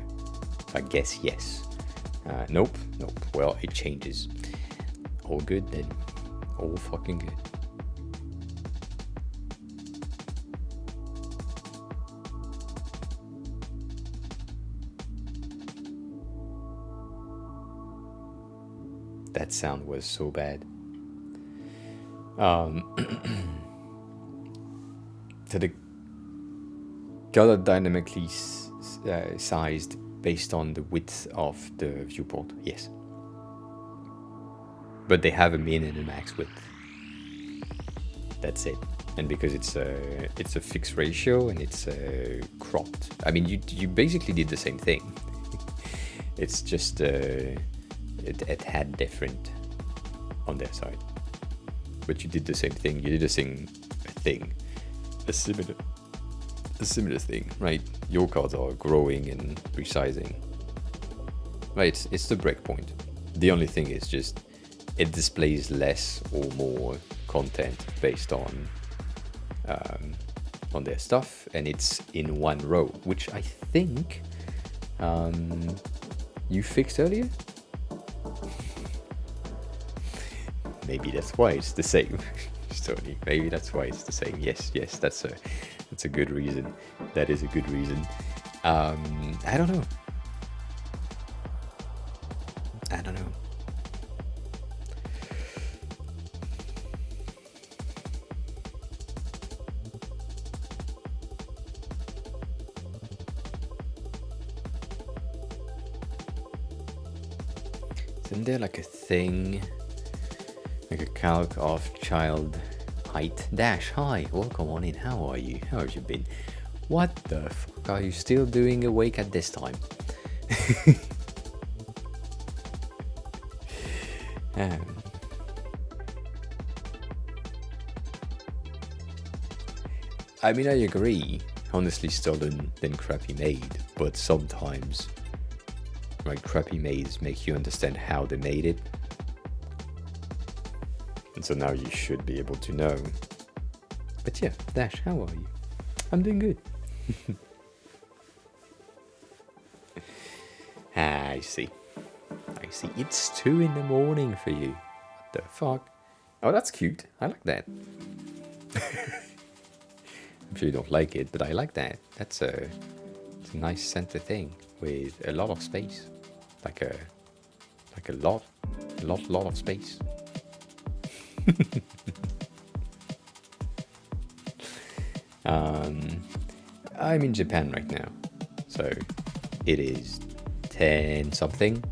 I guess yes. Nope. Well, it changes. All good then. All fucking good. That sound was so bad. So the color dynamically sized based on the width of the viewport, yes. But they have a min and a max width. That's it. And because it's a fixed ratio and it's cropped. I mean, you basically did the same thing. It's just it had different on their side. But you did the same thing. You did a similar thing, right? Your cards are growing and resizing. Right, it's the breakpoint. The only thing is just it displays less or more content based on their stuff, and it's in one row, which I think you fixed earlier. Maybe that's why it's the same. Tony, maybe that's why it's the same. Yes, that's a good reason. That is a good reason. I don't know. Isn't there like a thing, like a calc of child height? Dash, hi, welcome on in. How are you? How have you been? What the fuck are you still doing awake at this time? I mean, I agree. Honestly, stolen than crappy made, but sometimes, right, crappy mades make you understand how they made it. And so now you should be able to know. But yeah, Dash, how are you? I'm doing good. I see. It's 2 in the morning for you. What the fuck? Oh, that's cute. I like that. I'm sure you don't like it, but I like that. It's a nice center thing with a lot of space. Like a lot of space. I'm in Japan right now, so it is 10 something,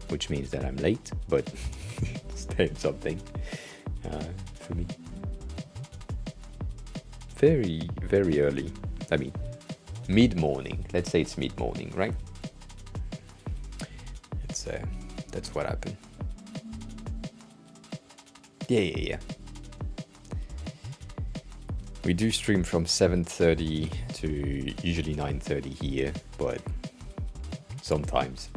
which means that I'm late, but it's 10 something for me. Very, very early. I mean, mid-morning. Let's say it's mid-morning, right? that's what happened. Yeah. We do stream from 7:30 to usually 9:30 here, but sometimes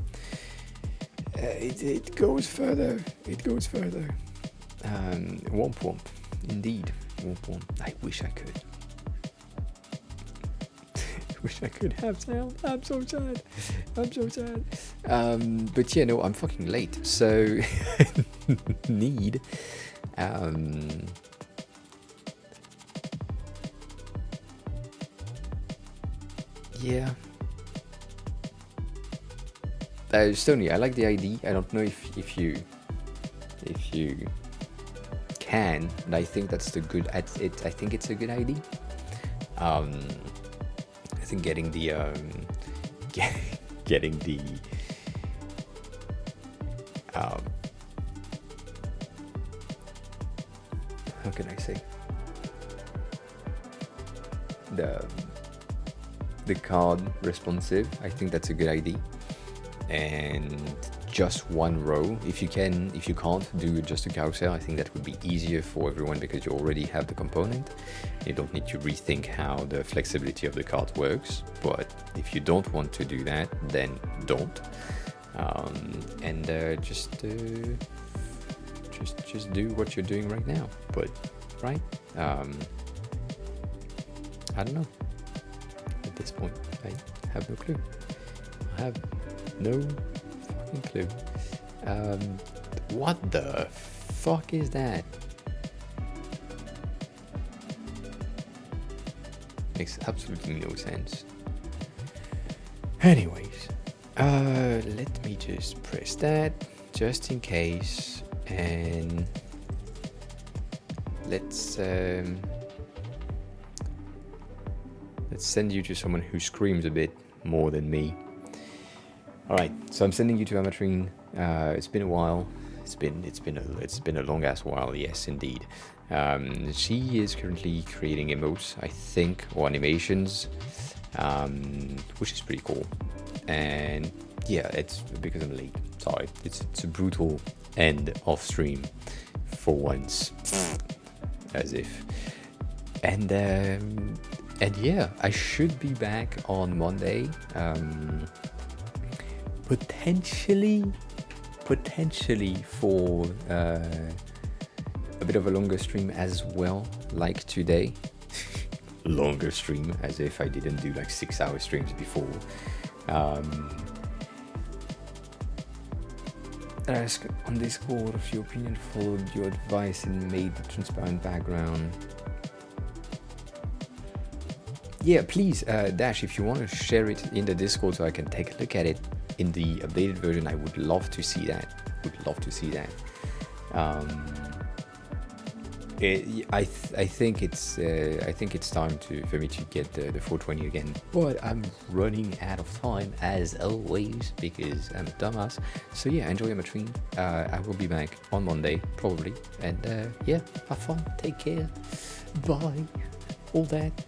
it goes further. It goes further. Womp womp, indeed, womp womp. I wish I could. Wish I could have sound. I'm so sad. But yeah, no, I'm fucking late, so need yeah. Stony, I like the ID. I don't know if you can, and I think that's the good. I think it's a good ID. I think getting the how can I say, the card responsive, I think that's a good idea. And just one row, if you can. If you can't, do just a carousel. I think that would be easier for everyone because you already have the component. You don't need to rethink how the flexibility of the card works. But if you don't want to do that, then don't. And just do what you're doing right now. But right, I don't know. At this point, I have no clue. I have no fucking clue. What the fuck is that? Makes absolutely no sense. Anyways, let me just press that just in case, and let's send you to someone who screams a bit more than me. Alright, so I'm sending you to Amatrine. It's been a while. It's been a long ass while, yes indeed. She is currently creating emotes, I think, or animations, which is pretty cool. And yeah, it's because I'm late. Sorry, it's a brutal end of stream for once, as if. And yeah, I should be back on Monday. Potentially for a bit of a longer stream as well, like today. Longer stream, as if I didn't do like 6-hour streams before. Ask on Discord if your opinion followed your advice and made the transparent background. Yeah, please, Dash, if you want to share it in the Discord so I can take a look at it in the updated version, I would love to see that. I think it's time for me to get the 420 again. But I'm running out of time as always because I'm a dumbass. So yeah, enjoy Amatrine. I will be back on Monday probably, and yeah, have fun. Take care. Bye. All that.